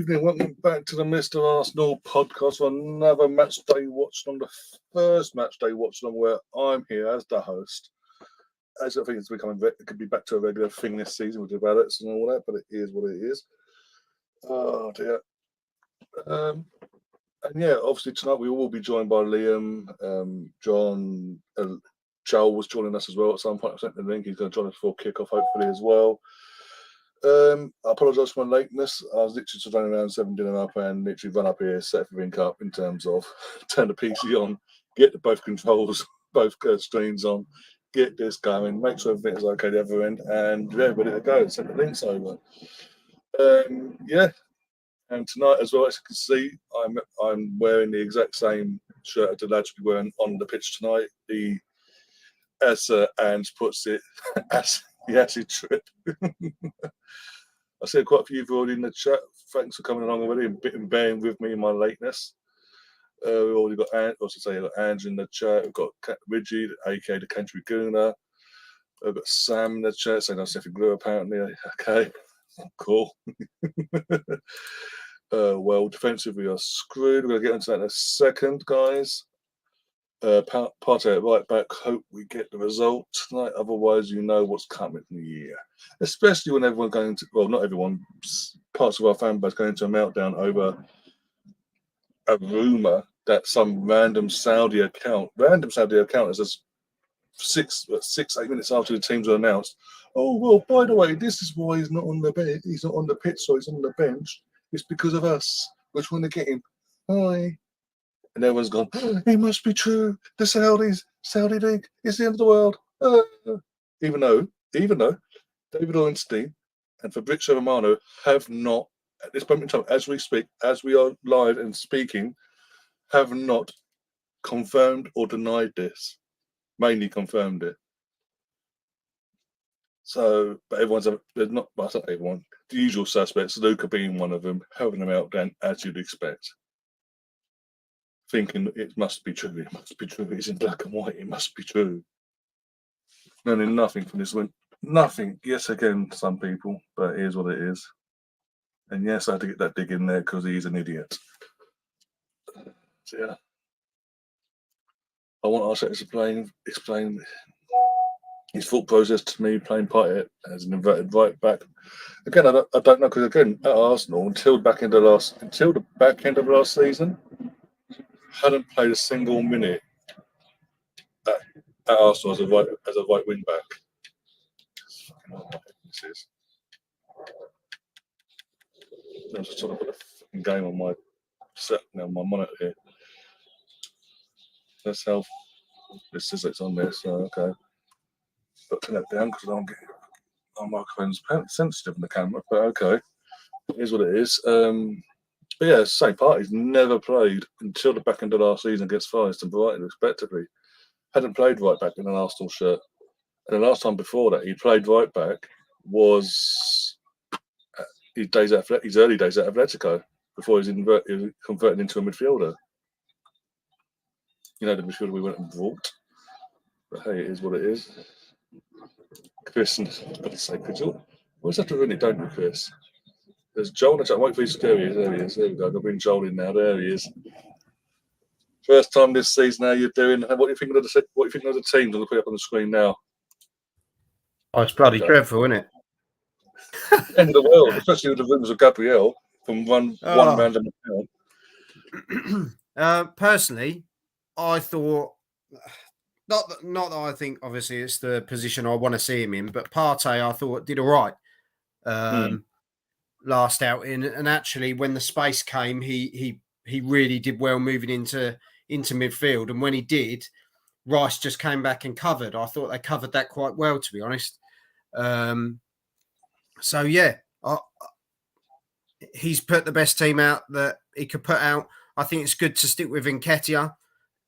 evening. Welcome back to the Mr. Arsenal podcast for another match day watchalong, the first match day watchalong where I'm here as the host. As I think it's becoming, it could be back to a regular thing this season with the ballots and all that, but it is what it is. Oh dear. And yeah, obviously tonight we will be joined by Liam, John, Joel was joining us as well at some point. I sent the link. He's going to join us before kick-off, hopefully, as well. I apologise for my lateness. I was literally just running around 7 dinner up and literally run up here, set everything up in terms of turn the PC on, get both controls, both screens on, get this going, make sure everything is okay at the other end, and yeah, ready to go. Send the links over. Yeah, and tonight as well, as you can see, I'm wearing the exact same shirt as the lads will be wearing on the pitch tonight. As Ange puts it, as the acid trip. I see quite a few of you already in the chat. Thanks for coming along already and bearing with me in my lateness. We've already got Ange in the chat. We've got Ridgie, aka the Country Gooner. We've got Sam in the chat saying I'm Stephen Glue apparently. Okay, cool. Well, defensively we are screwed. We're going to get into that in a second, guys. Partey at right back. Hope we get the result tonight. Otherwise, you know what's coming in the year. Especially when everyone's going to, well, not everyone, parts of our fan base going into a meltdown over a rumor that some random Saudi account is just 8 minutes after the teams are announced. Oh well, by the way, this is why he's not on the bench. He's not on the pitch, so he's on the bench. It's because of us. We're trying to get him. Hi. And everyone's gone, it must be true. The Saudi League is the end of the world. Even though David Ornstein and Fabrizio Romano have not, at this moment in time, as we speak, as we are live and speaking, have not confirmed or denied this. Mainly confirmed it. So, but there's not everyone. The usual suspects, Luca being one of them, having a meltdown as you'd expect. Thinking it must be true, it's in black and white, it must be true. Learning nothing from this one. Nothing, yes, again, some people, but it is what it is. And yes, I had to get that dig in there because he's an idiot. So, yeah. I want Arteta to explain his thought process to me, playing Partey as an inverted right back. Again, I don't know, because again, at Arsenal, until the back end of last season, hadn't played a single minute at Arsenal as a right wing back. I'm just trying to put a fucking game on my monitor here. That's how this says it's on there, so okay. But turn that down because our microphone's apparently sensitive in the camera, but okay. It is what it is. But yeah, say Partey's never played until the back end of last season against Forest and Brighton, respectively. Hadn't played right back in an Arsenal shirt. And the last time before that he played right back was his early days at Atletico, before he was converted into a midfielder. You know, the midfielder we went and brought. But hey, it is what it is. Chris, I've got to say, Chris, you always have to ruin it, don't you, Chris? There's Joel in the chat. Wait for his there he is. There we go. I've been Joel in now. There he is. First time this season. How you doing? What do you think of the teams? I'm going to put it up on the screen now. Oh, it's bloody dreadful, isn't it? End of the world, especially with the rumours of Gabriel from one random account. Personally, I thought not that I think obviously it's the position I want to see him in, but Partey I thought did all right last outing, and actually when the space came, he really did well moving into midfield, and when he did, Rice just came back and covered. I thought they covered that quite well, to be honest. So yeah, he's put the best team out that he could put out. I think it's good to stick with Nketiah,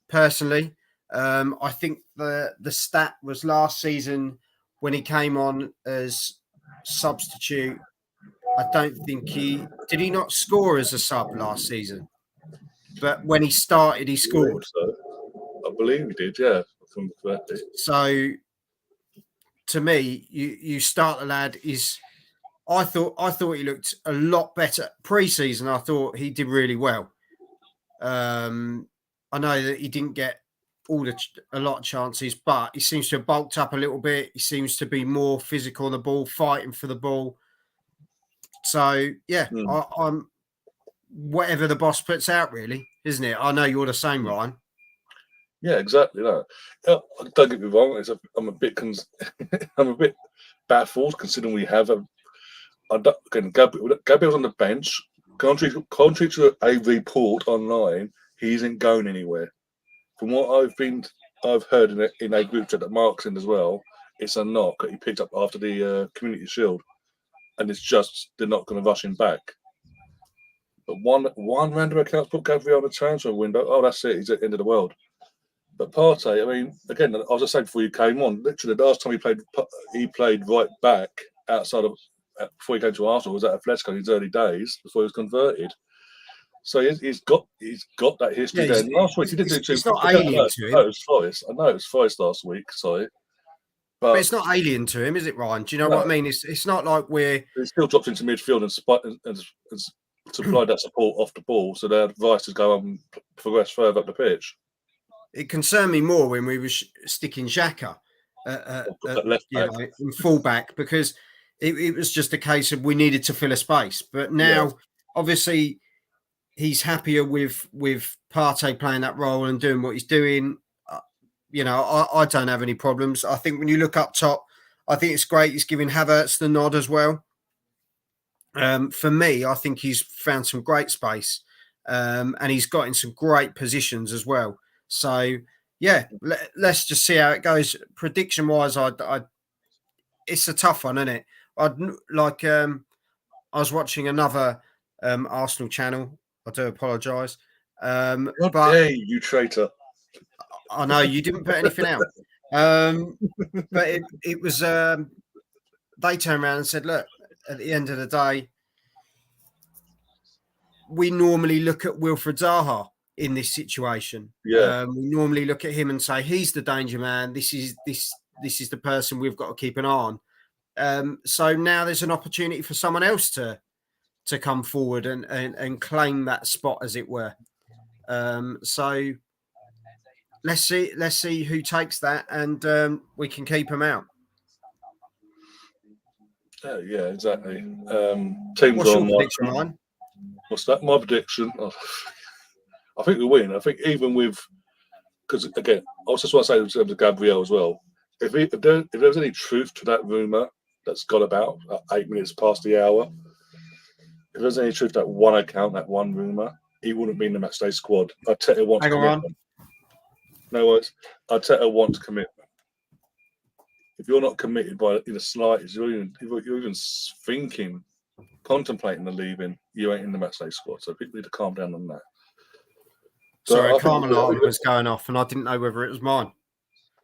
personally. I think the stat was last season when he came on as substitute. I don't think did he not score as a sub last season? But when he started, he scored. I believe he did, yeah. So to me, you start the lad is. I thought he looked a lot better pre-season. I thought he did really well. I know that he didn't get a lot of chances, but he seems to have bulked up a little bit. He seems to be more physical on the ball, fighting for the ball. So yeah, I'm whatever the boss puts out, really, isn't it? I know you're the same, Ryan. Yeah, exactly. No, don't get me wrong. I'm a bit I'm a bit baffled considering we have again Gabriel's on the bench. Contrary to a report online, he isn't going anywhere. From what I've heard in a group chat that Mark's in as well, it's a knock that he picked up after the Community Shield, and it's just they're not going to rush him back. But one random account put Gabriel on the transfer window. Oh, that's it. He's at the end of the world. But Partey, I mean, again, I was just saying before you came on, literally the last time he played right back outside of before he came to Arsenal was at Atletico in his early days before he was converted. So he's got that history there. And last week he did do two. It's not alien to him. No, it was Forest. I know it was Forest last week. Sorry, but it's not alien to him, is it, Ryan? Do you know what I mean? It's not like he still dropped into midfield and supplied that support off the ball, so they had advice to go and progress further up the pitch. It concerned me more when we were sticking Xhaka in fullback because it was just a case of we needed to fill a space. But now, obviously, he's happier with Partey playing that role and doing what he's doing. I don't have any problems. I think when you look up top, I think it's great. He's giving Havertz the nod as well. For me, I think he's found some great space and he's got in some great positions as well. So, yeah, let's just see how it goes. Prediction-wise, it's a tough one, isn't it? I was watching another Arsenal channel. I do apologise. But hey, you traitor. I know you didn't put anything out. But it was they turned around and said, look, at the end of the day, we normally look at Wilfried Zaha in this situation. Yeah. We normally look at him and say, he's the danger man. This is the person we've got to keep an eye on. So now there's an opportunity for someone else to come forward and claim that spot, as it were. So let's see who takes that, and we can keep him out. Yeah, exactly. What's your prediction, Ryan? What's that? My prediction? I think we win. I think even with, because again, I also just want to say in terms of Gabriel as well. If there's any truth to that rumor that's got about 8 minutes past the hour, if there's any truth to that one account, that one rumor, he wouldn't be in the matchday squad. Arteta wants commitment. No worries. Arteta wants commitment. If you're not committed in the slightest, you're even thinking, contemplating the leaving, you ain't in the matchday squad. So people need to calm down on that. Sorry, a car alarm was going off, and I didn't know whether it was mine.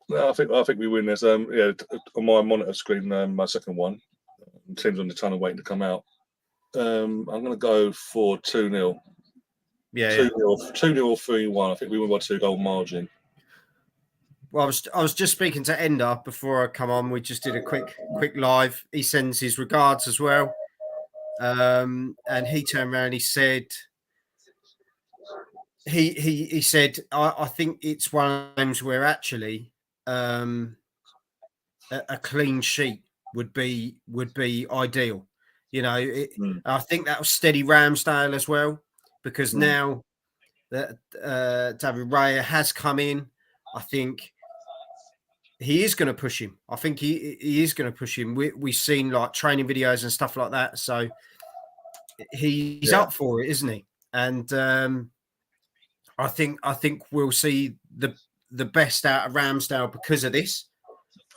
No, I think we win this. On my monitor screen, my second one, teams on the tunnel waiting to come out. I'm going to go for 2-0. Yeah, 2-0 or 3-1. I think we win by 2-goal margin. Well, I was just speaking to Ender before I come on. We just did a quick live. He sends his regards as well, and he turned around. And he said, he said, I think it's one of those where actually a clean sheet would be ideal. I think that was steady Ramsdale as well, because now that David Raya has come in, I think he is going to push him. I think he is going to push him. We've seen like training videos and stuff like that, so he's up for it, isn't he? And I think we'll see the best out of Ramsdale because of this.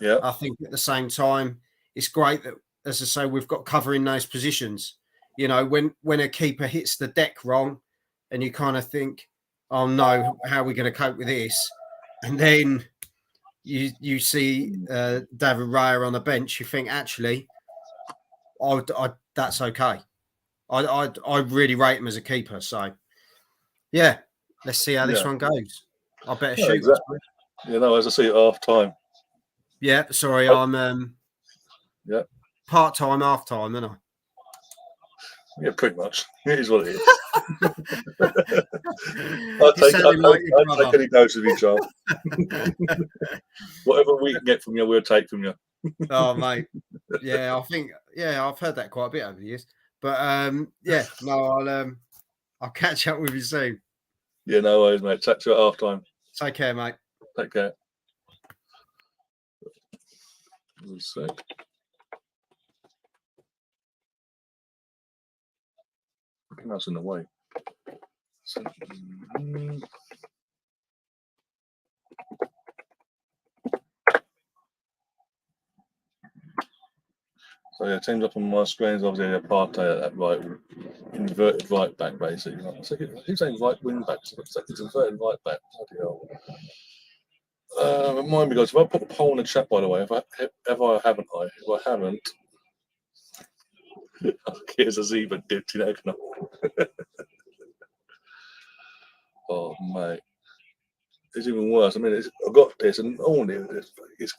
Yeah. I think at the same time, it's great that, as I say, we've got cover in those positions. When a keeper hits the deck wrong, and you kind of think, "Oh no, how are we going to cope with this?" And then you see David Raya on the bench, you think, actually, that's okay. I really rate him as a keeper. So, yeah, let's see how this one goes. I better shoot. Exactly. As I see at half time. Yeah, sorry, I'm part time, half time, isn't I? Yeah, pretty much. It is what it is. You're sounding like your I'll take brother. any dose of you, Joel. Whatever we can get from you, we'll take from you. Oh, mate. Yeah, I think I've heard that quite a bit over the years. But I'll catch up with you soon. Yeah, no worries, mate. Catch you at half time. Take care, mate. Take care. 1 sec. I think that's in the way. So yeah, teams up on my screens. Obviously, a partay at that right, inverted right back, basically. Who's saying right wing back? It's inverted right back. Bloody hell. Remind me, guys. If I put a poll in the chat, by the way, if I haven't, here's a zebra dipped in eggnog. Oh, mate. It's even worse. I mean, I've got this, and it's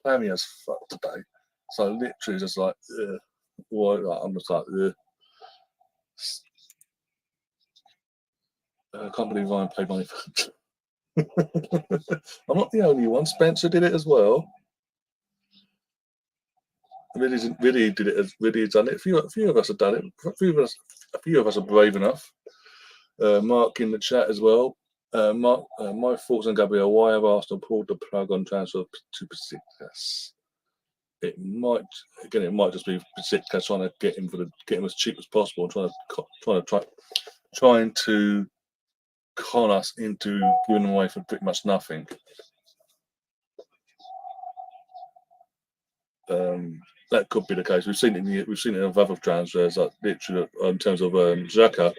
clammy as fuck today. So literally, just like, I'm just like, I can't believe Ryan paid money for it. I'm not the only one. Spencer did it as well. Really did it. Really done it. A few of us have done it. A few of us are brave enough. Mark in the chat as well. Mark, my thoughts on Gabriel. Why have Arsenal pulled the plug on transfer to Besiktas? It might just be Besiktas trying to get him as cheap as possible, trying to con us into giving him away for pretty much nothing. That could be the case. We've seen it in other transfers, like literally in terms of Xhaka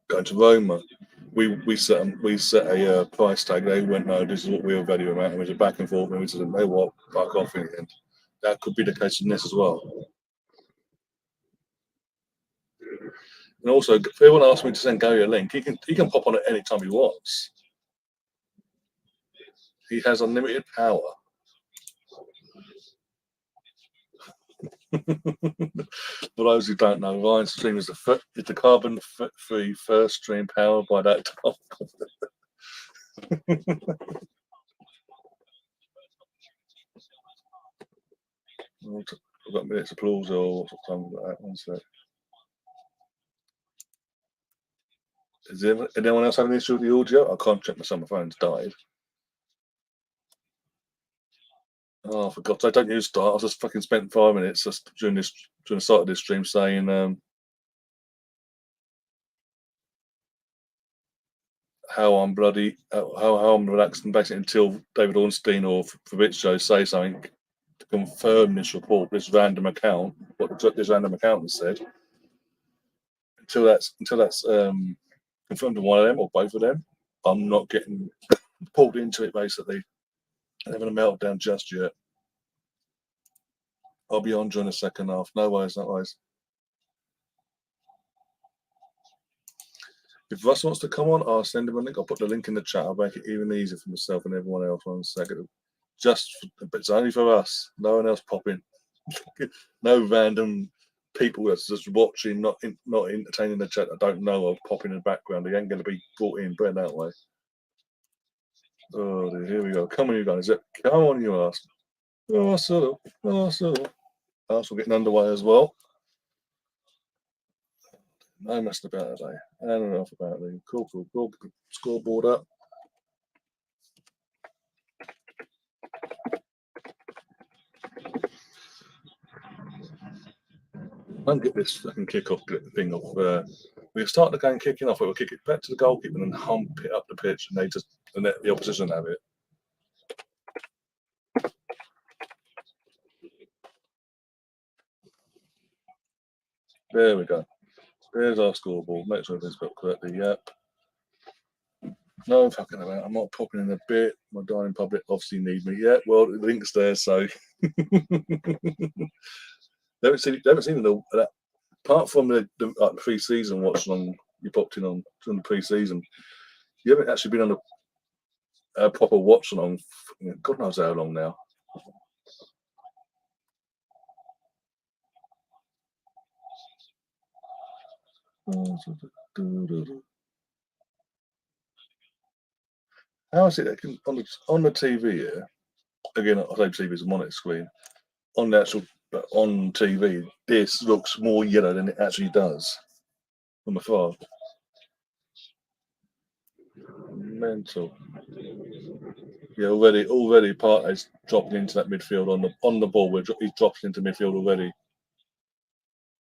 going to Roma. We set a price tag. They went, no, this is what we'll value him at, and it was a back and forth, and we said, no, what, fuck off in the end. That could be the case in this as well. And also, if anyone asks me to send Gary a link, he can pop on it any time he wants. He has unlimited power. For those who don't know, Ryan's stream is the carbon-free first stream powered by that top. I've got minutes applause or something like that. 1 sec. Is anyone else having an issue with the audio? I can't check my summer phone's died. Oh, for God's sake, don't use start. I just fucking spent 5 minutes just during the start of this stream saying how I'm relaxed and basically until David Ornstein or Fabrizio say something to confirm this report, this random account, what this random account has said. Until that's confirmed to one of them or both of them, I'm not getting pulled into it. Basically, I'm having a meltdown just yet. I'll be on during the second half. No worries, no worries. If Russ wants to come on, I'll send him a link. I'll put the link in the chat. I'll make it even easier for myself and everyone else. 1 second. But it's only for us. No one else popping. No random people that's just watching, not entertaining the chat. I don't know. Or popping in the background. They ain't going to be brought in. Put it that way. Oh, dear, here we go. Come on, you guys. Come on, you ask. Arsenal. Arsenal getting underway as well. No messing about today. And enough about the cool. Scoreboard up. Don't get this fucking kick-off thing off. We start the game kicking off, we'll kick it back to the goalkeeper and then hump it up the pitch, and the opposition have it. There we go. There's our scoreboard. Make sure everything's got correctly. Yep. No fucking about. I'm not popping in a bit. My dining public obviously need me. Yeah, well, the link's there, so. They haven't seen that. Apart from the pre-season Watchalong you popped in on during the pre-season, you haven't actually been on a proper Watchalong. God knows how long now. How is it that can, on the TV here? Again, I say TV is a monitor screen. On the actual on TV, this looks more yellow than it actually does from afar. Mental. Yeah, already Partey's dropping into that midfield on the ball. He's dropping into midfield already.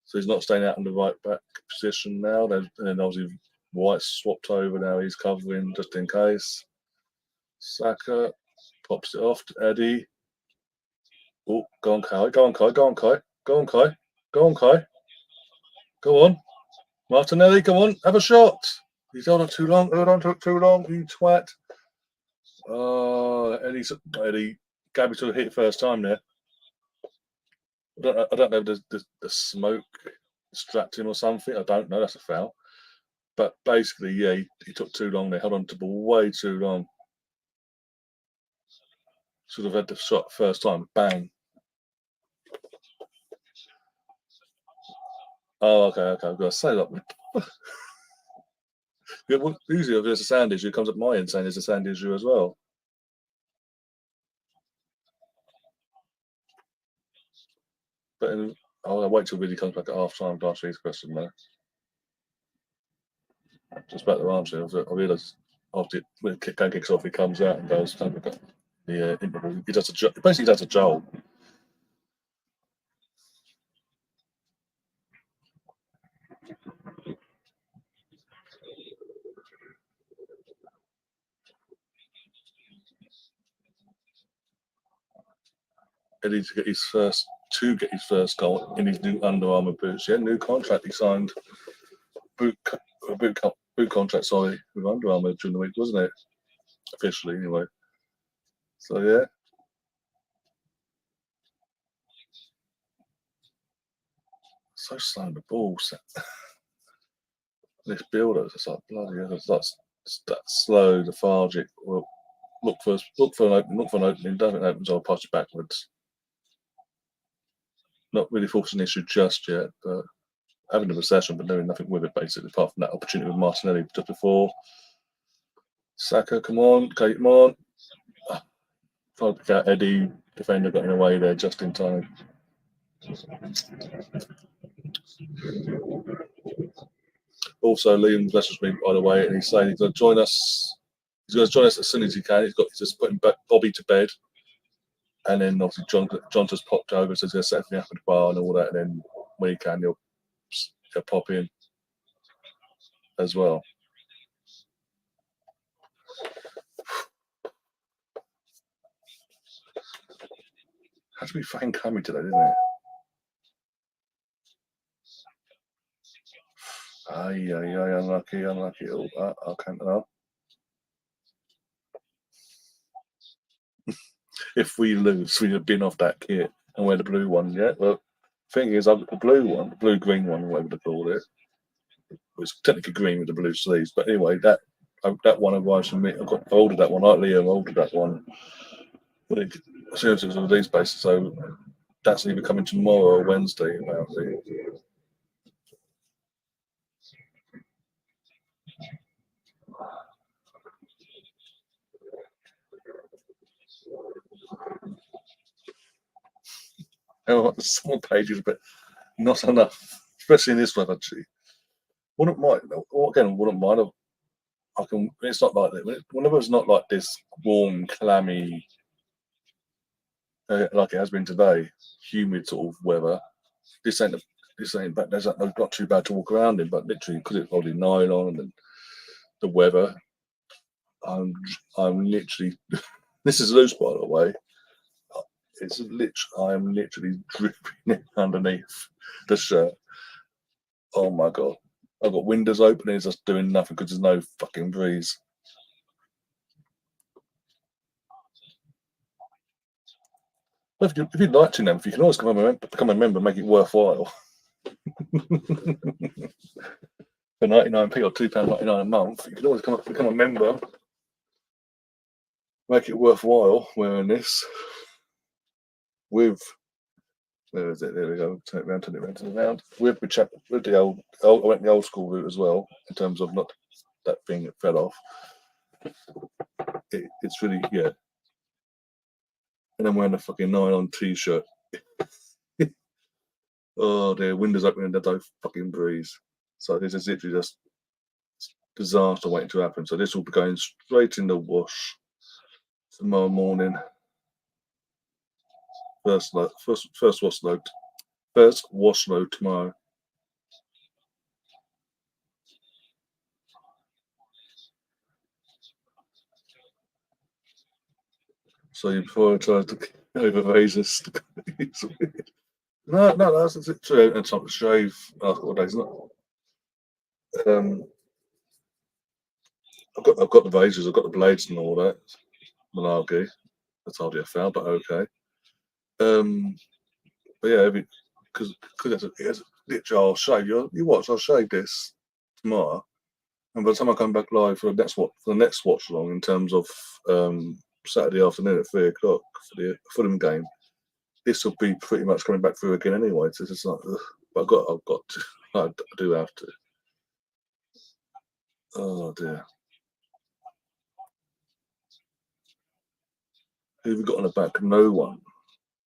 So he's not staying out in the right back position now. And then obviously White's swapped over. Now he's covering just in case. Saka pops it off to Eddie. Oh, go on, Kai. Go on, Kai. Go on, Kai. Go on, Kai. Go on, Kai. Go on. Martinelli, come on. Have a shot. He's held on too long. Held on too long. You twat. Oh, Eddie. Gabby sort of hit first time there. I don't know if the smoke distracted him or something. I don't know. That's a foul. But basically, yeah, he took too long there. Held on to the ball way too long. Should have had the shot first time. Bang. Oh, okay. I've got to say that. Yeah, well, usually if there's a sand issue, it comes up my end saying there's a sand issue as well. But I'll wait till Billy comes back at half time to answer his question though. Just about to answer, I realise after when the game kicks off, he comes out and goes, yeah, he basically does a Joel. Eddie to get his first goal in his new Under Armour boots. Yeah, new contract he signed. Boot contract, sorry, with Under Armour during the week, wasn't it? Officially, anyway. So yeah. So slow the ball. This builder, it's like bloody hell. It's like that slow, lethargic. Well, look for an opening. Don't open, so I'll pass it backwards. Not really forcing an issue just yet, but having a possession but doing nothing with it basically, apart from that opportunity with Martinelli just before. Saka, come on, Kate, come on. Trying to pick out Eddie, defender got in the way there just in time. Also, Liam's messaged me by the way, and he's saying he's going to join us. He's going to join us as soon as he can. He's just putting Bobby to bed, and then obviously John just popped over, so he's going to set everything up at the bar and all that. And then when he can, he'll pop in as well. Had to be fucking coming today, didn't it? Aye, unlucky. I can't know. If we lose, we'd have been off that kit and wear the blue one, yeah? Well, thing is, I've got the blue one, the blue-green one, whatever they called it. It was technically green with the blue sleeves, but anyway, that one arrives from me. I ordered that one, like Liam, I ordered that one. But it seriously was on these bases, so that's either coming tomorrow or Wednesday, apparently. Oh, some pages, but not enough, especially in this weather. Actually, wouldn't mind. Again, wouldn't mind. I can. It's not like that. Whenever it's not like this warm, clammy, like it has been today, humid sort of weather. This ain't. There's not too bad to walk around in, but literally because it's probably nylon and the weather. I'm literally. This is loose, by the way. I'm literally dripping underneath the shirt. Oh my god! I've got windows open and it's just doing nothing because there's no fucking breeze. But if you'd like to, then you can always become a member, make it worthwhile. For 99p or £2.99 a month, you can always become a member, make it worthwhile wearing this with Where is it? There we go. Turn it round, turn it round, turn it round. With the old, I went the old school route as well in terms of not that thing that fell off. It's really And I'm wearing a fucking nylon t-shirt. Oh, the windows opening, there's no fucking breeze. So this is literally just disaster waiting to happen. So this will be going straight in the wash tomorrow morning. First wash load. First wash load tomorrow. So you prioritise the over razors. No, that's true. And time to shave last couple of days, not. I've got the razors, I've got the blades and all that. Malarkey. That's hardly a foul, but okay. But yeah, because it's literally, I'll shave you watch. I'll shave this tomorrow, and by the time I come back live for the next watch along in terms of Saturday afternoon at 3 o'clock for the Fulham game, this will be pretty much coming back through again anyway. So it's just like, but I've got to. I do have to. Oh dear. Who have we got on the back? No one.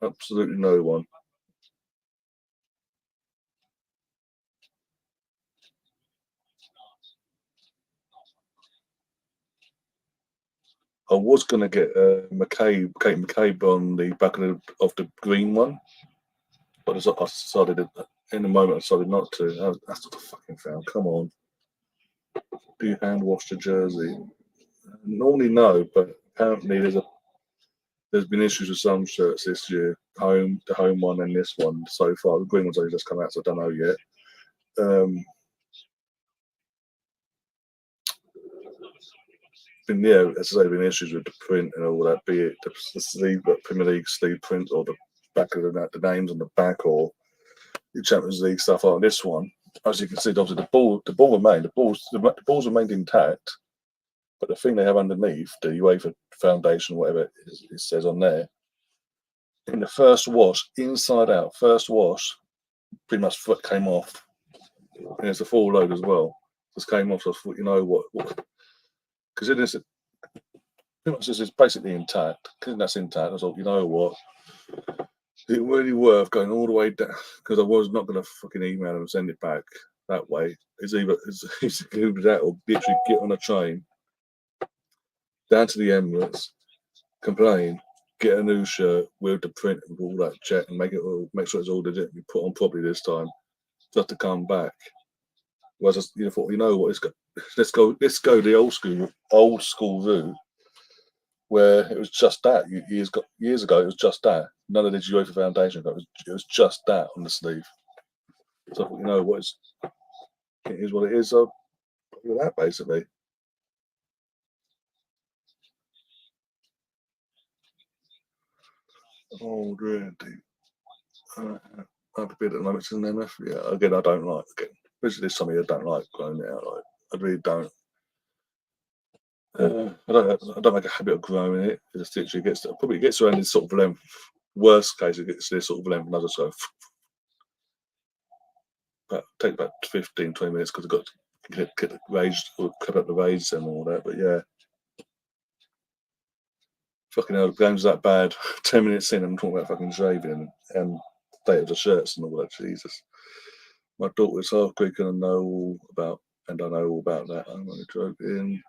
Absolutely no one. I was going to get Kate McCabe on the back of the green one, but I decided in the moment I decided not to. That's not a fucking foul. Come on. Do you hand wash the jersey? Normally no, but apparently there's been issues with some shirts this year. The home one and this one so far. The green one's only just come out, so I don't know yet. As I say, been issues with the print and all that, be it the sleeve, the Premier League sleeve print, or the back of the names on the back, or the Champions League stuff on this one. As you can see, obviously the ball remained. The balls remained intact, but the thing they have underneath, the UEFA Foundation, whatever it says on there, in the first wash, inside out, first wash, pretty much foot came off, and it's a full load as well. Just came off. So I thought, you know what? Because it is pretty much this is basically intact. Because that's intact, I thought, you know what? Is it really worth going all the way down? Because I was not going to fucking email them and send it back that way. It's either that or literally get on a train down to the Emirates, complain, get a new shirt with the print and all that jet, and make sure it's all legit, be put on properly this time, just to come back. Whereas I thought, you know what, let's go the old school route, where it was just that years ago. It was just that. None of the UEFA Foundation. It was just that on the sleeve. So you know what it is what it is. So with that basically. Oh really? I'm a bit at the moment in MF. Yeah, again, I don't like. Again, especially this time of year, I don't like growing it out. Like, I really don't. I don't make a habit of growing it. It just literally gets around this sort of length. Worst case, it gets to this sort of length, and I just go. Take about 15, 20 minutes because I've got to get the raised or cut up the raised and all that. But yeah, fucking hell, the game's that bad. 10 minutes in, I'm talking about fucking shaving and state of the shirts and all that. Jesus, my daughter's half Greek and I know all about that. I'm only joking.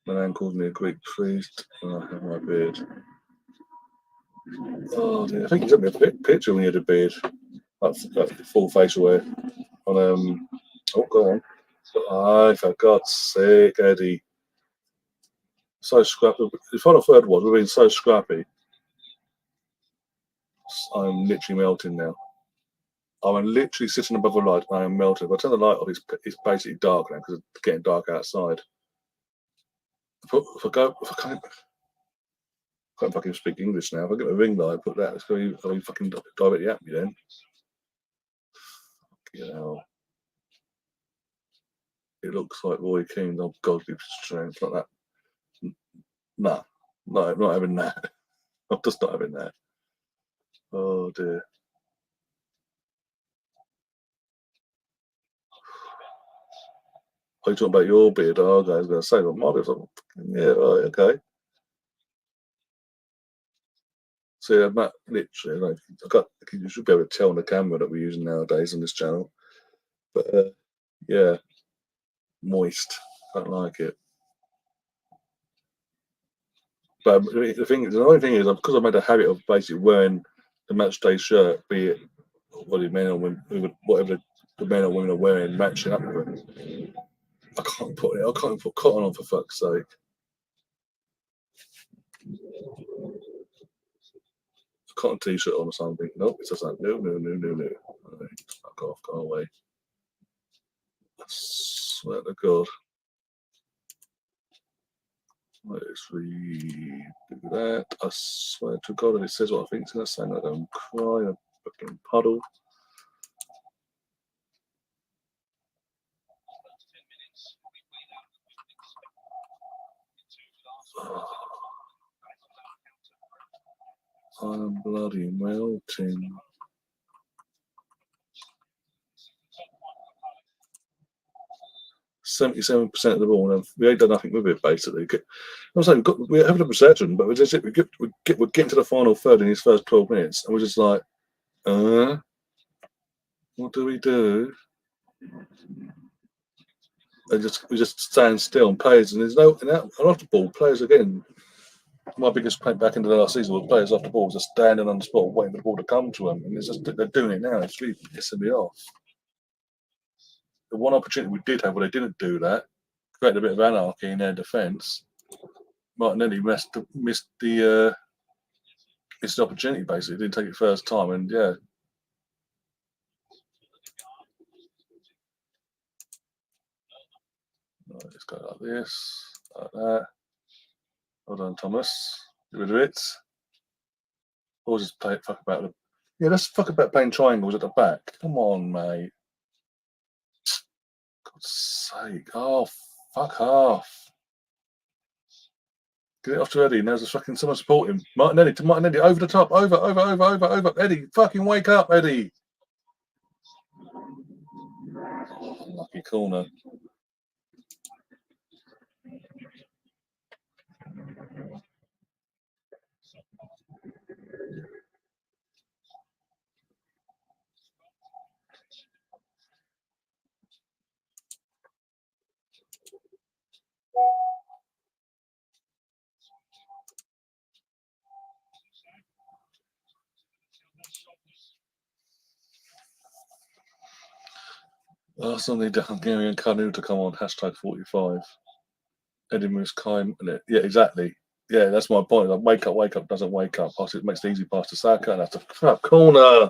My nan calls me a Greek priest and I have my beard. Oh dear, I think you sent me a picture when you had a beard, like full facial hair. On oh, go on. Oh, for God's sake, Eddie. So scrappy. The final third was we've been so scrappy. I'm literally melting now. I'm literally sitting above a light and I am melting. If I turn the light off, it's basically dark now because it's getting dark outside. If I can't fucking speak English now. If I get a ring light, put that, it's going to be fucking directly at me then. You know. It looks like Roy Keane. Oh, God, give strength like that. No, I'm not having that. I'm just not having that. Oh dear. Are you talking about your beard? Oh, okay, I was going to say, but my beard's like, yeah, right, okay. See, I'm not literally, like, you should be able to tell on the camera that we're using nowadays on this channel. But yeah, moist. Don't like it. But the only thing is, because I made a habit of basically wearing the match day shirt, be it whether men or women, whatever the men or women are wearing, matching up with it. I can't put cotton on for fuck's sake. A cotton t-shirt on or something. Nope, it's just like no. Right, fuck off, go away. I swear to God. Let's redo that. I swear to God, and it says what I think it's going to say. I don't cry. A fucking puddle. I'm bloody melting. 77% of the ball, and we ain't done nothing with it basically. I'm saying we're having a reception, but we're getting to the final third in his first 12 minutes, and we're just like, what do we do? We just stand still and players, and there's no and off the ball. Players again. My biggest point back into the last season was players off the ball just standing on the spot waiting for the ball to come to them, and it's just they're doing it now. It's really pissing me off. The one opportunity we did have where they didn't do that created a bit of anarchy in their defence. Martinelli missed the opportunity basically. Didn't take it first time, and yeah. Right, let's go like this, like that. Well done, Thomas. Get rid of it. Or just play fuck about the. Yeah, let's fuck about playing triangles at the back. Come on, mate. God's sake. Oh, fuck off. Get it off to Eddie. Now there's fucking someone support him. Martinelli to Martinelli. Over the top. Over. Eddie, fucking wake up, Eddie. Oh, lucky corner. Arsenal need the Hungarian Kanu to come on. Hashtag 45. Eddie moves kind. Yeah, exactly. Yeah, that's my point. Like, wake up, doesn't wake up. Pass it makes the easy pass to Saka, and that's a crap corner.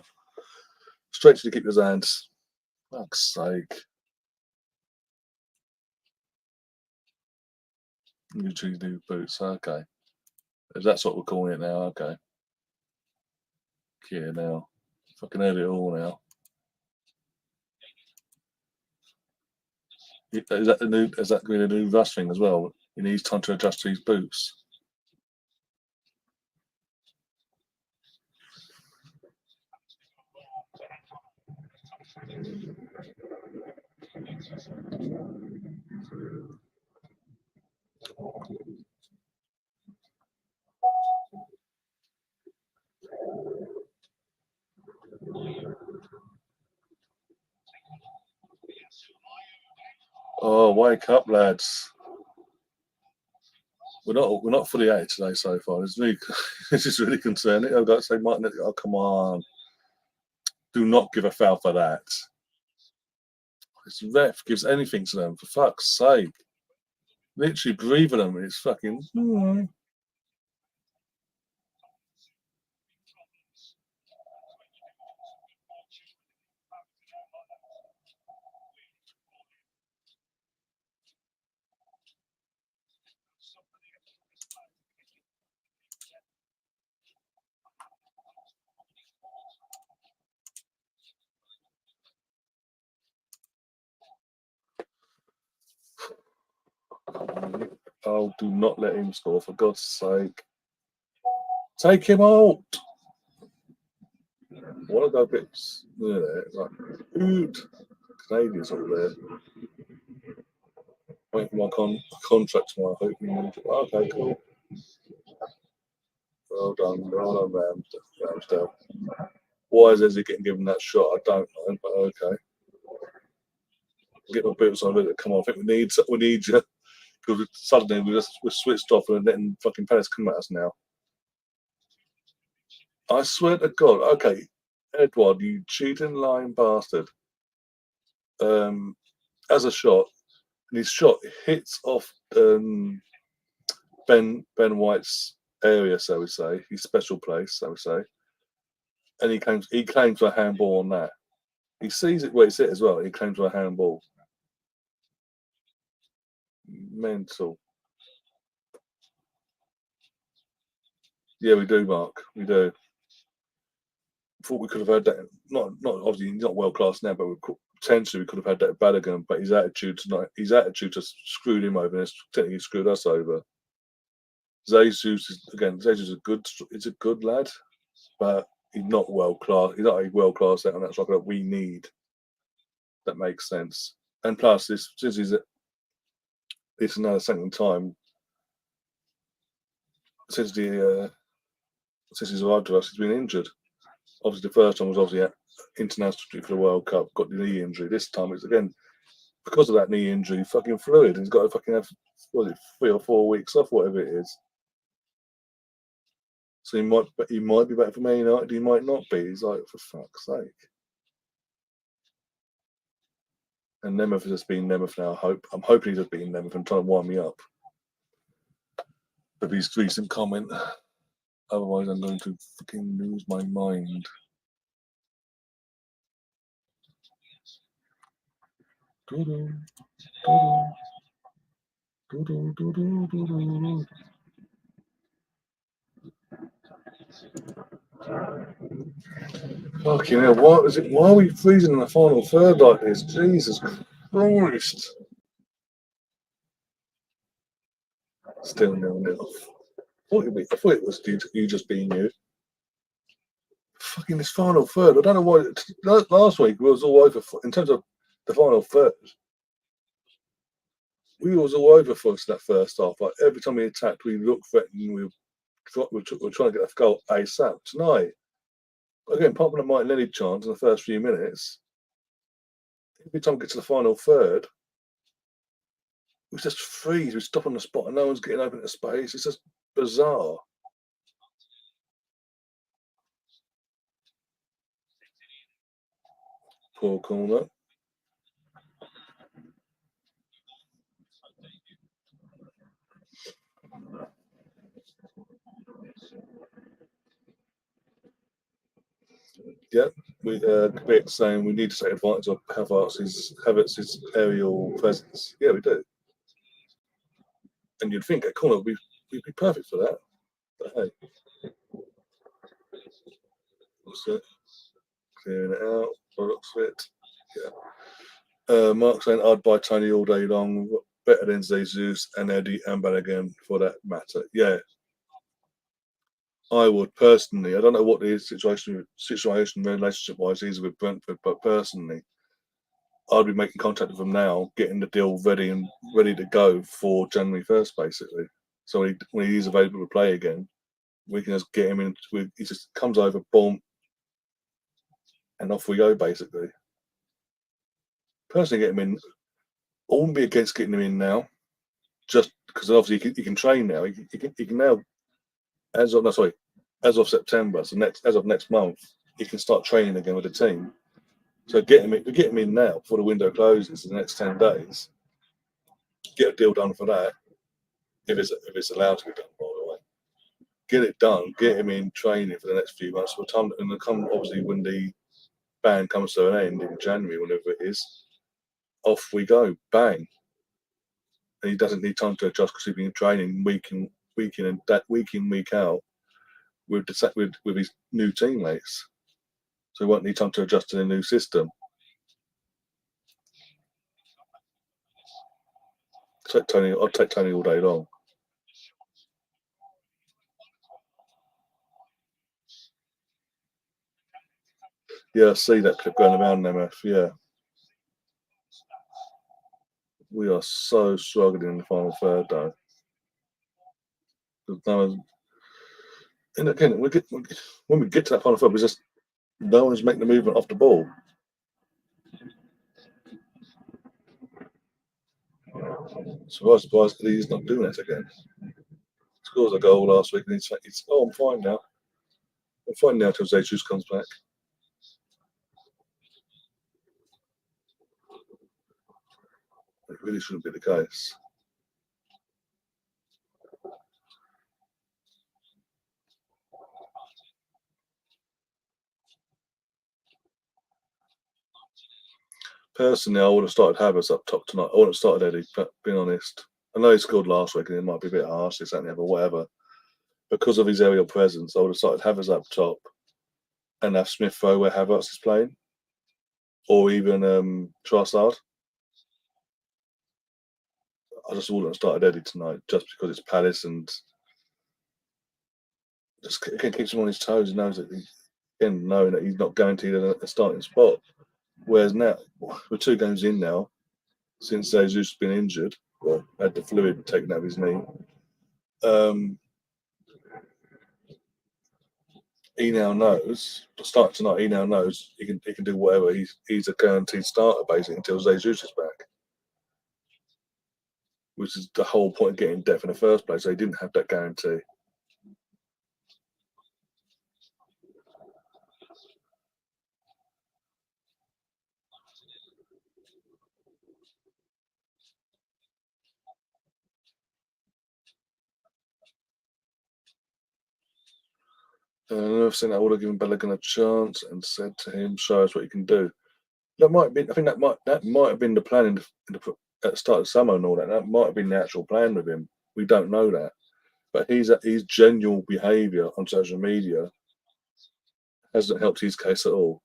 Straight to the keeper's hands. Fuck's sake. You choose new boots. Okay. If that's what we're calling it now, okay. Yeah, now. Fucking heard it all now. Is that going to be the new Russ thing as well? He needs time to adjust to his boots. Oh, wake up, lads! We're not fully at it today so far. It's really this is really concerning. I've got to say, Martin. Oh, come on! Do not give a foul for that. This ref gives anything to them for fuck's sake. Literally breathing them. It's fucking. Oh, do not let him score, for God's sake. Take him out! What a go bits. There, like, dude. Canadians all there. Waiting for my contract tomorrow. Hoping. Okay, cool. Well done, Ramsdale. Why is he getting given that shot? I don't know, but okay. Get my boots on a bit. Come on, I think we need you because suddenly we're switched off and letting fucking Palace come at us now. I swear to God. Okay, Edward, you cheating, lying bastard. As a shot, and his shot hits off Ben White's area, so we say, his special place, so we say, and he claims a handball on that. He sees it where it's hit as well. He claims a handball. Mental. Yeah, we do, Mark. We do. Thought we could have had that. Not obviously he's not world class now, but potentially we could have had that Balogun. But his attitude has screwed him over, and it's technically screwed us over. Jesus is a good lad, but he's not world class. He's not a world class out on that striker that we need. That makes sense. And plus, it's another second time since he's arrived to us. He's been injured. Obviously, the first time was obviously at international for the World Cup. Got the knee injury. This time it's again because of that knee injury. Fucking fluid. He's got to fucking have 3 or 4 weeks off, whatever it is. So he might be back for Man United. He might not be. He's like, for fuck's sake. And Nemeth has just been Nemeth now. I'm hoping he's just been Nemeth and trying to wind me up with his recent comment. Otherwise, I'm going to fucking lose my mind. Fucking hell, what is it? Why are we freezing in the final third like this? Jesus Christ. Still 0-0. I thought it was due to you just being you. Fucking this final third. I don't know why. Last week we was all over in terms of the final third. We was all over for us that first half. Like every time we attacked, we looked threatening. We were trying to get a goal ASAP. Tonight, again, popping a Mike Lenny chance in the first few minutes. Every time we get to the final third, we just freeze. We stop on the spot and no one's getting open into space. It's just bizarre. Poor corner. Yeah, we Quebec saying we need to take advantage of Havertz's aerial presence. Yeah, we do. And you'd think at corner we'd be perfect for that. But hey, what's it? Clearing it out. Looks it. Yeah. Mark saying I'd buy Tony all day long. Better than Jesus and Eddie and Balogun for that matter. Yeah, I would personally. I don't know what the situation relationship wise is with Brentford, but personally, I'd be making contact with them now, getting the deal ready to go for January 1st, basically. So when he's available to play again, we can just get him in. He just comes over, boom, and off we go, basically. Personally, get him in. I wouldn't be against getting him in now, just because obviously he can train now. He can now, as of September, so as of next month, he can start training again with the team. So get him in now before the window closes in the next 10 days. Get a deal done for that, if it's allowed to be done, by the way. Get it done. Get him in training for the next few months. Obviously when the ban comes to an end in January, whenever it is, off we go, bang. And he doesn't need time to adjust because he's been training week in week out with his new teammates. So he won't need time to adjust to the new system. I'll take Tony all day long. Yeah, I see that clip going around, MF. Yeah. We are so struggling in the final third, though. And again, when we get to that final third, no one's making the movement off the ball. So I was surprised that he's not doing it again. Scores a goal last week, and he's I'm fine now. I'm fine now till Jesus comes back. It really shouldn't be the case. Personally, I would have started Havertz up top tonight. I wouldn't have started Eddie, but being honest. I know he scored last week and it might be a bit harsh, this and the other, whatever. Because of his aerial presence, I would have started Havertz up top and have Smith Rowe where Havertz is playing. Or even Trossard. I just wouldn't have started Eddie tonight just because it's Palace and just keeps him on his toes and knows that knowing that he's not guaranteed a starting spot. Whereas now, we're 2 games in now, since Jesus has been injured, or had the fluid taken out of his knee. He now knows, to start tonight, he now knows he can do whatever. He's a guaranteed starter basically until Jesus is back. Which is the whole point of getting depth in the first place. They didn't have that guarantee. Another thing, I would have given Balogun a chance and said to him, "Show us what you can do." That might have been. I think that might have been the plan at the start of summer and all that. That might have been the actual plan with him. We don't know that, but his genuine behaviour on social media hasn't helped his case at all.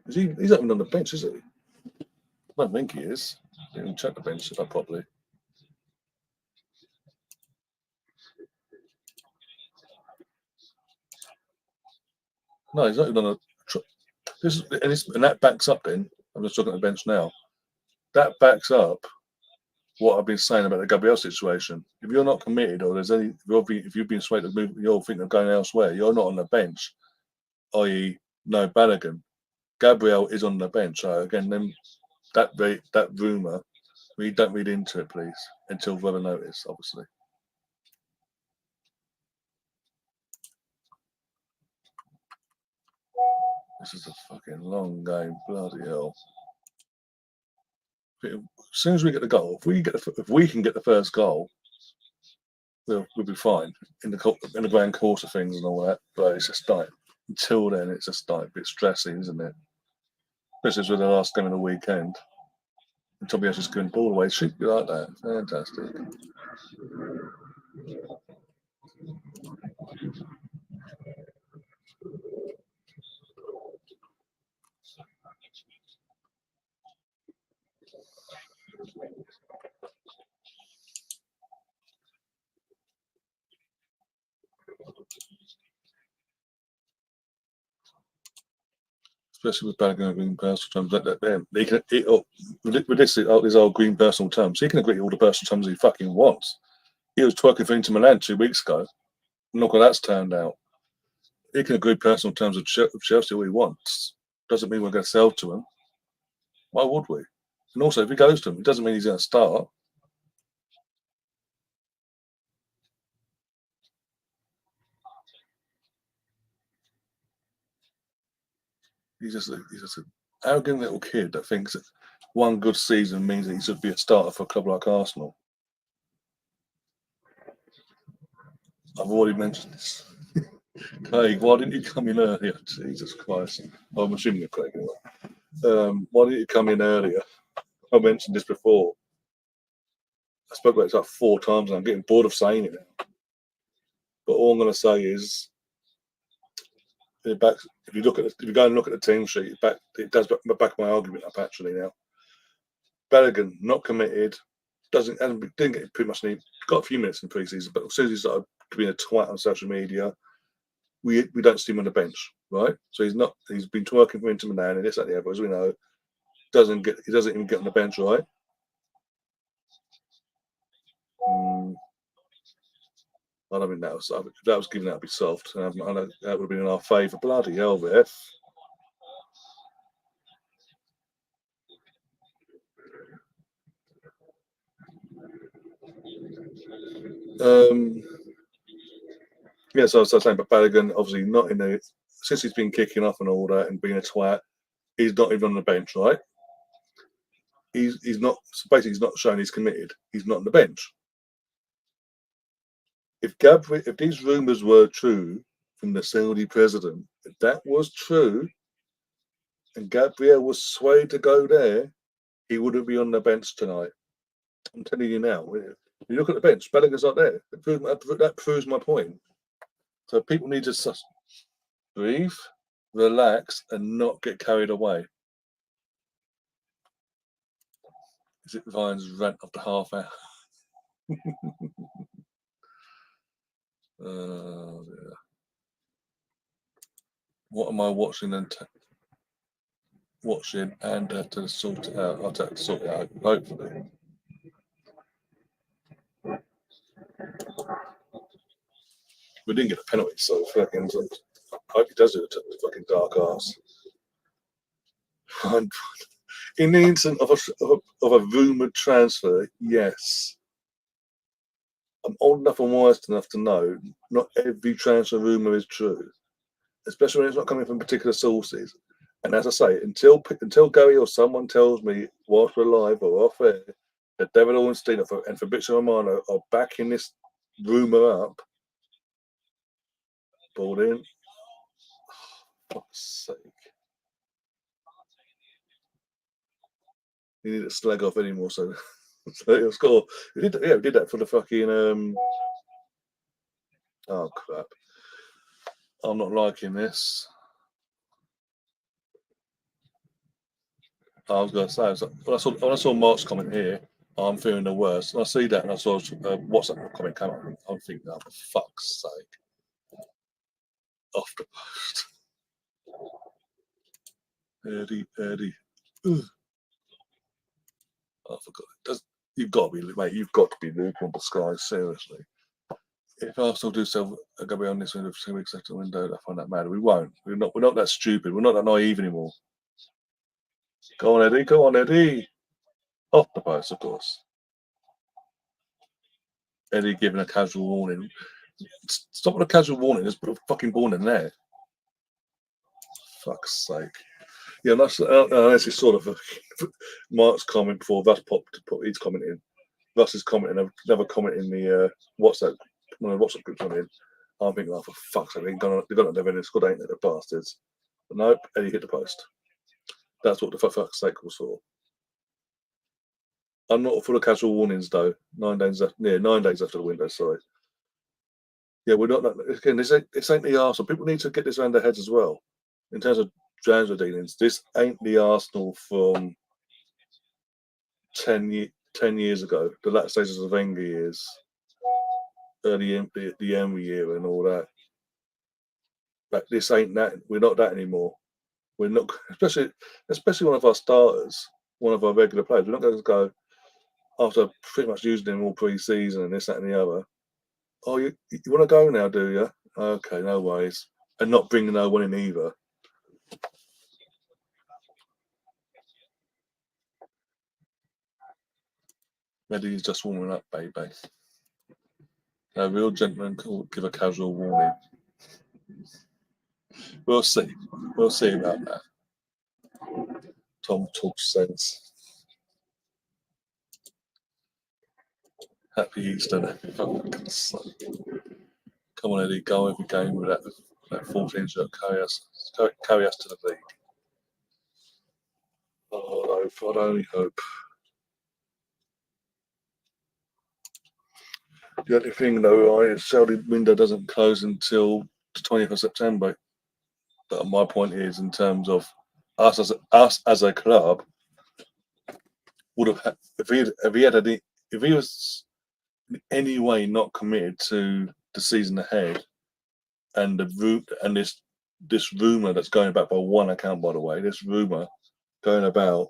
He's not even on the bench, is he? I don't think he is. I didn't check the bench if I properly. No, he's not even on and that backs up. Then I'm just looking at the bench now. That backs up what I've been saying about the Gabriel situation. If you're not committed, or if you've been swayed to move, you're thinking of going elsewhere. You're not on the bench, i.e., no Balogun. Gabriel is on the bench. So again, then that rumor, we don't read into it, please, until further notice, obviously. This is a fucking long game, bloody hell. As soon as we get the goal, if we can get the first goal, we'll be fine in the grand course of things and all that. But it's just like until then, it's just like a bit stressing, isn't it? Especially with the last game of the weekend. And Tobias is going ball away. Should be like that. Fantastic. Especially with Balogun green personal terms, with these old green personal terms, he can agree all the personal terms he fucking wants. He was twerking for Inter Milan 2 weeks ago. Look how that's turned out. He can agree personal terms with Chelsea all he wants. Doesn't mean we're going to sell to him. Why would we? And also, if he goes to him, it doesn't mean he's going to start. He's just an arrogant little kid that thinks that one good season means that he should be a starter for a club like Arsenal. I've already mentioned this. Craig, why didn't you come in earlier? Jesus Christ. I'm assuming you're Craig anyway. Why didn't you come in earlier? I mentioned this before. I spoke about it like 4 times and I'm getting bored of saying it now. But all I'm going to say is, if you go and look at the team sheet, it does back my argument up actually now. Balogun not committed, didn't get pretty much got a few minutes in pre-season, but as soon as he started being a twat on social media, we don't see him on the bench, right? So he's not. He's been working for Inter Milan and this and the other, as we know. He doesn't even get on the bench, right? I don't think that was given out to be soft. I know that would have been in our favour. Bloody hell, ref. Yeah, so I was saying, but Balogun obviously not in the since he's been kicking off and all that and being a twat, he's not even on the bench, right? He's not so basically he's not showing he's committed. He's not on the bench. If these rumours were true from the Saudi president, if that was true, and Gabriel was swayed to go there, he wouldn't be on the bench tonight. I'm telling you now. You look at the bench, Balogun's not there. That proves my point. So people need to breathe, relax, and not get carried away. Is it Ryan's rant of the half hour? Yeah. What am I watching and have to sort it out? I'll have to sort it out, hopefully. We didn't get a penalty, so fucking. I hope he does it to the fucking dark ass. In the instance of a rumoured transfer, yes. I'm old enough and wise enough to know not every transfer rumour is true, especially when it's not coming from particular sources. And as I say, until Gary or someone tells me whilst we're live or off air that David Ornstein and Fabrizio Romano are backing this rumour up, ball in. Oh, fuck's sake. You need to slag off anymore, so he'll score. We did that for the fucking oh crap. I'm not liking this. I was going to say, when I saw Mark's comment here, I'm feeling the worst. And I see that, and I saw WhatsApp comment come up. I'm thinking, oh, for fuck's sake. Off the post. Eddie. Ugh. I forgot. You've got to be, mate, you've got to be looking at the sky, seriously. If Arsenal do sell Gabriel this window for 2 weeks after the window, I find that mad. We won't. We're not that stupid. We're not that naive anymore. Go on, Eddie. Go on, Eddie. Off the post, of course. Eddie giving a casual warning. Stop with a casual warning. Just put a fucking ball in there. Fuck's sake. Yeah, that's actually sort of Mark's comment before Russ popped his comment in. Russ is commenting, another comment in the WhatsApp, one of the WhatsApp groups I'm in. I'm thinking, oh, for fuck's sake, they've got another squad, ain't they, the bastards? But nope, Eddie hit the post. That's what the fuck's sake was for. I'm not full of casual warnings, though. 9 days after the window, sorry. Yeah, we're not. Again, this ain't the Arsenal. People need to get this around their heads as well. In terms of transfer dealings, this ain't the Arsenal from 10 years ago, the latter stages of Wenger years, early the Emery year and all that. But this ain't that. We're not that anymore. We're not, especially one of our starters, one of our regular players. We're not going to go after pretty much using him all pre-season and this, that, and the other. Oh, you want to go now, do you? Okay, no worries. And not bringing no one in either. Eddie's just warming up, baby. A real gentleman could give a casual warning. We'll see. We'll see about that. Tom talks sense. Happy Easter. Come on, Eddie. Go every game with that 14 shirt. Carry us to the league. Oh, I'd only hope. The only thing, though, is Saudi window doesn't close until the 20th of September. But my point is, in terms of us as a club, would have had, if he was in any way not committed to the season ahead, and this rumor that's going about by one account, by the way, this rumor going about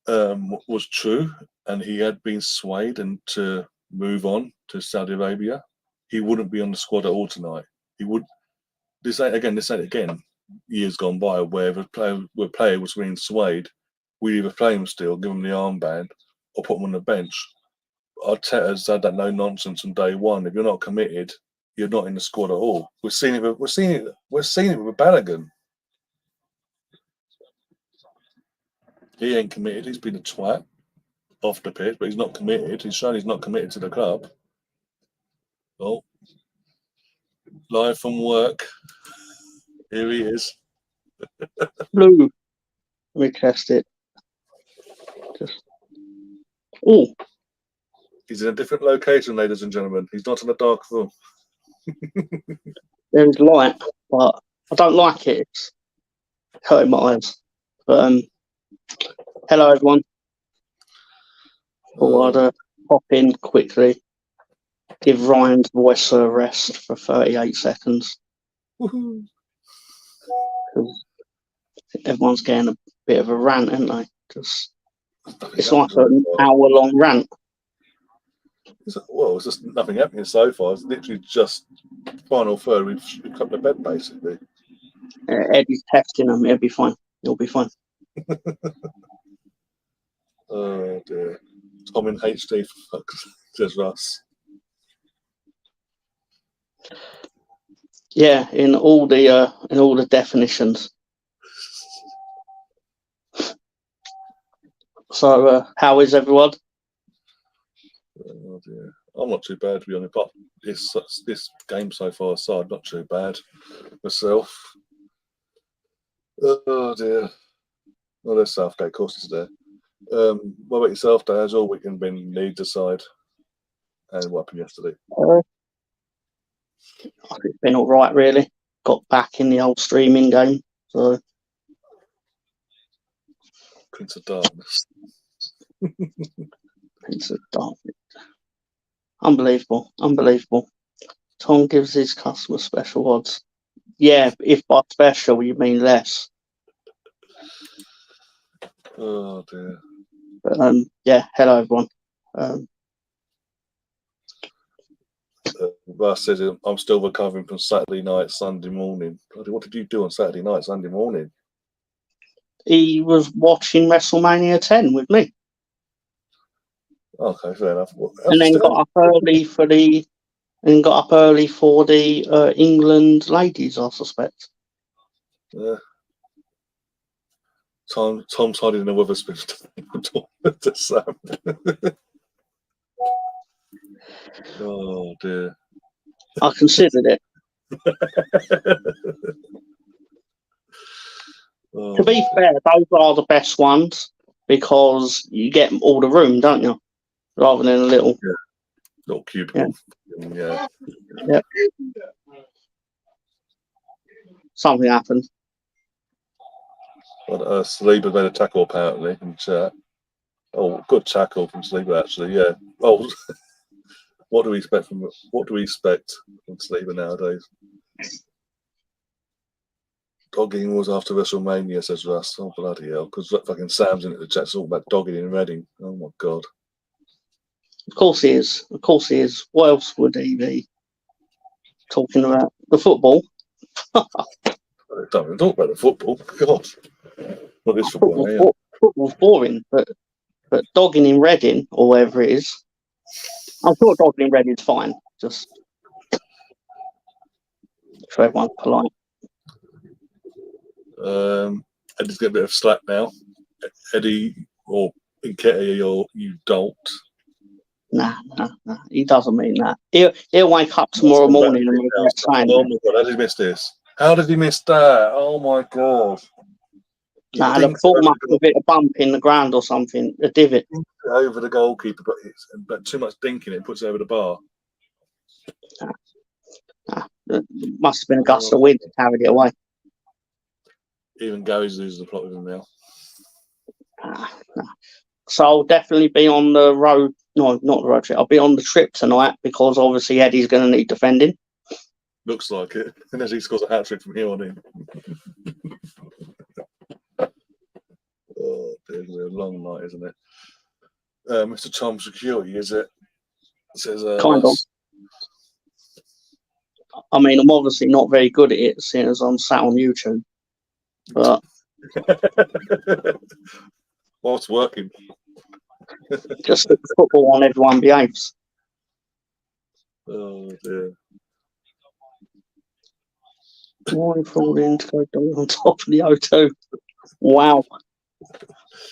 was true, and he had been swayed and to move on to Saudi Arabia, he wouldn't be on the squad at all tonight. He would. This ain't again. Years gone by where a player was being swayed, we either play him still, give him the armband, or put him on the bench. Arteta's had that no nonsense from day one. If you're not committed, you're not in the squad at all. We're seeing it with Balogun. He ain't committed. He's been a twat off the pitch, but he's not committed. He's shown he's not committed to the club. Well, live from work. Here he is. Blue. Let me test it. Oh. He's in a different location, ladies and gentlemen. He's not in a dark room. There's light, but I don't like it. It's hurting my eyes. But hello everyone. I'd pop in quickly. Give Ryan's voice a rest for 38 seconds. Woohoo. Everyone's getting a bit of a rant, aren't they? It's like an hour-long rant. Well, it's just nothing happening so far. It's literally just final third. We've cut the bed, basically. Eddie's testing them. It'll be fine. It'll be fine. Oh, dear. Tom in HD, for fuck's sake, says Russ. Yeah, in all the definitions. So, how is everyone? Oh dear, I'm not too bad to be honest. But this game so far aside, not too bad myself. Oh dear. Well, there's Southgate, of course, is there. What about yourself, Dad? How's all weekend been Leeds aside? And what happened yesterday? I think it's been all right, really. Got back in the old streaming game, so. Prince of Darkness. Prince of Darkness. Unbelievable. Tom gives his customers special odds. Yeah, if by special you mean less. Oh dear. But yeah, hello everyone. Russ says I'm still recovering from Saturday night, Sunday morning. What did you do on Saturday night, Sunday morning? He was watching WrestleMania 10 with me. Okay, fair enough. And then got up early for the England ladies, I suspect. Yeah. Tom's hiding in the Witherspoon. Oh dear. I considered it. To be fair, those are the best ones because you get all the room, don't you? Rather than a little cubicle. Yeah. Something happened. Well, Saliba made a tackle apparently in chat. Oh, good tackle from Saliba actually. Yeah. Oh, what do we expect from Saliba nowadays? Dogging was after WrestleMania, says Russ. Oh bloody hell! Because fucking Sam's in the chat talking about dogging in Reading. Oh my god. Of course he is. What else would he be talking about? The football. Don't even talk about the football. God. Not this football. Football's boring, but dogging in Reading or wherever it is. I'm sure dogging in Reading's fine. Just for everyone's polite. Eddie's getting a bit of slack now. Eddie or Nketiah, or you don't. Nah. He doesn't mean that. He'll wake up tomorrow morning and regret saying oh my god, how did he miss this? How did he miss that? Oh my god. Nah, the ball must have a bit of bump in the ground or something, a divot. Over the goalkeeper, but too much dinking it puts it over the bar. It must have been a gust of wind that carried it away. Even Gary's losing the plot with him now. Nah. So I'll definitely be on the road. No, not the road trip. I'll be on the trip tonight because obviously Eddie's going to need defending. Looks like it. Unless he scores a hat trick from here on in. Oh, dear, it's a long night, isn't it? Mr. Tom Security, is it? Says, Kind of. I mean, I'm obviously not very good at it, seeing as I'm sat on YouTube. But whilst working. just the football on, everyone behaves. Oh, dear. Morning for the Indigo Dog on top of the O2. Wow.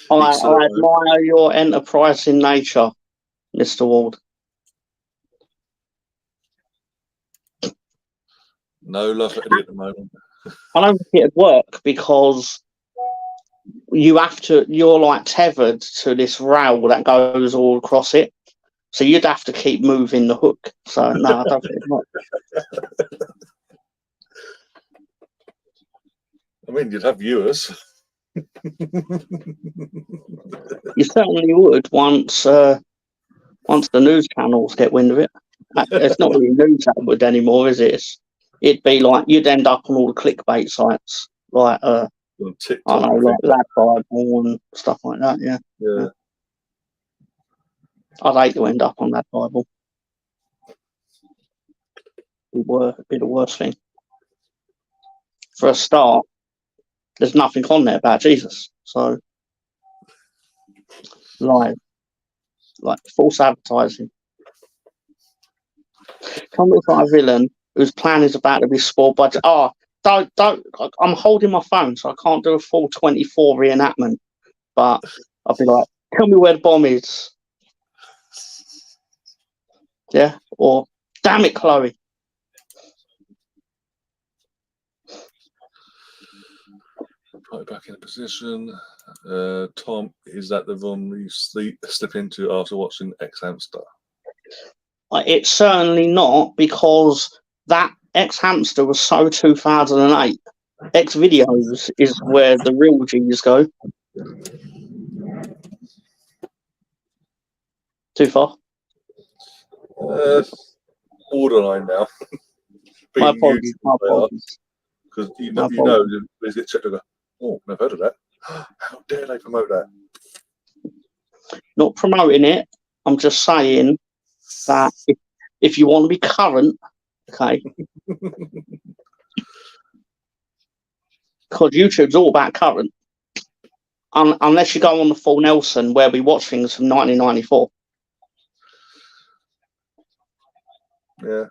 I admire your enterprise in nature, Mr. Ward. No love at the moment. I don't think it'd work because you're like tethered to this rail that goes all across it. So you'd have to keep moving the hook. So no, I don't think it'd work. I mean, you'd have viewers. You certainly would once the news channels get wind of it. It's not really news that would anymore, is it? It'd be like you'd end up on all the clickbait sites, like on TikTok, I don't know, like Lad Bible and stuff like that. Yeah. I'd hate to end up on Lad Bible. It'd be the worst thing. For a start, there's nothing on there about Jesus, so like false advertising. Come look like a villain whose plan is about to be spoiled by. Don't! I'm holding my phone, so I can't do a full 24 reenactment. But I'll be like, tell me where the bomb is. Yeah, or damn it, Chloe. Put it back in a position. Tom, is that the room you slip into after watching X Hamster? It's certainly not, because that X Hamster was so 2008. X Videos is where the real G's go. Too far? Borderline now. My apologies. Because you know, they get checked and go, oh, I've heard of that. How dare they promote that? Not promoting it. I'm just saying that if you want to be current, okay, because YouTube's all about current. Unless you go on the full Nelson, where we watch things from 1994. Yeah.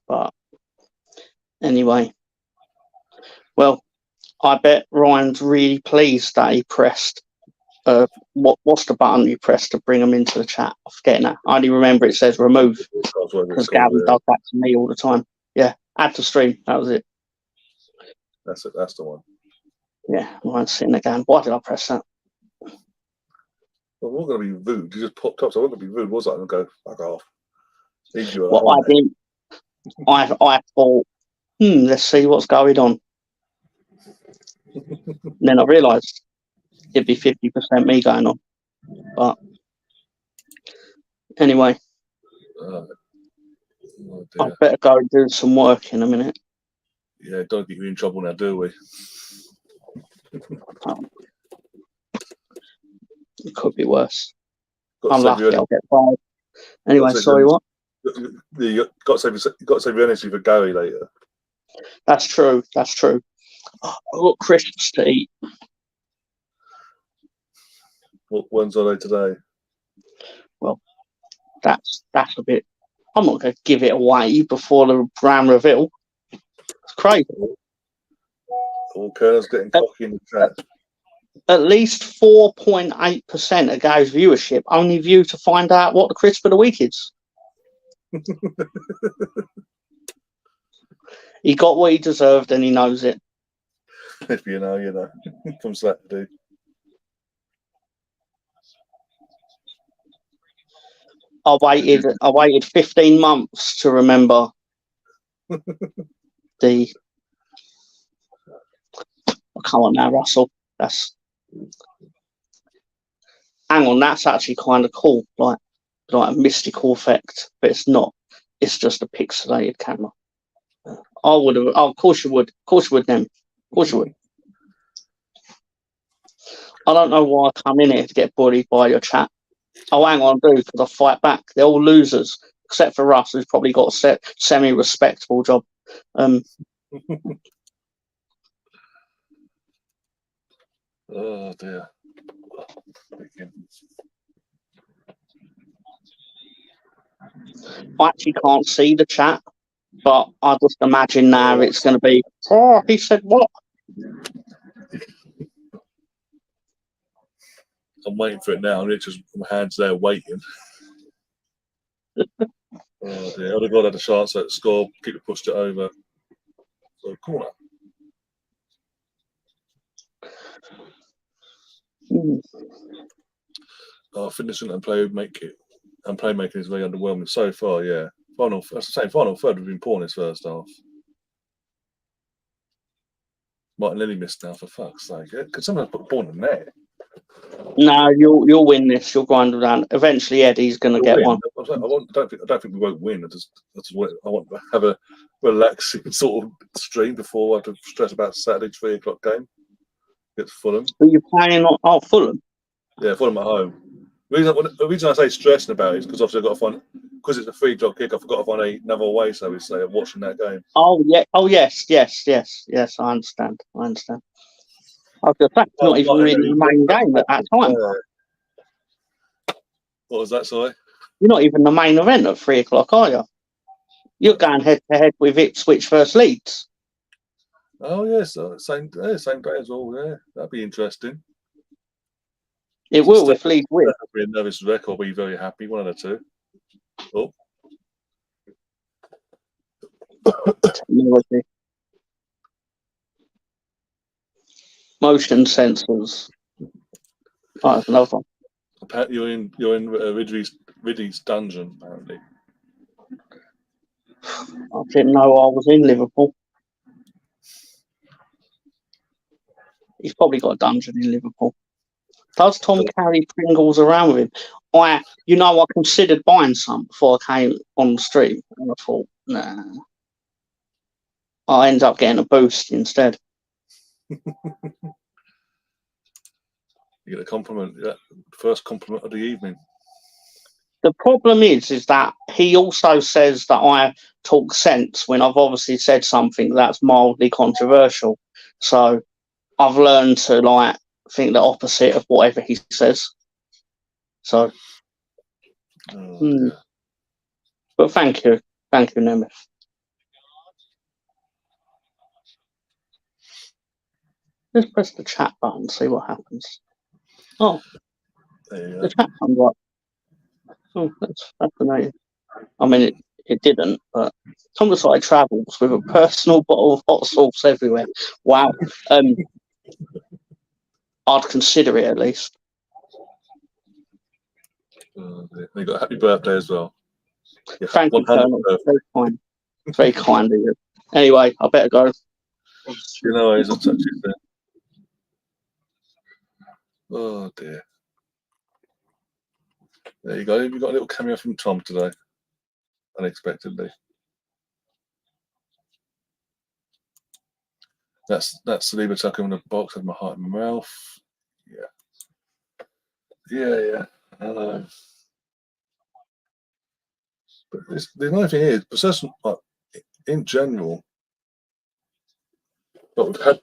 But anyway, well, I bet Ryan's really pleased that he pressed. What's the button you press to bring them into the chat? I'm forgetting that. I only remember it says remove, because Gavin does that to me all the time. Yeah, add to stream. That was it. That's it. That's the one. Yeah, Ryan's sitting again. Why did I press that? Well, we're going to be rude. You just popped up, so I'm going to be rude, was I? And go, fuck off. Well, I didn't. I thought, let's see what's going on. Then I realised it'd be 50% me going on. But anyway, I better go and do some work in a minute. Yeah, don't get you in trouble now, do we? It could be worse. I'm lucky I'll get fired. Anyway, sorry, what? You got to save your energy for Gary later. That's true. That's true. I've got crisps to eat. What ones are they today? Well, that's a bit. I'm not going to give it away before the brand reveal. It's crazy. All Colonel's getting cocky in the chat. At least 4.8% of Gary's viewership only view to find out what the crisp of the week is. He got what he deserved and he knows it. If you know. From Saturday. I waited 15 months to remember the. Come on now, Russell. Hang on, that's actually kind of cool, like a mystical effect, but it's not. it's just a pixelated camera. I would have. Oh, of course you would. Of course you would, then. Of course you would. I don't know why I come in here to get bullied by your chat. Oh, hang on, I do, because I fight back. They're all losers, except for Russ, who's probably got a semi-respectable job. Oh dear. I actually can't see the chat, but I just imagine now it's going to be, oh, he said what? I'm waiting for it now. And it's just my hands there waiting. Oh dear. I'd have got had a chance at score. Keeper pushed it over. So corner. Oh, finishing and playmaking is very underwhelming so far. Yeah, final third we've been poor in this first half. Martinelli missed now, for fuck's sake. Could someone put the ball in there? No, you'll win this. You'll grind it down. Eventually, Eddie's going to get one. I don't think we won't win. I want to have a relaxing sort of stream before I have to stress about Saturday 3 o'clock game against Fulham. Are you playing on Fulham? Yeah, Fulham at home. The reason I say stressing about it is because obviously I've got to find, because it's a 3 o'clock kick, I forgot to find another way, so we say, of watching that game. Oh yeah. Oh yes. I understand. I was that's not even really the main game at that time. What was that, sorry? You're not even the main event at 3 o'clock, are you? You're going head to head with Ipswich versus Leeds. Oh yes, same day as well. Yeah, that'd be interesting. It will if Leeds win. That'd be a nervous wreck. I'll be very happy. One of the two. Oh. Technology. Motion sensors. Oh, that's another one. Apparently, you're in Ridley's dungeon. Apparently, I didn't know I was in Liverpool. He's probably got a dungeon in Liverpool. Does Tom carry Pringles around with him? I considered buying some before I came on the stream, and I thought, nah. I ended up getting a boost instead. You get a compliment. Yeah, first compliment of the evening. The problem is that he also says that I talk sense when I've obviously said something that's mildly controversial. So I've learned to think the opposite of whatever he says. So, but thank you, Nemeth. Just press the chat button and see what happens. Oh, the chat comes up. Oh, that's fascinating. I mean, it didn't, but Thomas travels with a personal bottle of hot sauce everywhere. Wow. I'd consider it at least. They got a happy birthday as well. Yeah, thank you, Colonel. Very kind. Very kind of you. Anyway, I better go. You know, I'll touch you there. Oh dear. There you go. You've got a little cameo from Tom today. Unexpectedly. That's Saliba tucking in the box with my heart in my mouth. Yeah. Hello. But the annoying thing is, possession, in general, but we've had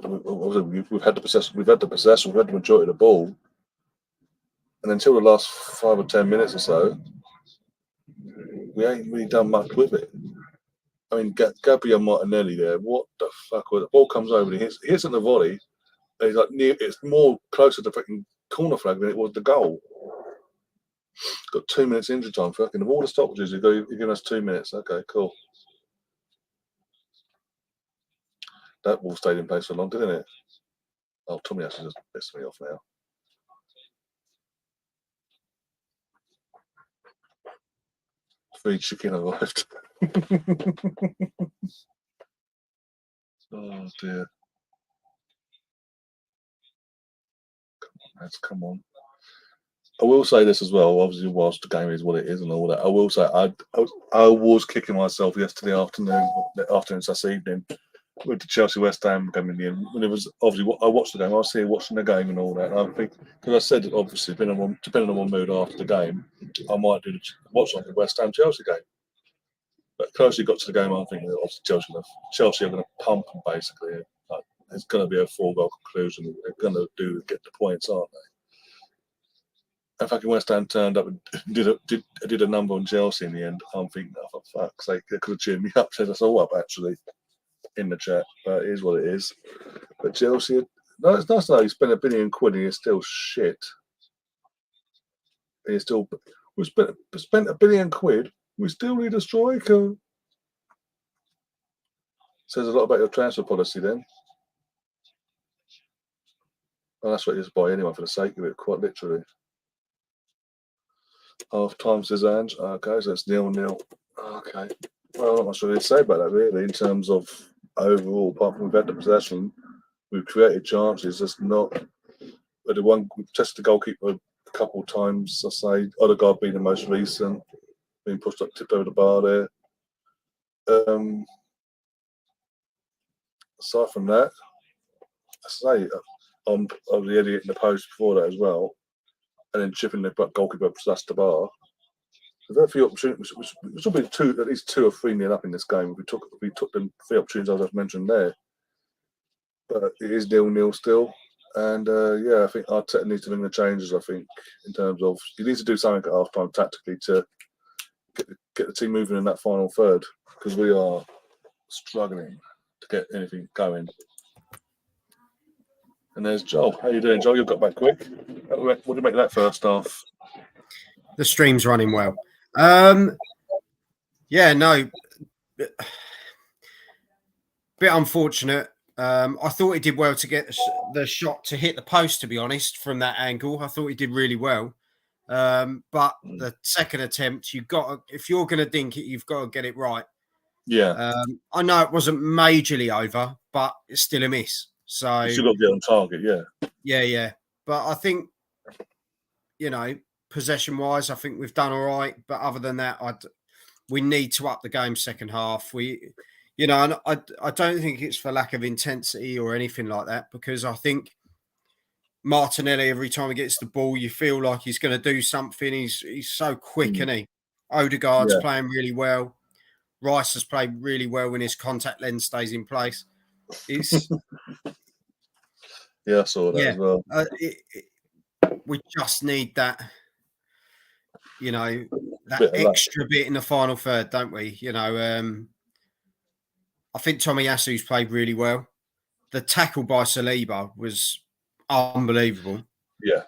the possession, we've had the majority of the ball, and until the last 5 or 10 minutes or so, we ain't really done much with it. I mean, Gabriel Martinelli there, what the fuck was it? The ball comes over and he hits it in the volley, and he's it's more closer to fucking corner flag than it was the goal. Got 2 minutes injury time. Fucking of all the stoppages, you're giving us 2 minutes. Okay, cool. That ball stayed in place for long, didn't it? Oh, Tommy has to just piss me off now. Free chicken arrived. Oh dear. Come on, lads, come on. I will say this as well. Obviously, whilst the game is what it is and all that, I will say I was kicking myself yesterday this evening, with the Chelsea West Ham game in the end. When it was obviously I watched the game, I was here watching the game and all that. And I think because I said obviously depending on my mood after the game, I might watch like the West Ham Chelsea game. But close you got to the game, I'm thinking obviously Chelsea are going to pump them basically. Like, it's going to be a 4-goal conclusion. They're going to get the points, aren't they? In fact, West Ham turned up and did a number on Chelsea in the end. I'm thinking, oh, for fuck's sake, they could have cheered me up, said us all up actually in the chat. But it is what it is. But Chelsea, no, it's nice to know he spent £1 billion and he's still shit. We spent £1 billion. We still need a striker. Says a lot about your transfer policy then. Well, that's what you just buy anyone for the sake of it, quite literally. Half time, says Ange. Okay, so it's 0-0. Okay. Well, not much really to say about that, really, in terms of overall. Apart from we've had the possession, we've created chances. Just not. But we've tested the goalkeeper a couple of times. I say Odegaard being the most recent, being pushed up, tipped over the bar there. Aside from that, I say on the idiot in the post before that as well, and then chipping the goalkeeper past the bar. There's very few opportunities. We should be at least 2 or 3-0 up in this game. If we took the 3 opportunities I just mentioned there, but it is 0-0 still. And I think Arteta needs to bring the changes. I think in terms of he needs to do something at half time tactically to get the team moving in that final third because we are struggling to get anything going. And there's Joel. How you doing, Joel? You got back quick. What do you make of that first half? The stream's running well. No. Bit unfortunate. I thought he did well to get the shot to hit the post, to be honest, from that angle. I thought he did really well. But the second attempt, if you're going to dink it, you've got to get it right. Yeah. I know it wasn't majorly over, but it's still a miss. So you still got to get on target, yeah. Yeah. But I think, possession-wise, I think we've done all right. But other than that, we need to up the game second half. And I don't think it's for lack of intensity or anything like that, because I think Martinelli, every time he gets the ball, you feel like he's going to do something. He's so quick, isn't he? Odegaard's playing really well. Rice has played really well when his contact lens stays in place. It's I saw that as well. We just need that, that extra bit in the final third, don't we? I think Tomiyasu's played really well. The tackle by Saliba was unbelievable. Yeah.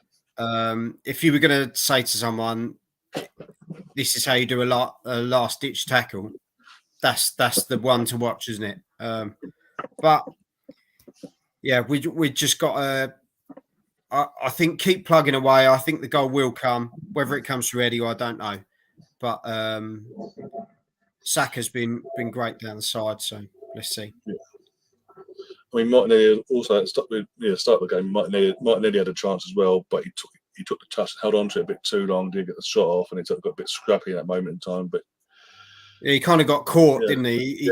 If you were going to say to someone, this is how you do a last-ditch tackle, that's the one to watch, isn't it? But yeah, we just got to. I think keep plugging away. I think the goal will come. Whether it comes through Eddie, I don't know. But Saka's been great down the side, so let's see. Yeah. I mean, Martinelli also at the start of the game. Martinelli had a chance as well, but he took the touch, held on to it a bit too long, didn't get the shot off, and got a bit scrappy in that moment in time. But he kind of got caught, didn't he?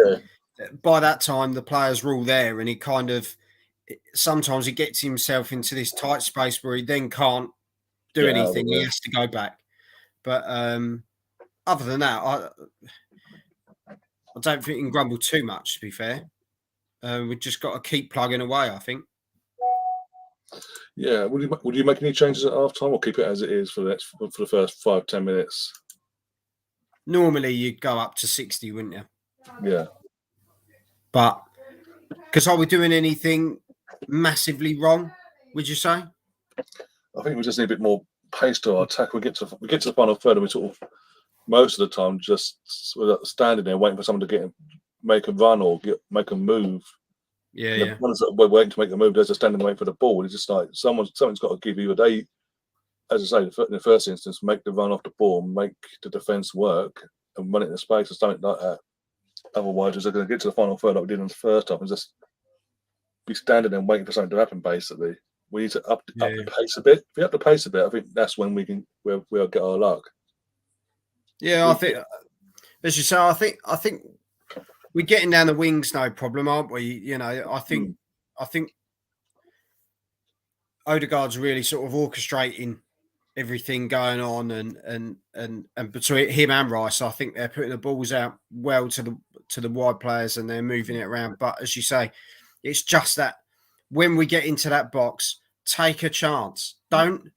By that time, the players were all there, and he kind of sometimes he gets himself into this tight space where he then can't do anything. He has to go back. But other than that, I don't think he can grumble too much, to be fair. We've just got to keep plugging away, I think. Yeah. Would you make any changes at half time or keep it as it is for the first 5-10 minutes? Normally, you'd go up to 60, wouldn't you? Yeah. But because are we doing anything massively wrong, would you say? I think we just need a bit more pace to our attack. We get to the final third and we sort of most of the time just standing there waiting for someone to make a run or make a move. Yeah. We're waiting to make a move. They're just standing waiting for the ball. It's just like something's got to give you as I say, in the first instance, make the run off the ball, make the defence work, and run it in the space or something like that. Otherwise, they're going to get to the final third like we did in the first half and just be standing and waiting for something to happen, basically. We need to up the pace a bit. If we up the pace a bit, I think that's when we'll get our luck. Yeah, I think, as you say, I think we're getting down the wings, no problem, aren't we? You know, I think Odegaard's really sort of orchestrating everything going on, and between him and Rice, I think they're putting the balls out well to the wide players and they're moving it around. But as you say, it's just that when we get into that box, take a chance. Don't.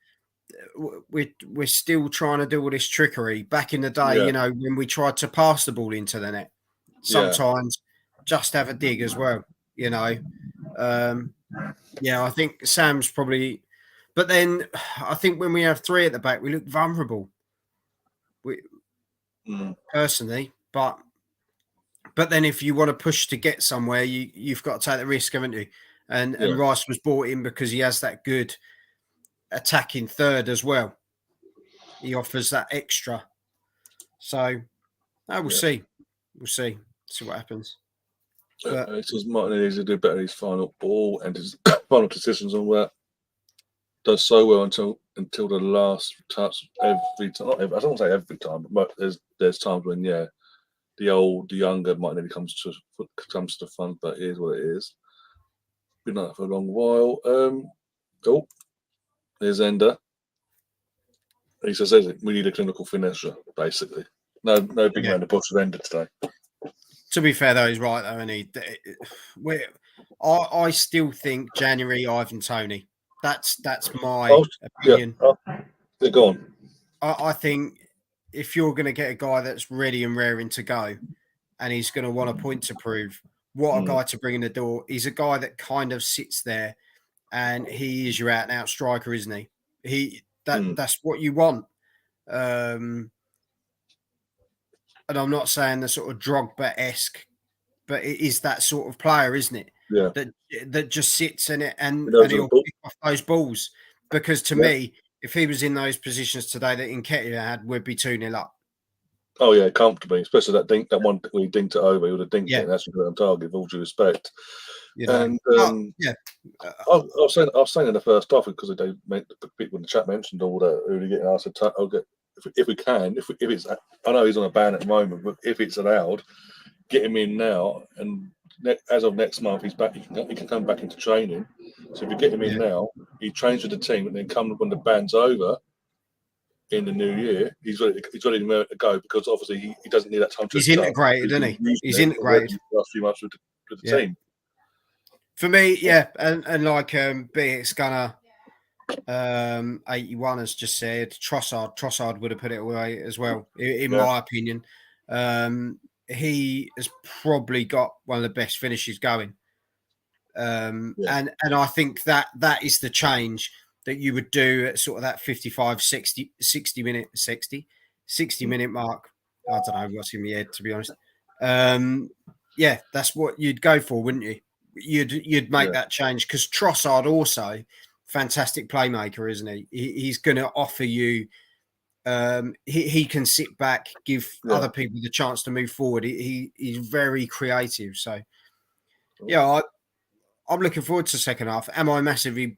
We're still trying to do all this trickery. Back in the day, you know, when we tried to pass the ball into the net, sometimes just have a dig as well. You know, I think Sam's probably. But then I think when we have three at the back, we look vulnerable. Personally, but then if you want to push to get somewhere, you've got to take the risk, haven't you? And Rice was brought in because he has that good attacking third as well. He offers that extra. So we'll see. We'll see what happens. But it says Martin needs to do better his final ball and his final decisions on that. Does so well until the last touch every time. I don't want to say every time, but there's times when the younger Martinelli comes to the front, but it is what it is. Been like that for a long while. Here's Ender. He says we need a clinical finisher, basically. No big man to push with Ender today. To be fair, though, he's right, though, and I still think January Ivan Toney. That's my opinion. They're gone. I think if you're going to get a guy that's ready and raring to go, and he's going to want a point to prove, what a guy to bring in the door. He's a guy that kind of sits there, and he is your out and out striker, isn't he? That's what you want. And I'm not saying the sort of Drogba-esque, but it is that sort of player, isn't it? Yeah. That just sits in it and he'll pick off those balls. Because to me, if he was in those positions today that Nketiah had, we'd be 2-0 up. Oh yeah, comfortably, especially that one where he dinked it over. He would have dinked it and actually put it on target. With all due respect, you know. And I was saying in the first half because the people in the chat mentioned all that early getting asked to if we can, if it's, I know he's on a ban at the moment, but if it's allowed, get him in now, and as of next month he's back. He can come back into training. So if you get him in now, he trains with the team, and then come when the ban's over in the new year, he's ready to go because obviously he doesn't need that time to. He's integrated, isn't he? He's integrated. The last few months with the team. For me, and like BX Gunner 81 has just said, Trossard would have put it away as well, in my opinion. He has probably got one of the best finishes going. And I think that is the change that you would do at sort of that 55, 60 minute mark. I don't know what's in my head, to be honest. That's what you'd go for, wouldn't you? You'd make that change because Trossard also fantastic playmaker, isn't he? He's going to offer you. He can sit back, give other people the chance to move forward. He's very creative. So, I'm looking forward to the second half. Am I massively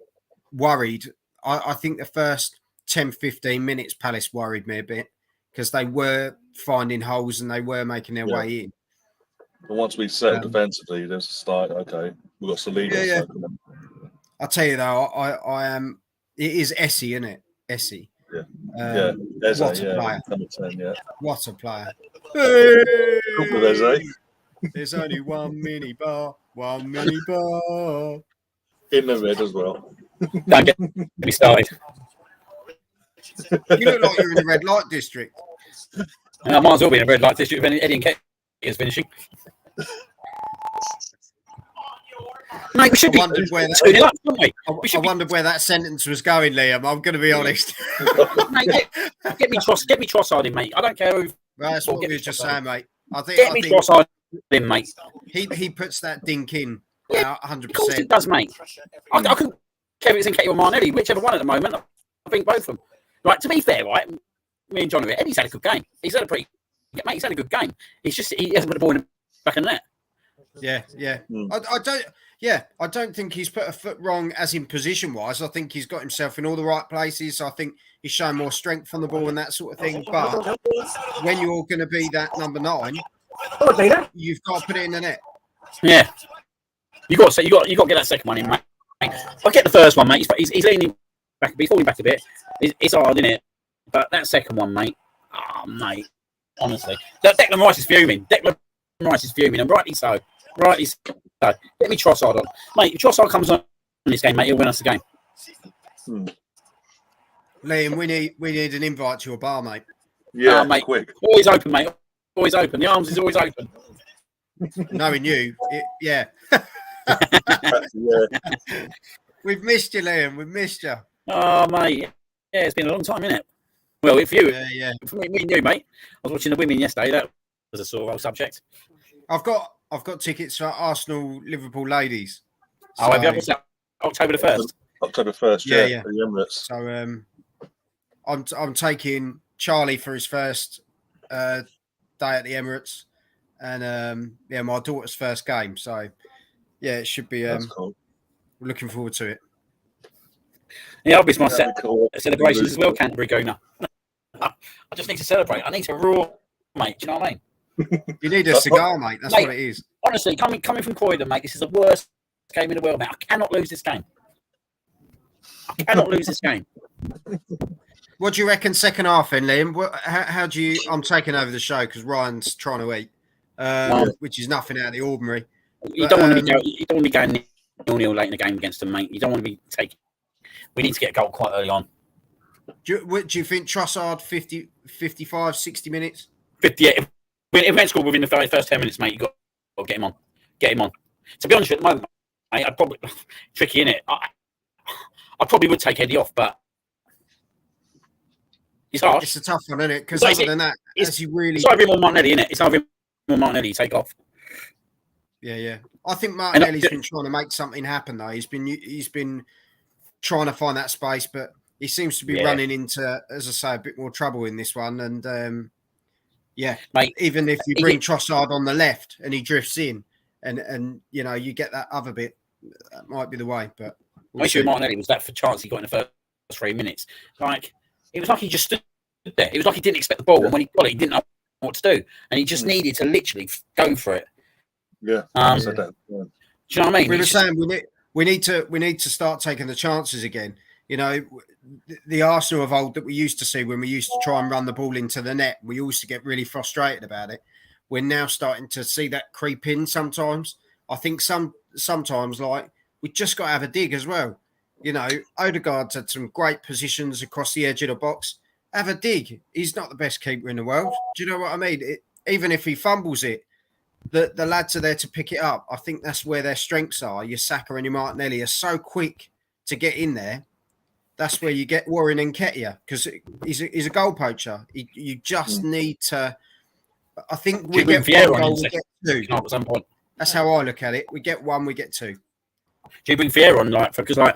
worried? I think the first 10, 15 minutes, Palace worried me a bit because they were finding holes and they were making their way in. But once we settled defensively, there's a start. Okay, we've got Saliba. I'll tell you though, I am. It is Essie, isn't it? Essie. Yeah. Eze, what a player! 10, What a player! Hey! There's only one mini bar. In the red as well. Don't get me started. You look like you're in the red light district. And I might as well be in a red light district when Eddie and Kate is finishing. Mate, we should be wondered where that sentence was going, Liam. I'm going to be honest. Mate, get me Trossard in, mate. I don't care who. That's what we were just saying, mate. I think Trossard in, mate. He puts that dink in. 100%. Of course he does, mate. I couldn't care if it's in Nketiah or Martinelli, whichever one at the moment. I think both of them. Right, to be fair, right, me and John, Eddie's had a good game. He's had a good game. It's just he hasn't put the ball in the back of the net. Yeah. I don't. Yeah, I don't think he's put a foot wrong as in position-wise. I think he's got himself in all the right places. I think he's shown more strength on the ball and that sort of thing. But when you're going to be that number 9, you've got to put it in the net. Yeah, you got to get that second one in, mate. I get the first one, mate. He's leaning back, he's falling back a bit. It's hard, isn't it? But that second one, mate. Oh, mate. Honestly, Declan Rice is fuming. And rightly so. Rightly so. Get me Trossard on, mate. If Trossard comes on in this game, mate, he'll win us the game. Liam, we need an invite to your bar, mate. Yeah, mate. Quick. Always open, mate. Always open. The arms is always open. Knowing you, yeah. Yeah. We've missed you, Liam. We've missed you. Oh, mate. Yeah, it's been a long time, isn't it? Well, if you, yeah. For me and you, mate. I was watching the women yesterday. That was a sort of old subject. I've got tickets for Arsenal Liverpool ladies. Oh, have you? What's that? October the 1st. October 1st. Yeah. For the Emirates. So I'm taking Charlie for his first day at the Emirates, and my daughter's first game. So yeah, it should be. That's cool. Looking forward to it. Yeah, I'll miss my Cool. celebrations as well, Canterbury Gooner. I just need to celebrate. I need to roar, mate. Do you know what I mean? You need a cigar, mate. That's what it is. Honestly, coming from Croydon, mate, this is the worst game in the world, mate. I cannot lose this game. What do you reckon second half then, Liam? How do you... I'm taking over the show because Ryan's trying to eat, which is nothing out of the ordinary. You don't want to be going 0-0 late in the game against them, mate. You don't want to be taking... We need to get a goal quite early on. Do you think Trossard 50, 55, 60 minutes? 58. If we score within the first 10 minutes, mate, you've got to get him on. Get him on. To be honest, at the moment, mate, I'd probably... Tricky, innit? I probably would take Eddie off, but... It's harsh. It's a tough one, isn't it? Because other than that, it's either him or Martinelli, innit? It's either him or Martinelli, take off. Yeah. I think Martinelli's been trying to make something happen, though. He's been trying to find that space, but he seems to be running into, as I say, a bit more trouble in this one. And mate, even if you bring Trossard on the left and he drifts in, and you get that other bit, that might be the way. But the issue with Martinelli was that for chance he got in the first 3 minutes. Like, it was like he just stood there. It was like he didn't expect the ball, and when he got it, he didn't know what to do, and he just needed to literally go for it. Yeah. Do you know what I mean? We were saying we need to start taking the chances again. The Arsenal of old that we used to see when we used to try and run the ball into the net, we used to get really frustrated about it. We're now starting to see that creep in sometimes. I think sometimes like we just got to have a dig as well. Odegaard's had some great positions across the edge of the box. Have a dig. He's not the best keeper in the world. Do you know what I mean? Even if he fumbles it, the lads are there to pick it up. I think that's where their strengths are. Your Saka and your Martinelli are so quick to get in there. That's where you get Warren and Nketiah, because he's a goal poacher. You just need to. I think we get one goal, we get two. At some point. That's how I look at it. We get one, we get two. Do you bring Vieira on, because if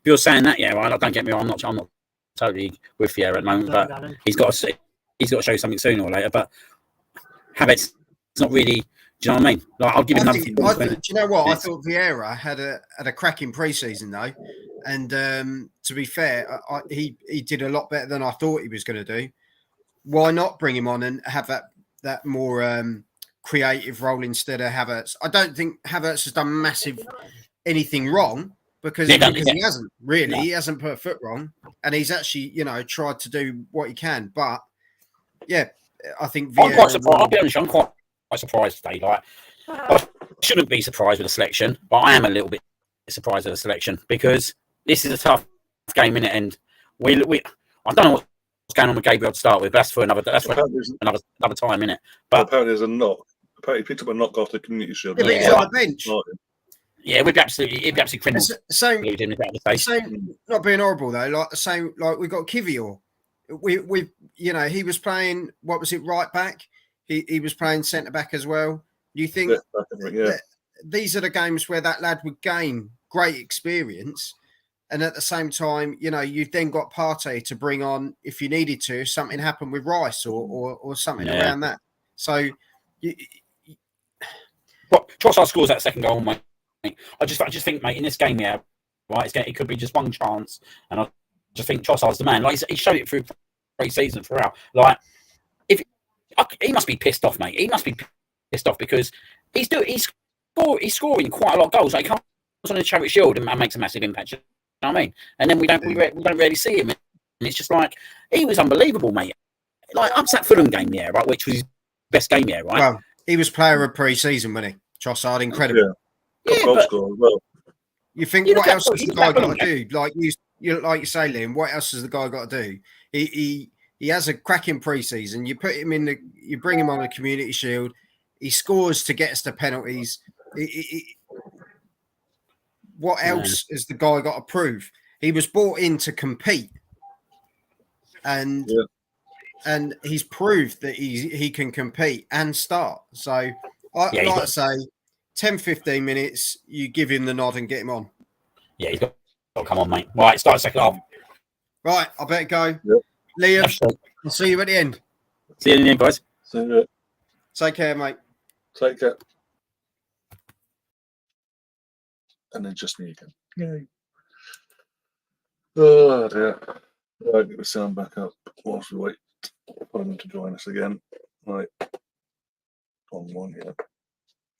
you're saying that, yeah, right? Don't get me wrong. I'm not totally with Vieira at the moment, but he's got to show something sooner or later. But Havertz, it's not really. Do you know what I mean? I'll give him another. Do you know what? I thought Vieira had a cracking pre-season though, and to be fair, he did a lot better than I thought he was going to do. Why not bring him on and have that more creative role instead of Havertz? I don't think Havertz has done anything wrong because he hasn't really. No. He hasn't put a foot wrong, and he's actually tried to do what he can. But yeah, I think I'm quite surprised. I'll be honest, I'm quite surprised today. I shouldn't be surprised with the selection, but I am a little bit surprised with the selection because this is a tough game in it, and we I don't know what's going on with Gabriel to start with. But that's for another time, innit? But apparently there's a knock. Apparently he picked up a knock off the Community Shield. Yeah, he's on the bench. Yeah, it'd be absolutely criminal. Same, not being horrible though. Like the same, like we got Kivior. We he was playing. What was it? Right back. He was playing centre back as well. You think these are the games where that lad would gain great experience, and at the same time, you've then got Partey to bring on if you needed to. If something happened with Rice or something around that. So, Trossard scores that second goal, mate. I just think, mate, in this game, yeah, right, it could be just one chance, and I just think Trossard's the man. Like he showed it through pre-season throughout. Like he must be pissed off, mate. He must be pissed off because he's scoring quite a lot of goals. Like he comes on the Charity Shield and makes a massive impact. You know what I mean? And then we don't really see him, and it's just like he was unbelievable, mate. Like up to that Fulham game, yeah, right, which was his best game, yeah, right. Well, he was player of pre-season, wasn't he? Trossard, incredible. Yeah, goal scorer as well. You think what else has the guy got to do? Like you say, Liam, what else has the guy got to do? He has a cracking pre-season. You put him in you bring him on the Community Shield. He scores to get us the penalties. What else has the guy got to prove? He was brought in to compete, and he's proved that he can compete and start. So like I say, 10, 15 minutes, you give him the nod and get him on. Yeah, he's got to come on, mate. Right, start the second half. Right, I better go. Yep. Liam, I'll see you at the end. See you in the end, guys. See you. Take care, mate. Take care. And then just me again. Yay. Oh dear. Right, get the sound back up whilst we wait for them to join us again. Right. On one here.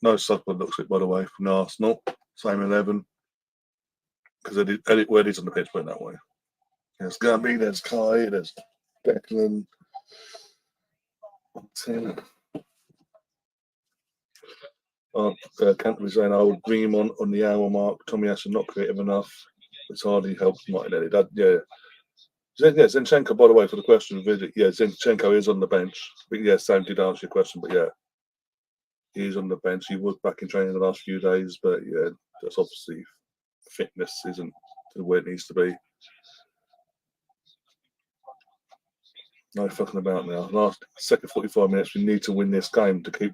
No subword looks it, by the way, from Arsenal. Same 11. Because edit where he's on the pitch, put it that way. There's Gabby, there's Kai, there's Declan. Tim. Canterbury saying I would bring him on the hour mark. Tommy Aston not creative enough. It's hardly helped Martinelli. Zinchenko, by the way, for the question, Zinchenko is on the bench. But yeah, Sam did answer your question, but yeah, he's on the bench. He was back in training the last few days, but yeah, that's obviously fitness isn't where it needs to be. No fucking about now. Last second 45 minutes, we need to win this game to keep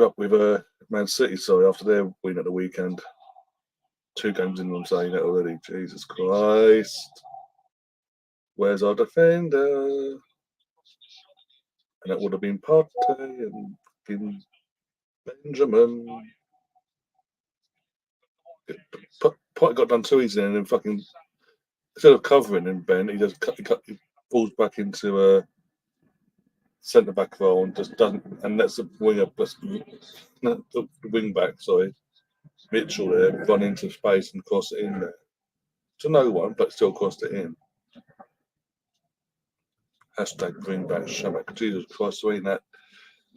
up with Man City. Sorry, after their win at the weekend. 2 games in, I'm saying that already. Jesus Christ. Where's our defender? And that would have been Partey and Benjamin. Partey got done too easy and then fucking, instead of covering him, Ben, he falls back into a centre back role and just doesn't, and lets the winger, the wing back, sorry, Mitchell there, run into space and cross it in there. To no one, but still crossed it in. Hashtag bring back Shabak. Jesus Christ, so ain't that.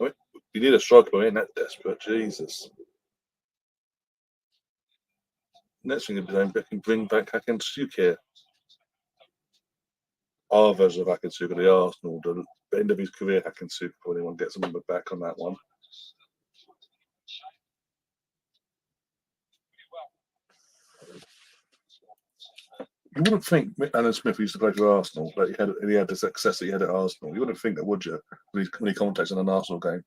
I mean, you need a striker, but ain't that desperate. Jesus. Next thing you'll be saying, bring back Hakan here. Our version of Hakan the Arsenal, the end of his career, Hakan if anyone gets him back on that one. You wouldn't think Alan Smith used to play for Arsenal, but he had the success that he had at Arsenal. You wouldn't think that, would you, when he commentates on an Arsenal game?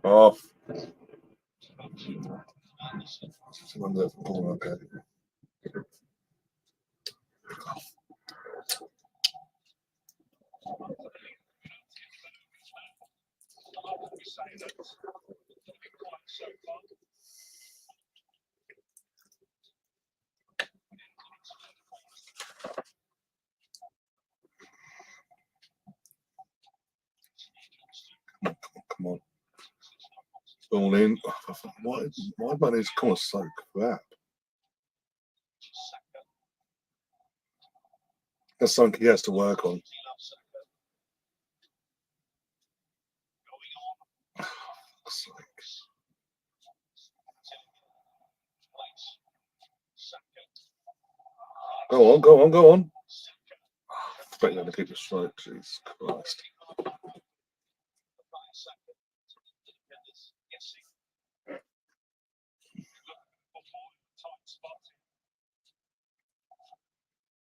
Off. Okay. Come on. All in. Why man is come on so crap? That's something he has to work on. Go on. Expect them to keep it straight. Jesus Christ.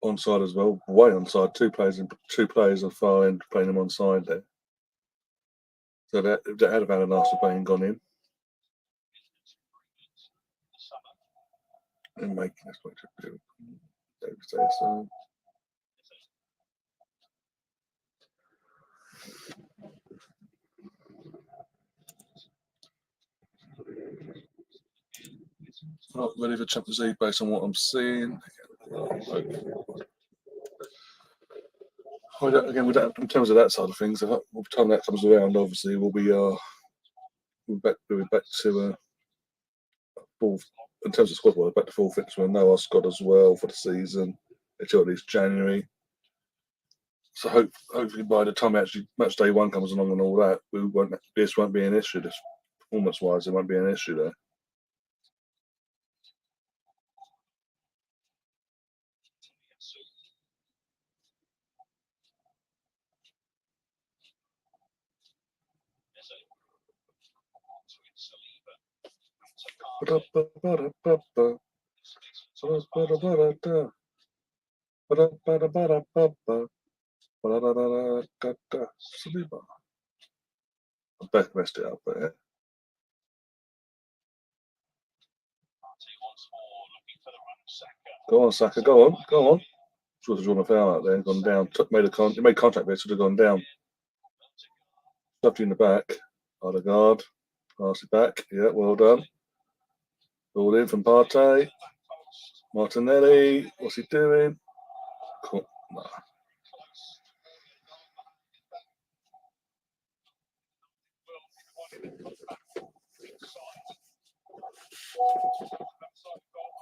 Onside as well, way onside. Two players on far end playing them onside there. So that had about an Arsenal playing gone in. And making this point to do. So. Not ready for Champions League based on what I'm seeing. Again, we don't, in terms of that side of things, by the time that comes around, obviously we'll be back to full. In terms of squad, we're back to full fitness. We'll know our squad as well for the season until at least January. So hopefully by the time actually match day one comes along and all that, this won't be an issue. This performance-wise, it won't be an issue there. I best messed it up there. Go on, Saka. Go on. Go on. Should have drawn a foul out there and gone down. Made contact there. Should have gone down. Stuffed you in the back. Odegaard. Pass it back. Yeah, well done. Ball in from Partey. Martinelli. What's he doing? Cool. Nah.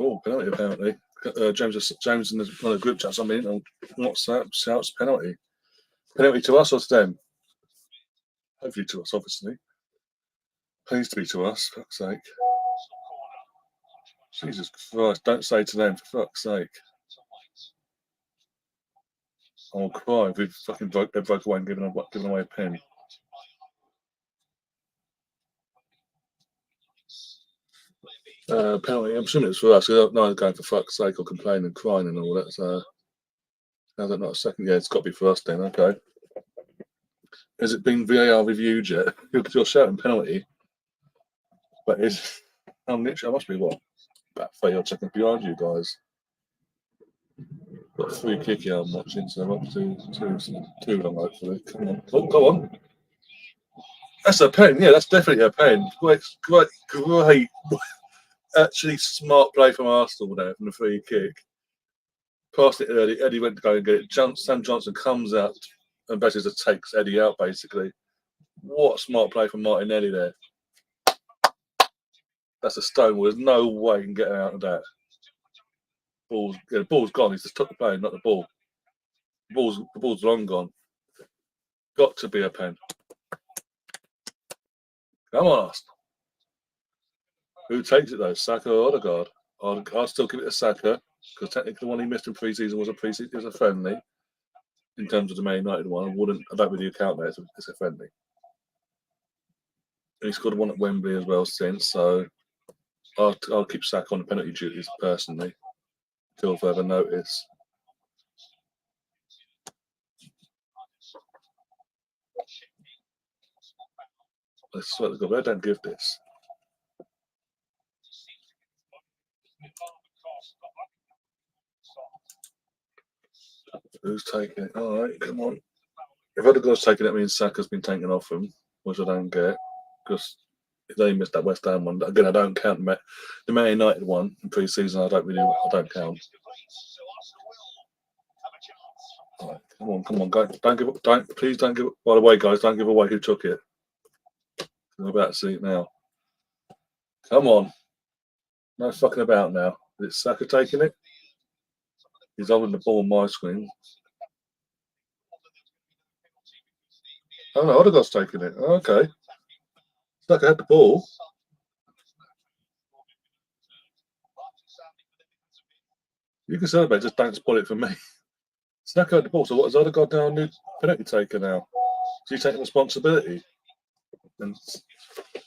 Oh, penalty apparently. James in one of the group chats I'm in on WhatsApp shouts penalty. Penalty to us or to them? Hopefully to us, obviously. Please to be to us, for fuck's sake. Jesus Christ, don't say to them, for fuck's sake. I'll cry if we fucking broke away and given away a pen. Penalty, I'm assuming it's for us. No one's going for fuck's sake or complaining and crying and all that. So, how's that not a second? Yeah, it's got to be for us then. Okay. Has it been VAR reviewed yet? You're shouting penalty, but I'm literally, I must be what? About 30 odd seconds behind you guys. Got a free kick here I'm watching, so I'm up to two long, hopefully. Come on. Oh, go on. That's a pen. Yeah, that's definitely a pen. Great. Actually, smart play from Arsenal there from the free kick. Passed it early. Eddie went to go and get it. Sam Johnson comes out and basically just takes Eddie out, basically. What a smart play from Martinelli there. That's a stone. There's no way he can get out of that. The ball's gone. He's just took the play, not the ball. The ball's long gone. Got to be a pen. Come on, Arsenal. Who takes it though? Saka or Odegaard? I'd still give it to Saka because technically the one he missed in pre-season was a friendly. In terms of the Man United one, I don't really count that. It's a friendly. And he scored one at Wembley as well since, so I'll keep Saka on the penalty duties personally till further notice. I swear to God, I don't give this. Who's taking it? All right, come on. If Odegaard's taking it, means Saka's been taken off him, which I don't get because they missed that West Ham one. Again, I don't count the Man United one in pre-season. I don't count. All right, come on, guys. Please don't give. By the way, guys, don't give away who took it. I'm about to see it now. Come on, no fucking about now. Is it Saka taking it? He's holding the ball on my screen. Oh no, Odegaard's taking it. Okay. Saka had the ball. You can celebrate, just don't spoil it for me. Saka had the ball. So what has Odegaard now new penalty taker now? Is he taking responsibility? And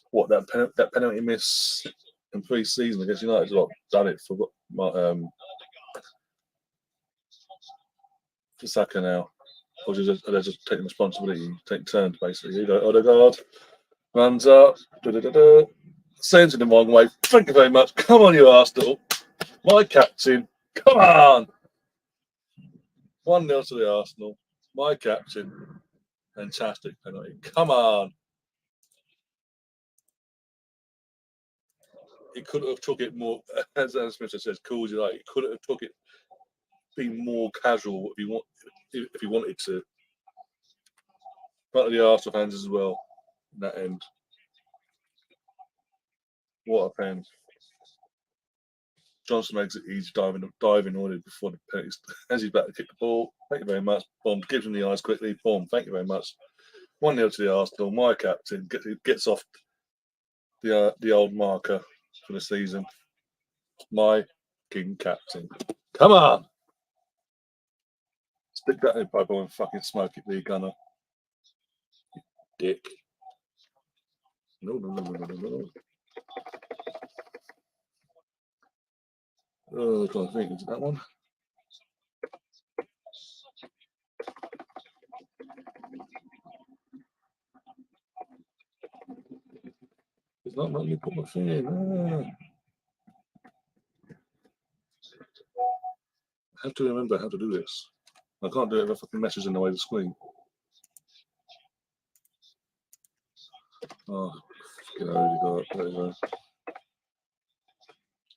what that penalty miss in pre-season against United? What done it for Saka now? Or they're just taking responsibility, take turns basically. Odegaard runs up, sends it the wrong way. Thank you very much. Come on, you Arsenal. My captain. Come on. 1-0 to the Arsenal. My captain. Fantastic penalty. Come on. He could have took it more, as Adam Smith says, cool as you like. He could have took it, been more casual if he wanted to. But the Arsenal fans as well, in that end. What a pen. Johnson makes it easy diving order before the penalty as he's about to kick the ball. Thank you very much. Boom. Gives him the eyes quickly. Boom. Thank you very much. 1-0 to the Arsenal. My captain gets off the old marker for the season. My king captain. Come on. Stick that in pipe and fucking smoke it, the gunner. Dick. No. Oh, I can't think. Is it that one? It's not letting me put my thing in. I have to remember how to do this. I can't do it if I fucking messes in the way of the screen. Oh, fucking hell, already got it. There you go.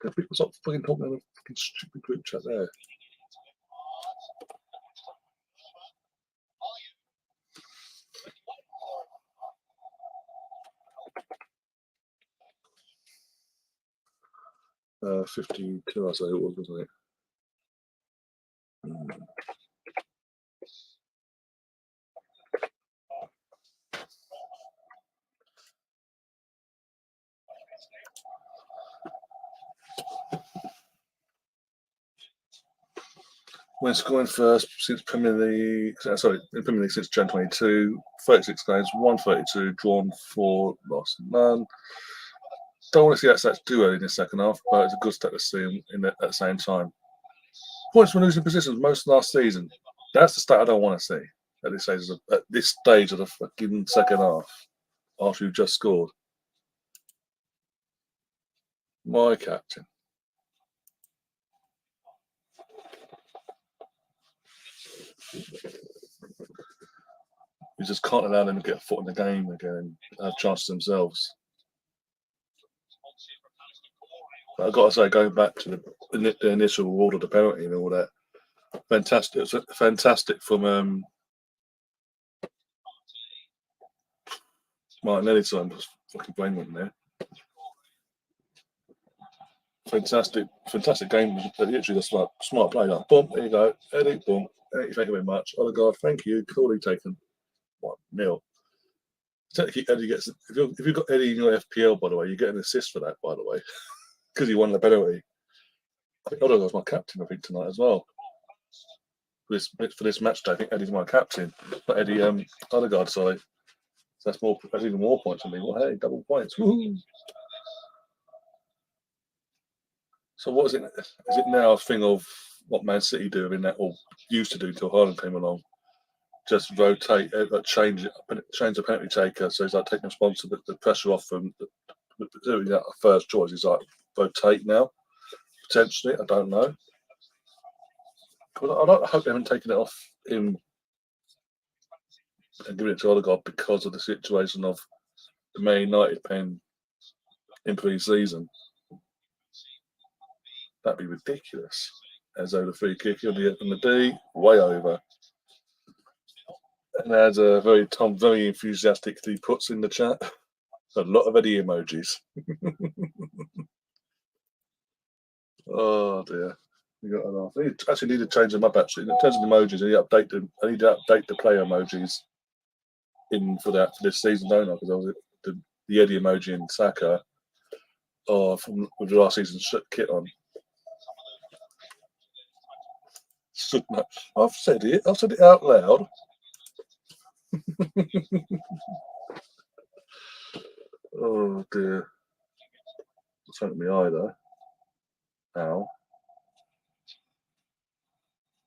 Can people stop fucking talking in a fucking stupid group chat there? Uh, 52, I say it was, wasn't it? When scoring first since Premier League, in Premier League since Jan 22, 36 games, 132, drawn 4, lost none. Don't want to see that stats too early in the second half, but it's a good stat to see at the same time. Points from losing positions most last season. That's the stat I don't want to see at this stage of the fucking second half after you've just scored. My captain. You just can't allow them to get a foot in the game again and have chances themselves. But I've got to say, going back to the initial award of the penalty and all that, fantastic. It was fantastic from Martinelli time. Fucking brain went there. Fantastic game. Literally, just like smart play. Like, boom, there you go. Eddie, boom. Thank you very much. Odegaard, thank you. Clearly taken. 1-0. Technically, Eddie gets. If you've got Eddie in your FPL, by the way, you get an assist for that, by the way, because he won the penalty. I think Odegaard's my captain. I think tonight as well. For this match day, I think Eddie's my captain. Not Eddie Odegaard, sorry. So that's even more points for me. Well, hey, double points. Woo-hoo. So what is it? Is it now a thing of what Man City do in that, or used to do till Haaland came along? Just rotate, change the penalty taker. So he's like taking the pressure off from doing that first choice. He's like rotate now, potentially. I don't know. I hope they haven't taken it off him and given it to Odegaard because of the situation of the Man United pen in pre-season. That'd be ridiculous. As though the free kick on the D, way over. And as Tom very enthusiastically puts in the chat, a lot of Eddie emojis. Oh dear. You got enough. I actually need to change them up actually. In terms of emojis, I need to update the player emojis for this season, don't I? Because the Eddie emoji in Saka with the last season's kit on. I've said it out loud. Oh dear. It's hurting me eye though. Ow.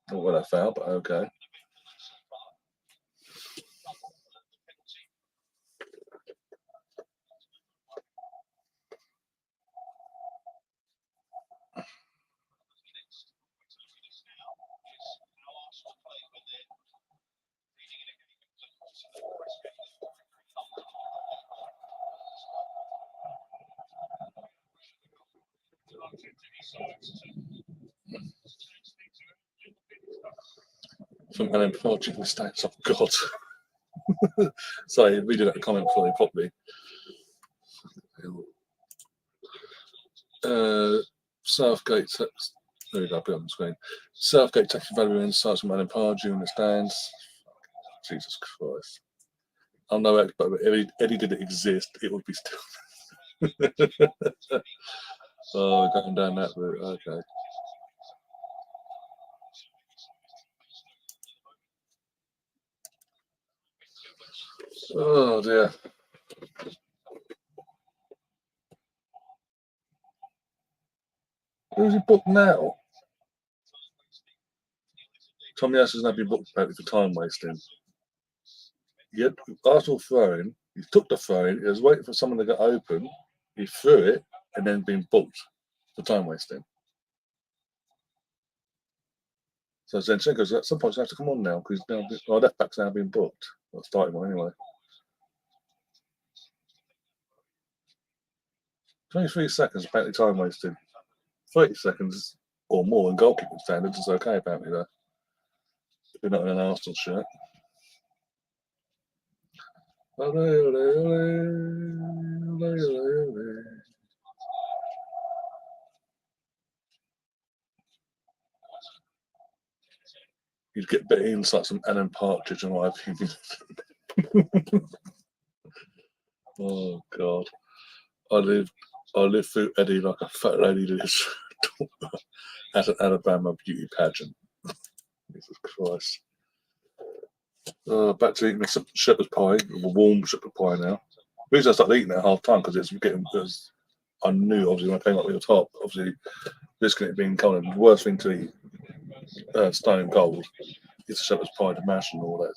Not where I fell, but okay. From Alan Partridge in the States. Oh, God. Sorry, reading that comment properly. Southgate. There we go, I'll be on the screen. Southgate taking valuable insights from Alan Pardew in the stands. Jesus Christ. I'm no expert, but if Eddie didn't exist, it would be still. Oh, going down that route. Okay. Oh, dear. Who's he booked now? Tommy Ash has now been booked apparently for time wasting. Yet Arsenal throwing, he took the throw-in, he was waiting for someone to get open, he threw it, and then been booked for time wasting. So Zinchenko's at some point has to come on now because now left back's now been booked. Well, starting one anyway. 23 seconds apparently time wasted. 30 seconds or more in goalkeeping standards is okay apparently though. If you're not in an Arsenal shirt. Ole, ole, ole, ole, ole, ole. You'd get better insights from Alan Partridge in my opinion. Oh God. I live through Eddie like a fat lady lives at an Alabama beauty pageant. Jesus Christ. Back to eating my shepherd's pie, a warm shepherd's pie now. The reason I started eating it at half time because I knew obviously when I came up with the top, obviously risking it being cold, the worst thing to eat stone cold is shepherd's pie, the mash and all that.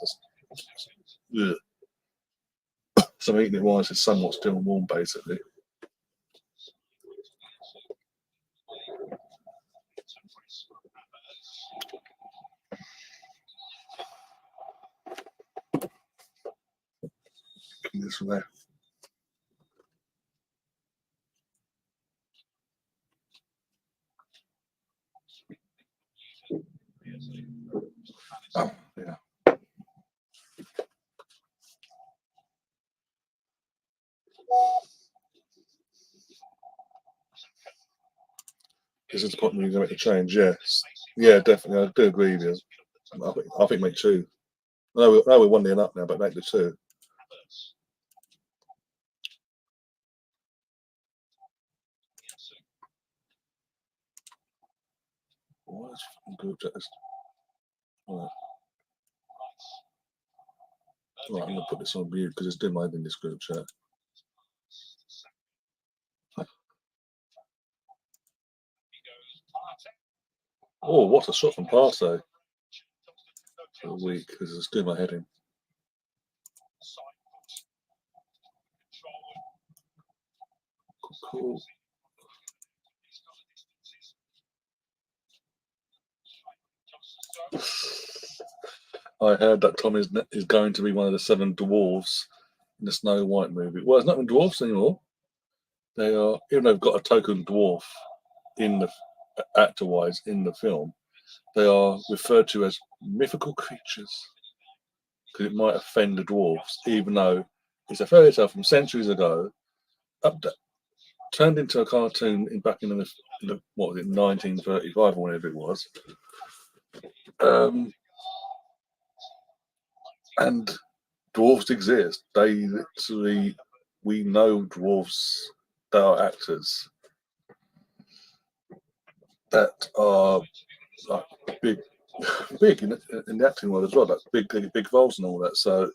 So I'm eating it while it's somewhat still warm basically. This from there. Oh, yeah. This is the point where you're going to make the change, yes. Yeah, definitely. I do agree with you. I think make two. No, we're 1-0 up now, but make the two. Why is group chat? Right. Right, I'm going to put this on mute because it's doing my in this group chat. Oh, what a shot from Parso. For a week because it's doing my head in. Cool. I heard that Tom is going to be one of the 7 dwarves in the Snow White movie. Well, it's not even dwarfs anymore. They are, even though they've got a token dwarf in the actor-wise in the film, they are referred to as mythical creatures because it might offend the dwarfs, even though it's a fairy tale from centuries ago, turned into a cartoon back in the what was it, 1935 or whatever it was. And dwarves exist. They literally, we know dwarves. They are actors that are like big in the acting world as well, like big roles and all that. So,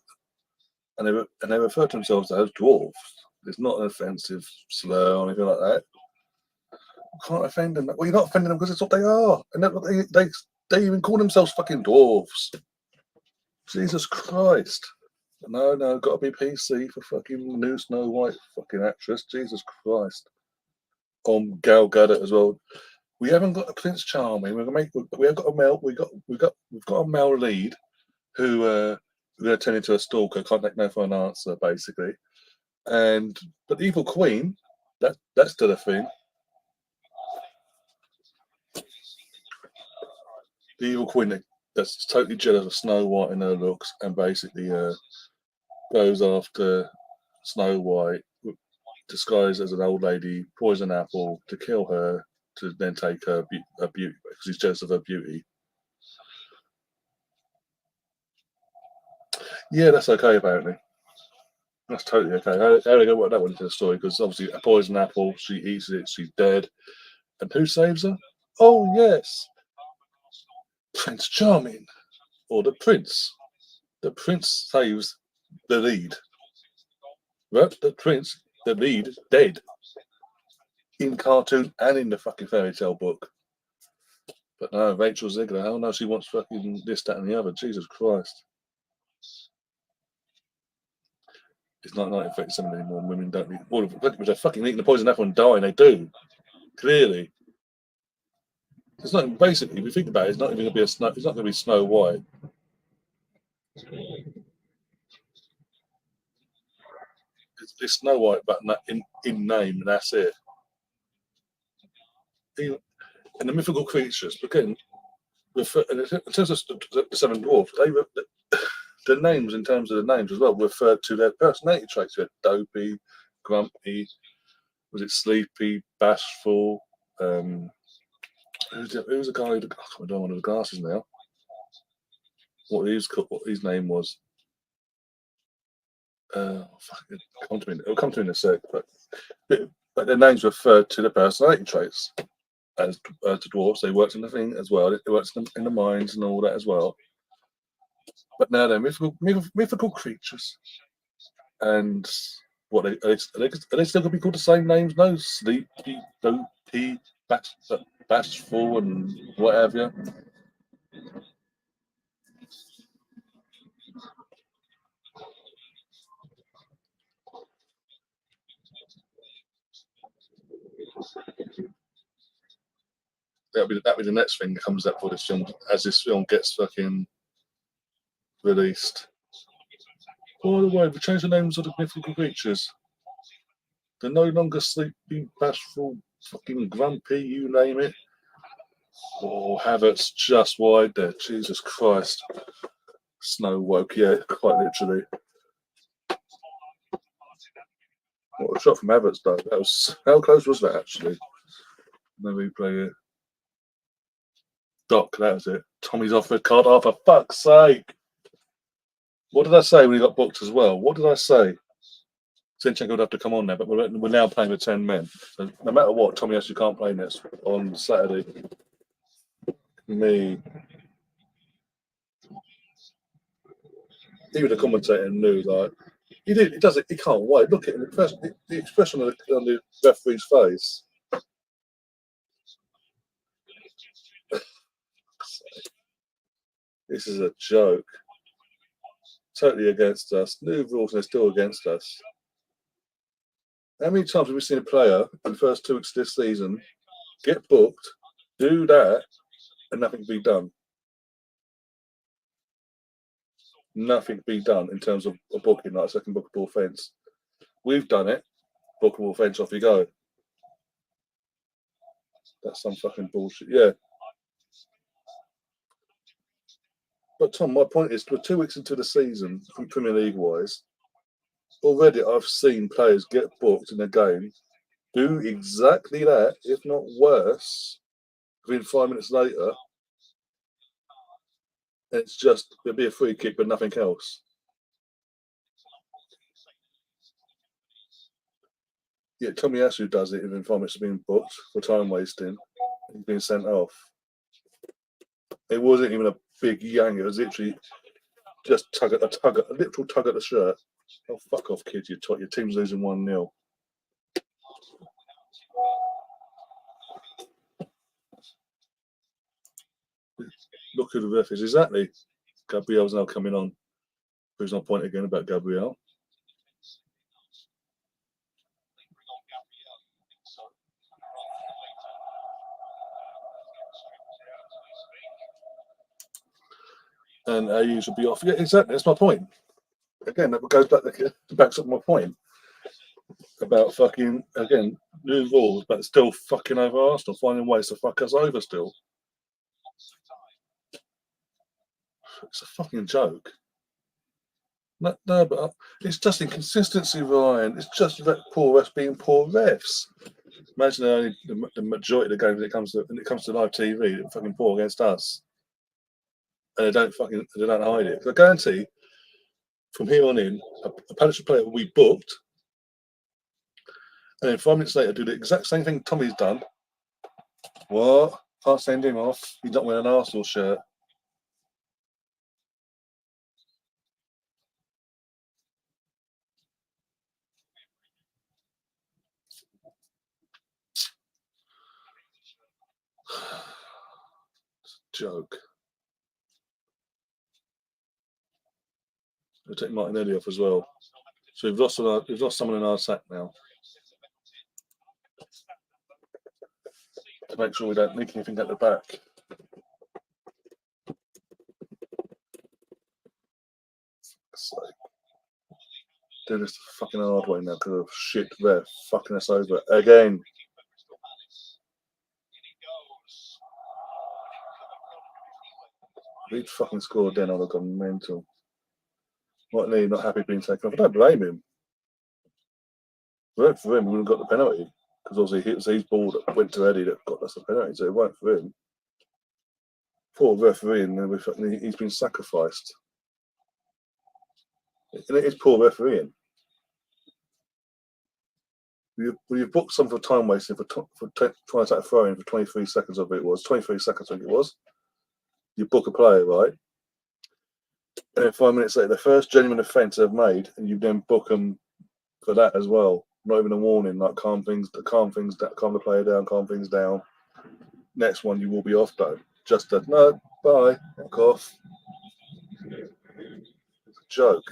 and they refer to themselves as dwarves. It's not an offensive slur or anything like that. You can't offend them. Well, you're not offending them because it's what they are, and they even call themselves fucking dwarves. Jesus Christ. No, got to be PC for fucking new Snow White fucking actress. Jesus Christ. On Gal Gadot as well. We haven't got a Prince Charming. We have got a male. We've got a male lead who we're going to turn into a stalker. Can't take no for an answer, basically. But the Evil Queen, that's still a thing. the evil queen that's totally jealous of Snow White and her looks, and basically goes after Snow White, disguised as an old lady, poison apple to kill her, to then take her beauty because he's jealous of her beauty. Yeah, that's okay apparently. That's totally okay. How do they work that one into the story? Because obviously a poison apple, she eats it, she's dead. And who saves her? Oh yes, Prince Charming, or the Prince. The Prince saves the lead. But the Prince, the lead, dead. In cartoon and in the fucking fairy tale book. But no, Rachel Ziegler, hell no, she wants fucking this, that, and the other. Jesus Christ. It's not 1937 anymore. Women don't need. Well, if they're fucking eating the poison apple and dying, they do. Clearly. It's not basically, if you think about it, it's not even going to be it's not going to be Snow White. It's Snow White, but in name, and that's it. And the mythical creatures, again, in terms of the seven dwarfs, the names, in terms of the names as well, referred to their personality traits. You had dopey, grumpy, was it sleepy, bashful? Who's the guy who, I can't remember one of the glasses now. What his name was. It'll come to me in a sec. But their names referred to the personality traits. As the dwarfs, they worked in the thing as well. They worked in the mines and all that as well. But now they're mythical creatures. And what are they still going to be called the same names? No, sleepy, dopey, bashful, and whatever. That'll be the next thing that comes up for this film as this film gets fucking released. By the way, we changed the names of the mythical creatures. They're no longer sleepy, bashful, fucking grumpy, you name it. Oh, Havertz just wide there. Jesus Christ. Snow woke, yeah, quite literally. What a shot from Havertz, though. That was, how close was that, actually? No replay it. Doc, that was it. Tommy's off the card. Oh, for fuck's sake. What did I say when he got booked as well? What did I say? Zinchenko would have to come on now, but we're now playing with 10 men. So no matter what, Tommy actually can't play next on Saturday. Me. Even the commentator knew, like, he does it, he can't wait. Look at the expression on the referee's face. This is a joke. Totally against us. New rules and they're still against us. How many times have we seen a player in the first 2 weeks of this season get booked, do that, and nothing be done? Nothing be done in terms of a booking, like a second bookable offence. We've done it. Bookable offence, off you go. That's some fucking bullshit. Yeah. But Tom, my point is, we're 2 weeks into the season, from Premier League wise. Already, I've seen players get booked in a game, do exactly that, if not worse, within 5 minutes later. And it's just, it'll be a free kick, but nothing else. Yeah, Tommy Asu does it within 5 minutes of being booked for time wasting. He's been sent off. It wasn't even a big yank, it was literally just a literal tug at the shirt. Oh, fuck off, kid, you tot. Your team's losing 1-0. Look who the ref is. Exactly. Gabriel's now coming on. Proves my point again about Gabriel. And AU should be off. Yeah, exactly. That's my point. Again, that goes back to backs up my point about fucking, again, new rules, but still fucking over Arsenal, finding ways to fuck us over still. It's a fucking joke. No, but it's just inconsistency, Ryan. It's just poor refs being poor refs. Imagine only the majority of the games when it comes to live TV, they're fucking poor against us, and they don't hide it. I guarantee, from here on in, a Palace player will be booked, and then 5 minutes later do the exact same thing Tommy's done. What? Can't send him off. He's not wearing an Arsenal shirt. Joke. We'll take Martinelli off as well. So we've lost someone in our sack now. To make sure we don't leak anything at the back. So, do this the fucking hard way now because of shit ref fucking us over again. If he'd fucking scored then, I'd have gone mental. Martinelli not happy being taken off. I don't blame him. If it weren't for him, we wouldn't have got the penalty. Because obviously it was his ball that went to Eddie that got us the penalty, so it weren't for him. Poor referee, and he's been sacrificed. And it is poor refereeing. You've booked some for time wasting for trying to take a throw in for 23 seconds of it was. 23 seconds, I think it was. You book a player, right? And then 5 minutes later, the first genuine offence they've made, and you then book them for that as well. Not even a warning, like calm the player down, calm things down. Next one, you will be off though. Just a no, bye, fuck off. It's a joke.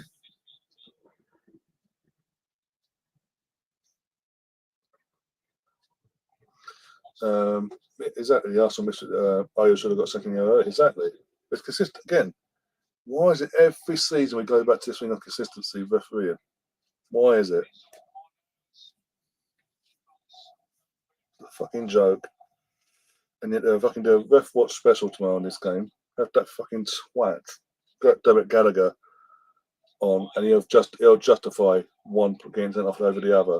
Exactly. The Arsenal missed. Ayo should have got second year early. Exactly. It's consistent again. Why is it every season we go back to this thing of consistency refereeing? Why is it? A fucking joke. And yet they'll fucking do a ref watch special tomorrow on this game. Have that fucking twat, Derek Gallagher, on, and he'll justify one getting sent off over the other.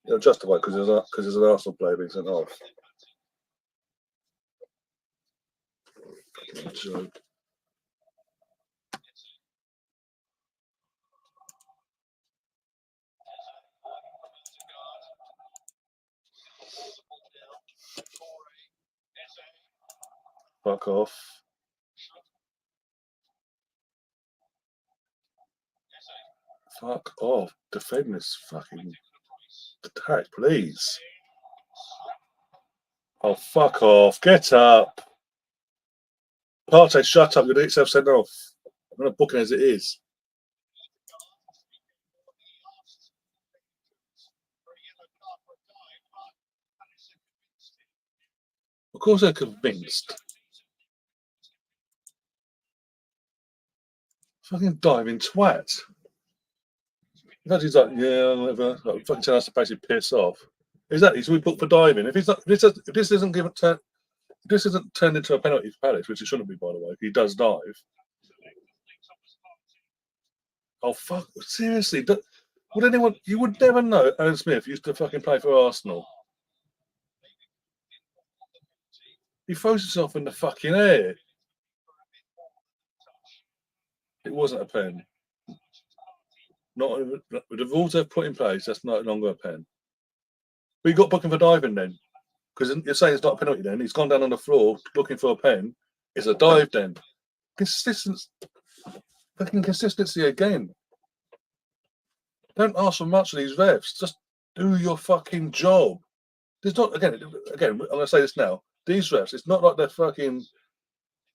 He'll justify because there's an Arsenal player being sent off. Fucking joke. Fuck off. Fuck off. Defend this fucking attack, please. Oh, fuck off. Get up. Partey, shut up. You're going to get yourself sent off. I'm going to book it as it is. Of course they're convinced. Fucking diving twat. In fact, he's like, yeah, whatever. Like, fucking telling us to basically piss off. Exactly. So we booked for diving. If this isn't turned into a penalty for Palace, which it shouldn't be, by the way, if he does dive. Oh fuck! Seriously, would anyone? You would never know. Alan Smith used to fucking play for Arsenal. He throws himself in the fucking air. It wasn't a pen. Not with the rules they've put in place. That's no longer a pen. But you got booking for diving then, because you're saying it's not a penalty. Then he's gone down on the floor looking for a pen. It's a dive then. Fucking consistency again. Don't ask for much of these refs. Just do your fucking job. There's not again. I'm gonna say this now. These refs, it's not like they're fucking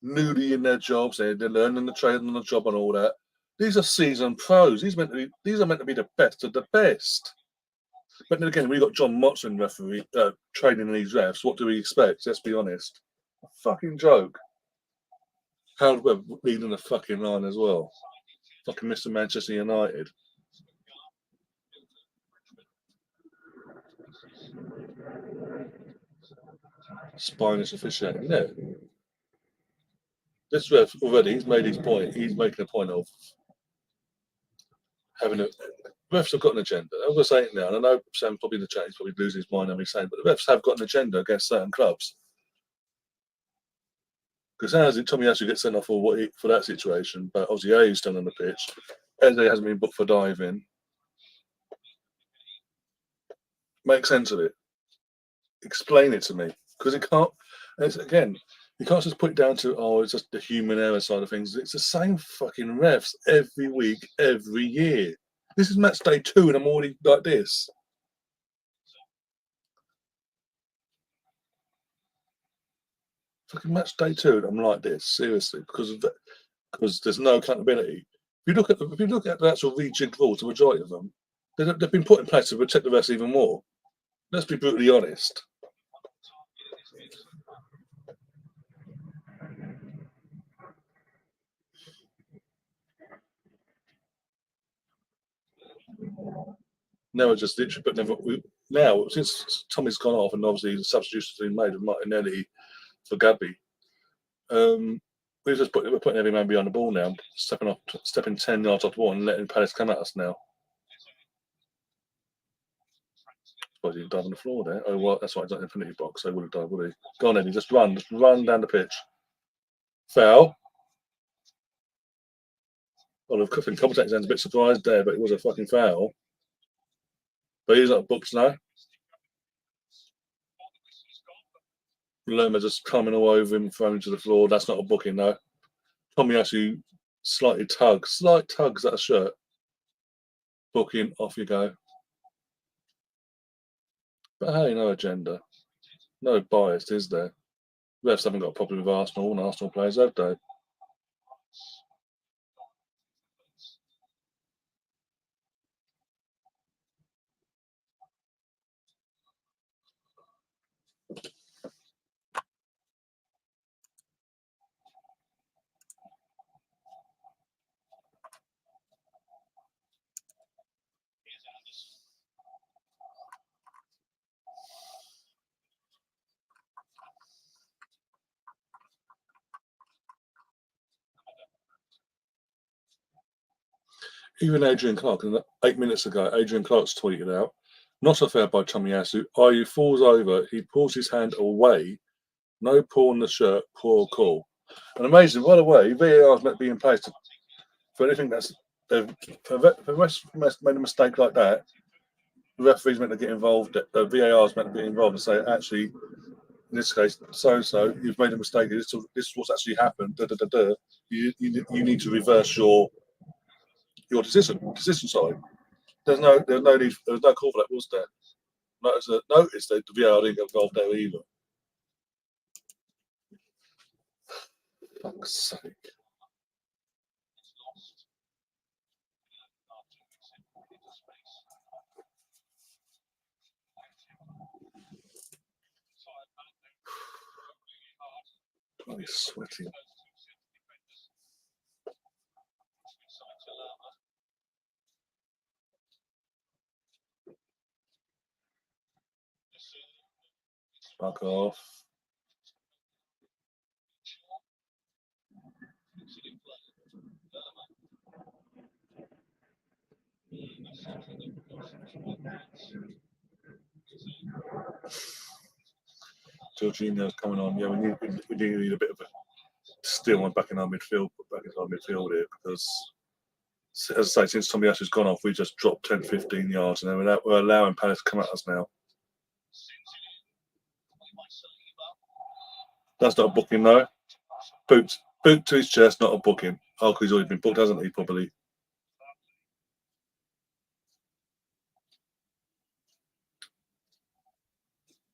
newly in their jobs. They're learning the trade on the job and all that. These are seasoned pros. These are meant to be the best of the best. But then again, we got John Motson referee training these refs. What do we expect? Let's be honest. A fucking joke. Harold Webb leading the fucking line as well. Fucking Mr. Manchester United. Spineless officiating. Yeah. This ref already, he's made his point. He's making a point of having a. Refs have got an agenda. I'm going to say it now, and I know Sam probably in the chat, he's probably losing his mind. I'm saying, but the refs have got an agenda against certain clubs. Because how is it Tommy Asu gets sent off for that situation, but obviously A's still on the pitch. Eze hasn't been booked for diving. Make sense of it. Explain it to me, because it can't. Again, you can't just put it down to it's just the human error side of things. It's the same fucking refs every week, every year. This is match day 2, and I'm already like this. Fucking match day 2, and I'm like this, seriously, because there's no accountability. If you look at the actual rejigged rules, the majority of them, they've been put in place to protect the refs even more. Let's be brutally honest. Now just literally, now since Tommy's gone off and obviously the substitutions have been made with Martinelli for Gabby, we're putting every man behind the ball now, stepping 10 yards off the ball and letting Palace come at us now. Suppose he dive on the floor there. Oh well, that's right, he's not in the penalty box, so he would have died, would he? Go on, Eddie, just run down the pitch. Foul. Well, the commentator's a bit surprised there, but it was a fucking foul. But he's not booked now. Lerma just coming all over him, throwing him to the floor. That's not a booking, though. Tommy actually slight tugs at a shirt. Booking, off you go. But hey, no agenda. No bias, is there? Refs haven't got a problem with Arsenal and Arsenal players, have they? Even Adrian Clark, 8 minutes ago, Adrian Clark's tweeted out, not a foul by Tommy Asu. Ayew falls over, he pulls his hand away. No pull on the shirt, poor call. And amazing, by the way, VAR is meant to be in place for anything that's. If West made a mistake like that, the referee's meant to get involved. The VAR is meant to be involved and say, actually, in this case, so you've made a mistake. This is what's actually happened. You need to reverse your decision. Sorry. There's no need. There was no call for that, was there? Notice that the VAR didn't get involved there either. Fuck's sake. Bloody sweating. Fuck off. Jorginho's coming on. Yeah, we need a bit of a steal one back in our midfield here, because, as I say, since Tommy Asu's gone off, we just dropped 10, 15 yards, and we're allowing Palace to come at us now. That's not a booking, though. Boot to his chest, not a booking. Oh, because he's already been booked, hasn't he? Probably.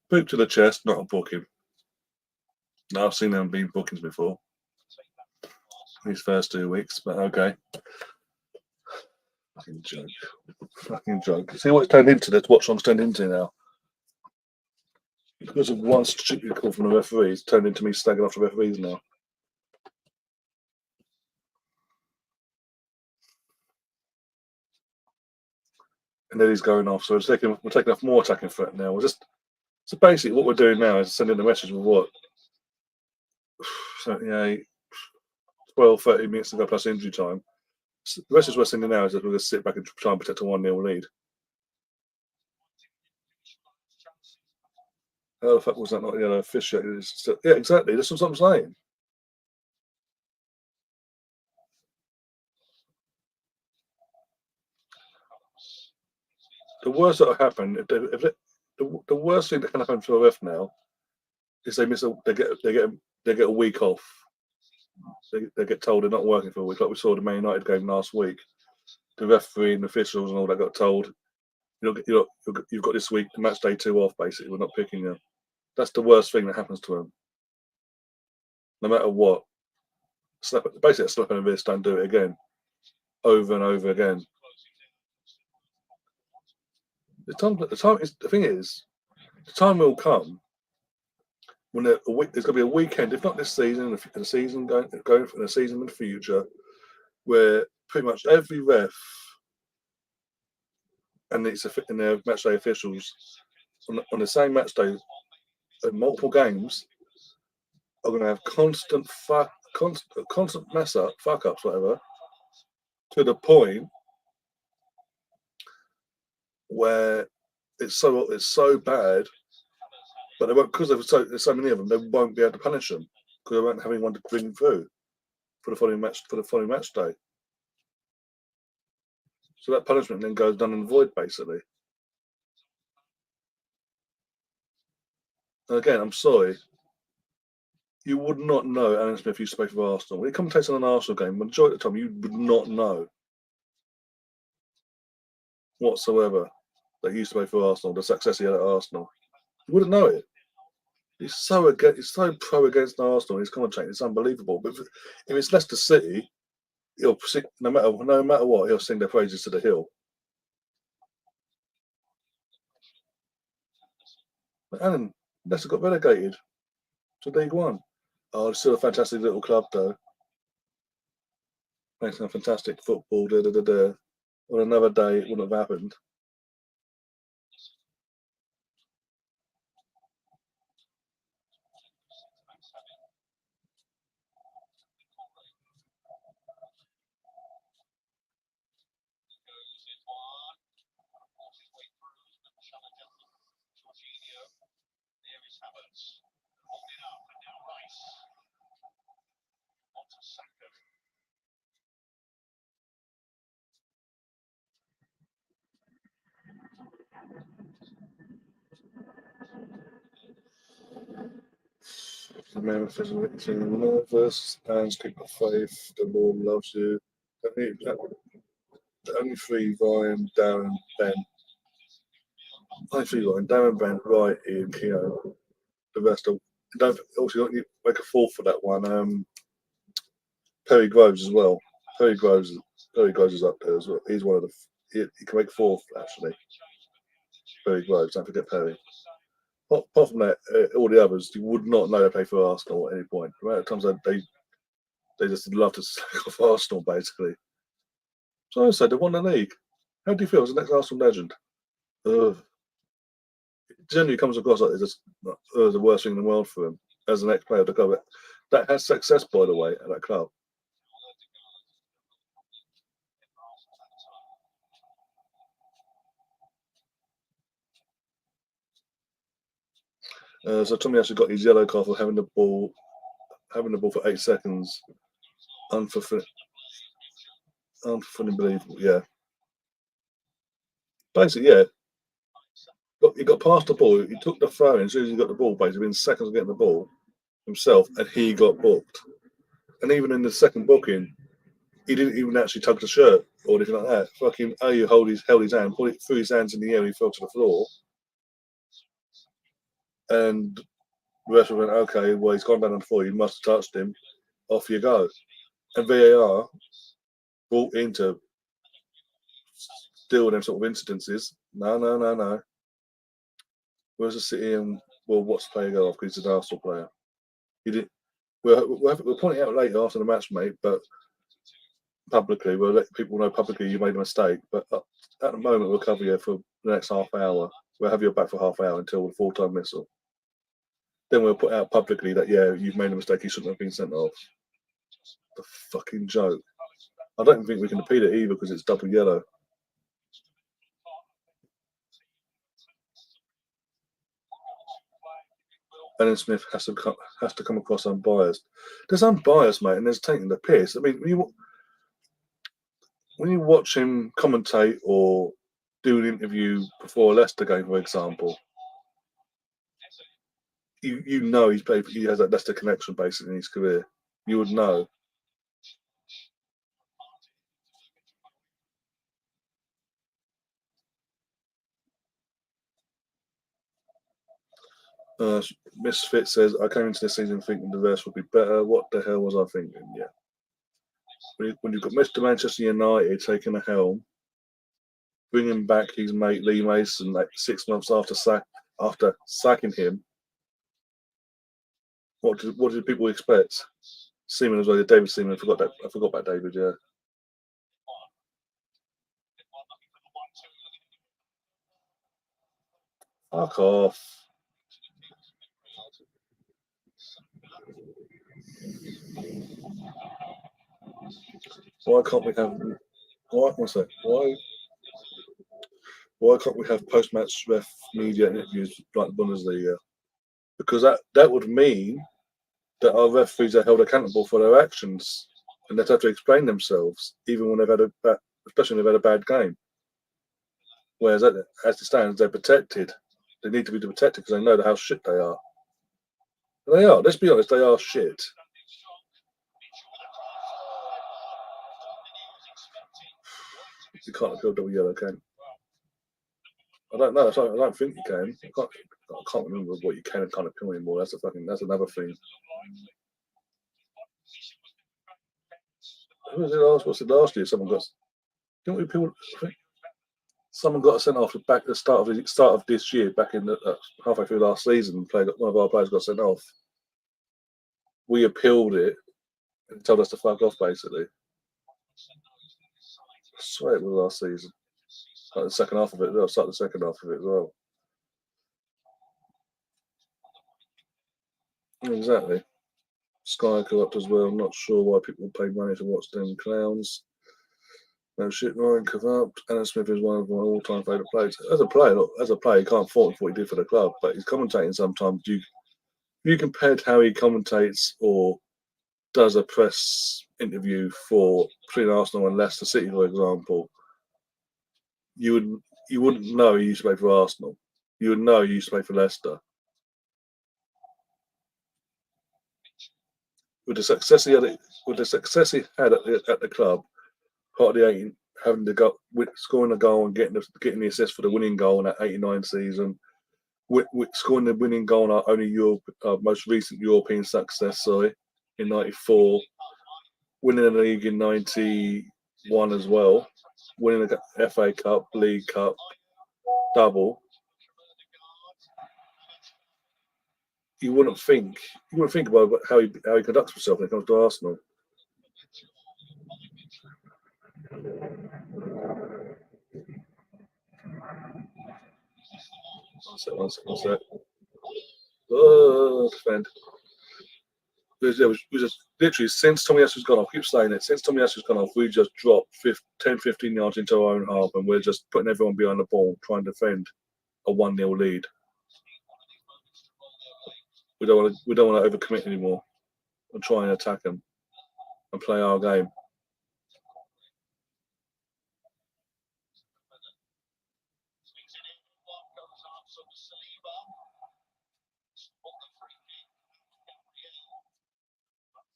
Boot to the chest, not a booking. Now, I've seen them being bookings before. These first 2 weeks, but okay. Fucking joke. See what it's turned into, that's what Watchalong's turned into now. Because of one stupid call from the referee, it's turned into me slagging off the referees now. And then he's going off, so we're taking off more attacking threat now. So basically what we're doing now is sending the message with what? 78, 12, 30 minutes to go plus injury time. The rest is we're thinking now is that we're going to sit back and try and protect a 1-0 lead. How the fuck was that not yellow officiated? Yeah, exactly. That's what I'm saying. The worst that will happen, the worst thing that can happen to a ref now is they get a week off. They get told they're not working for a week, like we saw the Man United game last week. The referee and officials and all that got told, you've got this week, match day 2 off. Basically, we're not picking you. That's the worst thing that happens to them. No matter what, basically a slap in the wrist. Don't do it again, over and over again. The thing is, the time will come when there's going to be a weekend, if not this season, in the season going for the season in the future, where pretty much every ref and their match day officials on the same match day in multiple games are going to have constant mess up, fuck ups, whatever, to the point where it's so bad, but they won't, because there's so many of them, they won't be able to punish them because they won't have anyone to bring through for the following match day. So that punishment then goes done and void, basically. And again, I'm sorry, you would not know Alan Smith used to play for Arsenal. When he commentates on an Arsenal game, majority of the time you would not know whatsoever that he used to play for Arsenal, the success he had at Arsenal. You wouldn't know it. He's so pro against Arsenal. He's commentating. It's unbelievable. But if it's Leicester City, he'll sing, no matter what, he'll sing their praises to the hill. But Alan, Leicester got relegated to League One. Oh, it's still a fantastic little club, though. Playing some fantastic football. On another day, it wouldn't have happened. The man is nervous, hands keep the faith, the Lord loves you. The only 3 Ryan, Darren, Ben. Only 3 Ryan, Darren, Ben, Wright, Ian, Keogh. The rest are. Also, you make a 4th for that one. Perry Groves as well. Perry Groves is up there as well. He's one of the. He can make 4th, actually. Perry Groves, don't forget Perry. Apart from that, all the others, you would not know they play for Arsenal at any point. The amount of times they just love to slack off Arsenal, basically. So I said, they won the league. How do you feel as the next Arsenal legend? Ugh. It generally comes across like it's just the worst thing in the world for him as the next player of the club. That has success, by the way, at that club. So Tommy actually got his yellow card for having the ball for 8 seconds. Unbelievable, yeah. Basically, yeah. He got past the ball. He took the throw in as soon as he got the ball. Basically, within seconds of getting the ball himself, and he got booked. And even in the second booking, he didn't even actually tug the shirt or anything like that. Fucking Ayew held his hand, put it through his hands in the air, and he fell to the floor. And the rest went, okay, well, he's gone down on the floor. You must have touched him. Off you go. And VAR brought in to deal with them sort of incidences. No. Where's the City and watch the player go off because he's an Arsenal player? He didn't. We're pointing out later after the match, mate, but publicly, we'll let people know publicly you made a mistake. But at the moment, we'll cover you for the next half hour. We'll have you back for half hour until the full-time whistle. Then we'll put out publicly that, yeah, you've made a mistake, you shouldn't have been sent off. The fucking joke. I don't think we can appeal it either because it's double yellow. And then Smith has to come across unbiased. There's unbiased, mate, and there's taking the piss. I mean, when you watch him commentate or do an interview before a Leicester game, for example, you know he has that Leicester connection basically in his career. You would know. Misfit says, I came into this season thinking the rest would be better. What the hell was I thinking? Yeah. When you've got Mr. Manchester United taking a helm, bringing back his mate Lee Mason like 6 months after sacking him, what did people expect? Seaman as well. David Seaman. I forgot about David. Yeah. Fuck off. Why can't we have? Why can't we have post-match ref media interviews like the Bundesliga? Because that would mean that our referees are held accountable for their actions, and they'd have to explain themselves, even when they've had especially when they've had a bad game. Whereas, as it stands, they're protected. They need to be protected because they know how shit they are. And they are. Let's be honest, they are shit. You can't appeal double yellow, can? I don't know. I don't think you can. I can't remember what you can and can't appeal anymore. That's another thing. Who was it last? What's it last year? Someone got sent off back at the start of this year, back in the halfway through last season. One of our players got sent off. We appealed it and told us to fuck off, basically. I swear it was last season. Like the second half of it. I'll start the second half of it as well. Exactly. Sky corrupt as well. Not sure why people pay money to watch them clowns. No shit, Ryan corrupt. Alan Smith is one of my all-time favourite players. As a player, you can't fault him for what he did for the club, but he's commentating sometimes. You compared how he commentates or does a press interview between Arsenal and Leicester City, for example, you wouldn't know he used to play for Arsenal. You would know he used to play for Leicester. With the success he had at the club, part of the 18, having to go scoring a goal and getting the assist for the winning goal in that 89 season, scoring the winning goal in our most recent European success, in 94, winning the league in 91 as well, winning the FA Cup, League Cup, double. You wouldn't think about how he conducts himself when it comes to Arsenal. One sec. Defend. We just literally, since Tommy Ash has gone off, I keep saying it, since Tommy Ash has gone off, we just dropped 10, 15 yards into our own half and we're just putting everyone behind the ball, trying to defend a 1-0 lead. We don't want to overcommit anymore and try and attack them and play our game.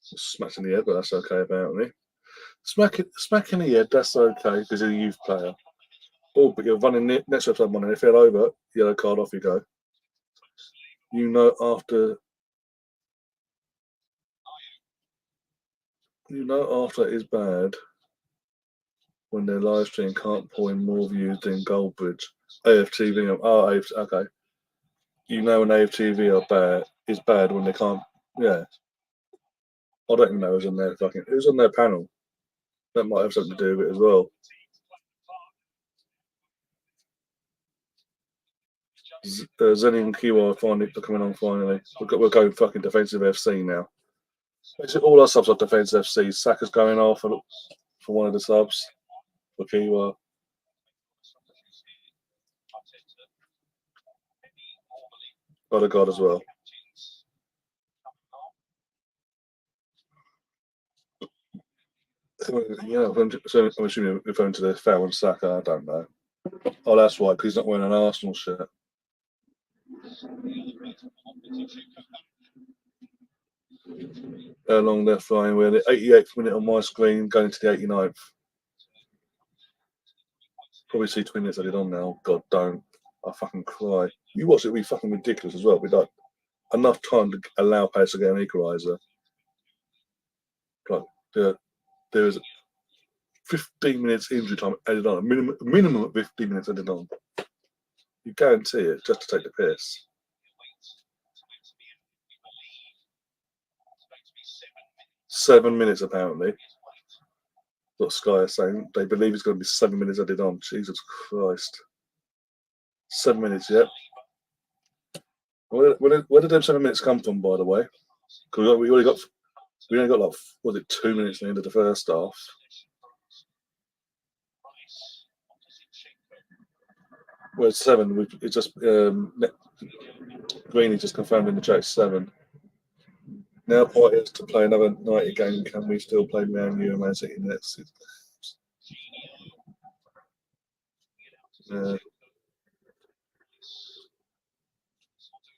Smacked in the head, but that's okay apparently. Smack in the head, that's okay because he's a youth player. Oh, but you're running next to someone and they fell over, yellow card, off you go. You know after it is bad when their live stream can't pull in more views than Goldbridge. AFTV, okay. You know when AFTV is bad when they can't, yeah. I don't even know who's on their panel. That might have something to do with it as well. Zenny and Kiwa are coming on finally. We're going fucking defensive FC now. Basically, all our subs are Defence FC. Saka's going off for one of the subs for Kiwa. Odegaard as well. Yeah, so I'm assuming you're referring to the foul on Saka. I don't know. Oh, that's why, because he's not wearing an Arsenal shirt. How long they're flying? We're at the 88th minute on my screen, going to the 89th. Probably see 20 minutes added on now. God, don't. I fucking cry. You watch it, it'll be fucking ridiculous as well. We like enough time to allow players to get an equaliser. Like, there is 15 minutes injury time added on. Minimum of 15 minutes added on. You guarantee it just to take the piss. Seven minutes apparently. What Sky is saying. They believe it's going to be 7 minutes added on. Jesus Christ. 7 minutes, yep. Where did them 7 minutes come from, by the way? Because we only got like, was it 2 minutes at the end of the first half? Well, 7. It's just Greeny just confirmed in the chat 7. Now point is to play another 90 game. Can we still play Man U and Man City next? Yeah.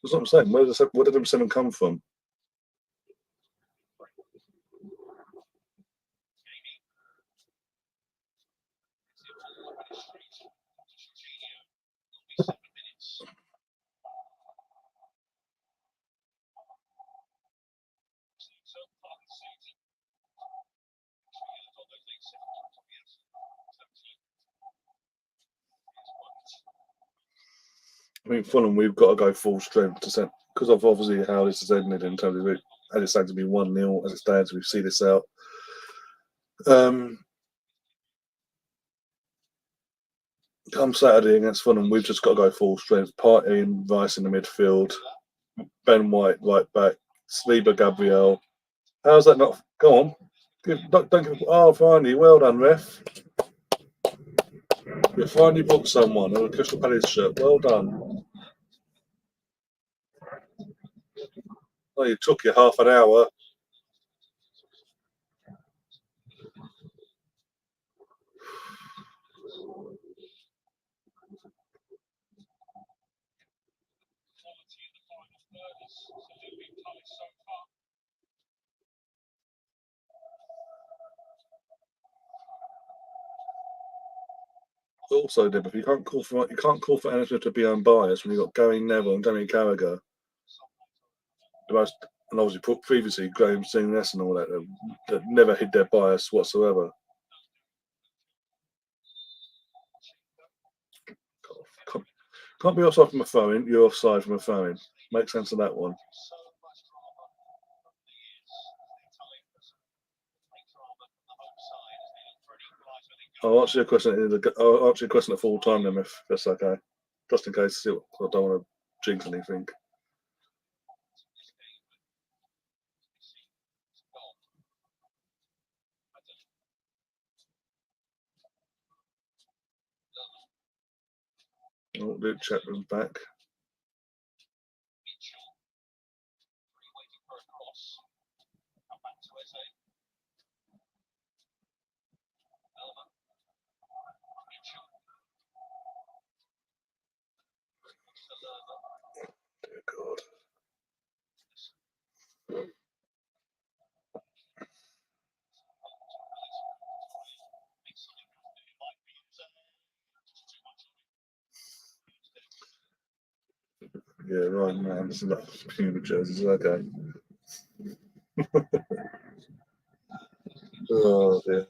That's what I'm saying. Where did them 7 come from? I mean, Fulham, we've got to go full strength to send because of obviously how this has ended in terms of it. As it stands to be 1-0, as it stands, we see this out. Come Saturday against Fulham, we've just got to go full strength. Partey and Rice in the midfield, Ben White right back, Saliba, Gabriel. How's that not? Go on. Don't give. Oh, finally, well done, ref. You finally booked someone on a Crystal Palace shirt. Well done. Oh, you took you half an hour. Also, Deb, if you can't call for anything to be unbiased when you've got Gary Neville and Danny Carragher, the most, and obviously put previously Graham Souness and all that never hid their bias whatsoever. Can't be offside from a throw-in. You're offside from a throw-in. Make sense of that one. I'll answer your question. I'll answer your question at full time then, if that's okay. Just in case, I don't want to jinx anything. Oh, the chat room back. Dear God. Yeah, right, man. This is like Puma jerseys. Okay. Oh dear.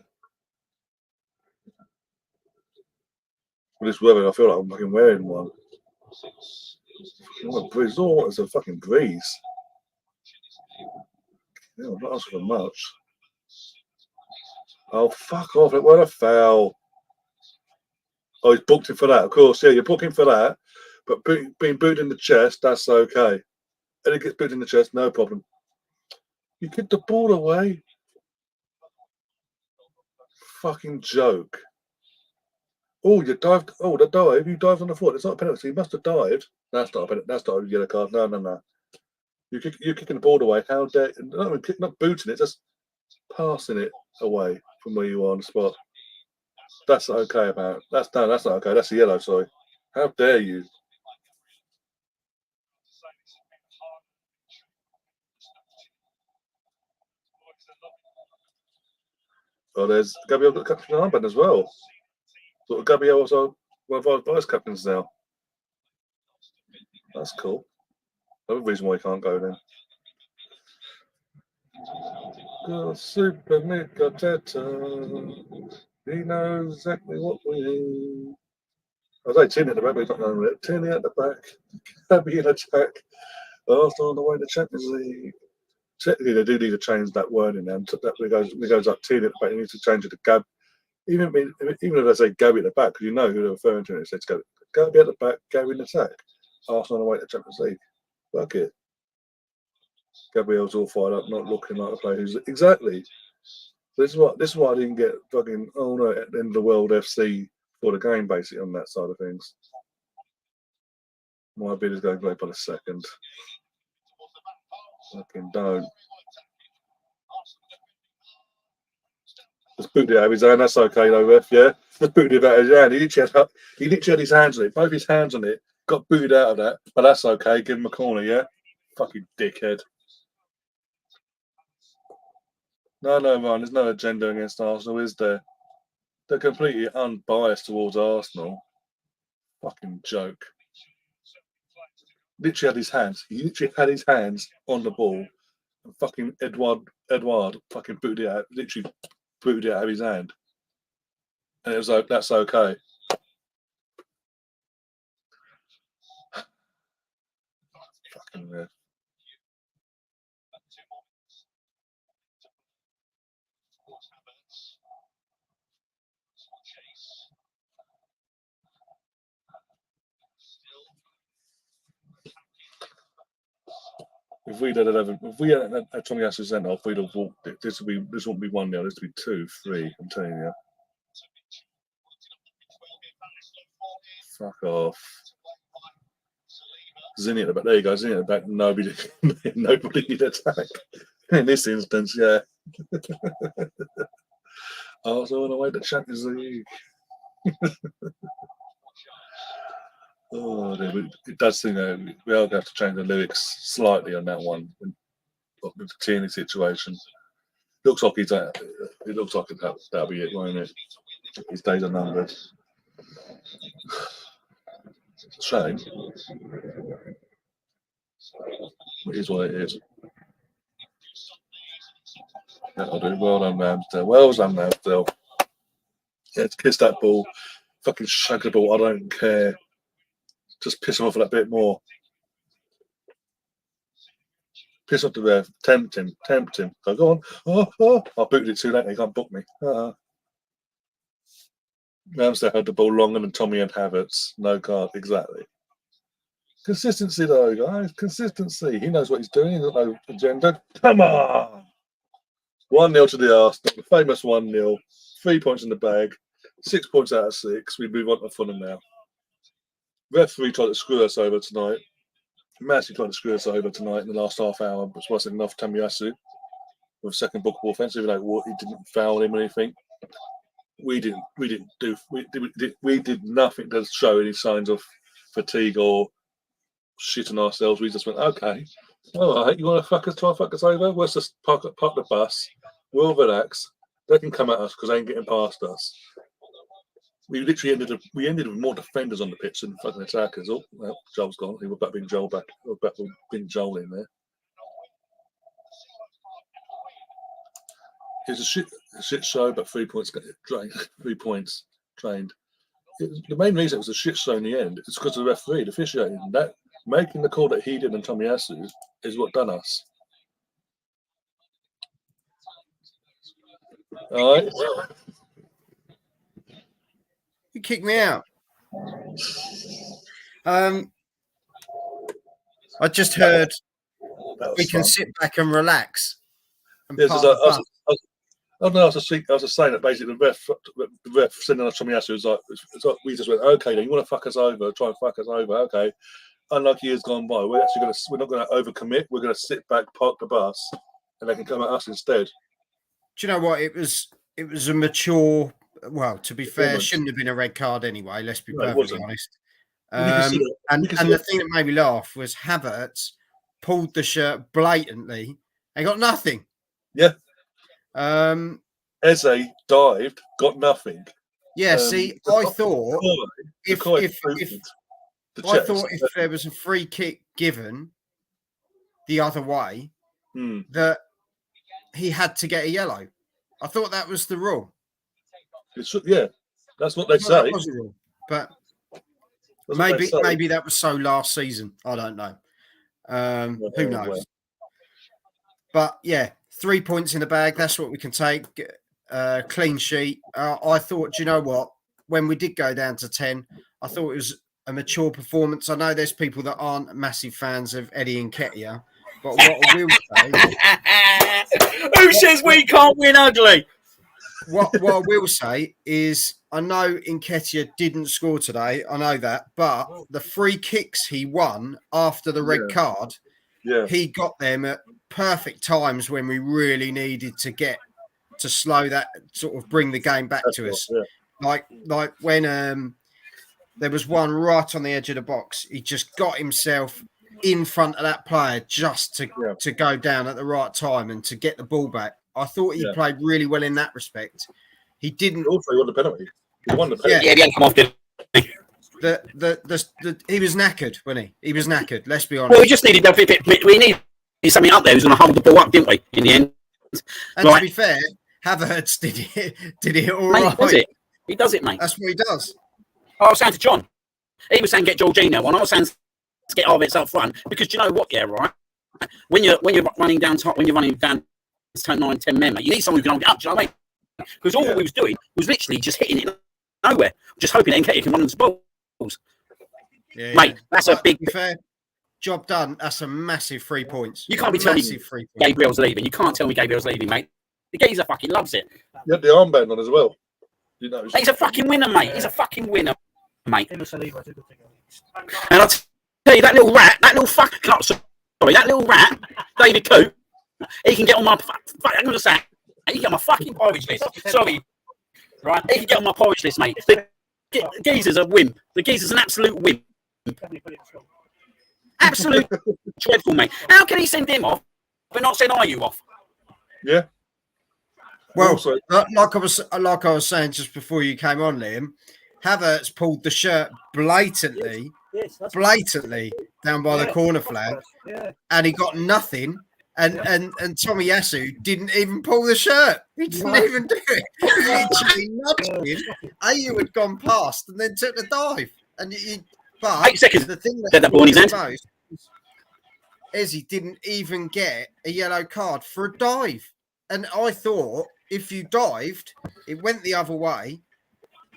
With this weather, I feel like I'm fucking wearing one. What a breeze! Oh, what is a fucking breeze? Yeah, I'm not asking for much. Oh, fuck off! What a foul! Oh, he's booked him for that. Of course, yeah, you're booking for that. But being booted in the chest, that's okay. And it gets booted in the chest, no problem. You kicked the ball away. Fucking joke. Oh, you dived. Oh, the dive. You dived on the foot. It's not a penalty. You must have dived. That's not a penalty. That's not a yellow card. No. You're kicking the ball away. How dare? Not booting it. Just passing it away from where you are on the spot. That's not okay. That's not okay. That's a yellow. Sorry. How dare you? Oh, there's Gabriel got captain armband as well. So Gabriel also one of our vice captains now. That's cool. Another reason why he can't go then. The Super Mega Teta. He knows exactly what we need. I was like, Tinny at the back, but he's not knowing it. Tinny at the back. Gabby in attack. Arsenal on the way to Champions League. Technically, they do need to change that wording now. That when it goes up Tinny at the back, you need to change it to Gab. Even if they say Gabby at the back, because you know who they're referring to, it says Gabby at the back, Gabby in attack. Arsenal on the way to Champions League. Fuck it. Gabriel's all fired up, not looking like a player who's exactly. This is why I didn't get fucking at the end of the world FC for the game basically on that side of things. My bid is going to play by the second. Fucking don't. Just booted it out of his hand. That's okay though, ref. Yeah, just booted it out of his hand. He literally had his hands on it. Both his hands on it. Got booted out of that, but that's okay. Give him a corner. Yeah, fucking dickhead. No, man. There's no agenda against Arsenal, is there? They're completely unbiased towards Arsenal. Fucking joke. Literally had his hands. He literally had his hands on the ball. And fucking Edward fucking booted it out. Literally booted it out of his hand. And it was like, that's okay. Fucking ref. If we hadn't had Tommy Asu sent off, we'd have walked it. This wouldn't be 1-0. This would be 2-3. I'm telling you. Fuck off. Zinni at the back. There you go. Zinni at the back. Nobody in attack. In this instance, yeah. Also on the way to Champions League. Oh, it does seem that we are going to have to change the lyrics slightly on that one with the Tierney situation. Looks like it looks like that'll be it, won't it? His days are numbered. Shame. It is what it is. That'll do. Well done, Ramsdale. Well done, Ramsdale. Yeah, to kiss that ball. Fucking shag the ball. I don't care. Just piss him off a little bit more. Piss off the ref. Tempt him. Go on. Oh. I booted it too late. He can't book me. Ramsdale had the ball longer than Tommy and Havertz. No card. Exactly. Consistency, though, guys. Consistency. He knows what he's doing. He's got no agenda. Come on. 1-0 to the Arsenal. The famous 1-0. 3 points in the bag. 6 points out of 6. We move on to Fulham now. Referee tried to screw us over tonight. Massey tried to screw us over tonight in the last half hour, which wasn't enough. Tamiyasu with second bookable offence, even though he didn't foul him or anything. We did nothing to show any signs of fatigue or shitting ourselves. We just went, okay, all right, you want to try and fuck us over? Let's just park the bus. We'll relax. They can come at us because they ain't getting past us. We literally ended with more defenders on the pitch than fucking attackers. Oh, well, Joel's gone. He was back being Joel back. We're back being Joel in there. It's a shit show, but 3 points drained. 3 points drained. The main reason it was a shit show in the end is because of the referee, the officiating. That making the call that he did and Tomiyasu is what done us. All right. You kicked me out. I just heard we can sit back and relax. and Yes, part I of the was, bus. I was, I was just saying that basically the ref sending us Tomiyasu was like, it's like, we just went, okay, then you want to fuck us over, try and fuck us over, okay. Unlike years gone by, we're not going to overcommit. We're going to sit back, park the bus, and they can come at us instead. Do you know what? It was a mature. Well, to be fair, Performance. shouldn't have been a red card anyway. Let's be No, it perfectly wasn't. honest. Well, you can see that. And You can see the that. thing that made me laugh was Havertz pulled the shirt blatantly and got nothing. Yeah. Um, Eze dived, got nothing. yeah. See, I thought if there was a free kick given the other way, that he had to get a yellow. I thought that was the rule. Yeah, that's what they say. That was a rule, but maybe that was so last season. I don't know. Who knows? Well. But yeah, 3 points in the bag. That's what we can take. Clean sheet. I thought, do you know what? When we did go down to 10, I thought it was a mature performance. I know there's people that aren't massive fans of Eddie Nketiah, but what I will say... Who says we can't win ugly? What I will say is, I know Nketiah didn't score today. I know that, but the free kicks he won after the red card, he got them at perfect times when we really needed to slow that, sort of bring the game back to us. Like when there was one right on the edge of the box, he just got himself in front of that player just to go down at the right time and to get the ball back. I thought he played really well in that respect. He didn't. Also, he won the penalty. He won the penalty. Yeah, he hadn't come off, did he? He was knackered, wasn't he? He was knackered. Let's be honest. Well, we just needed we needed something up there who's going to hold the ball up, didn't we? In the end. And to be fair, Havertz did it all right. He does it. He does it, mate. That's what he does. I was saying to John, he was saying get Jorginho on. I was saying to get Havertz up front because do you know what? Yeah, right. When you're running down top, when you're running down 9, 10 men, mate, you need someone who can hold it up. Do you know what I mean? Because all we was doing was literally just hitting it nowhere, just hoping that Nketiah can run into balls. Yeah, mate, that's a big. Fair job done. That's a massive 3 points. You can't be telling me Gabriel's leaving. You can't tell me Gabriel's leaving, mate. The geezer fucking loves it. You had the armband on as well. You know, he's a fucking winner, mate. He's a fucking winner, mate. And I'll tell you, that little rat, that little rat, David Coote, he can get on my. I'm going to say, he can get on my fucking porridge list. Sorry, right? He can get on my porridge list, mate. The geezer's a wimp. The geezer's an absolute wimp. Absolute dreadful, mate. How can he send him off, but not send you off? Yeah. Well, like I was saying just before you came on, Liam, Havertz pulled the shirt blatantly down by the corner flag, and he got nothing. And Tomiyasu didn't even pull the shirt. He didn't even do it. He literally nudged him. Ayew had gone past and then took the dive. But 8 seconds. The thing that ball in his hand. Most is he didn't even get a yellow card for a dive. And I thought if you dived, it went the other way,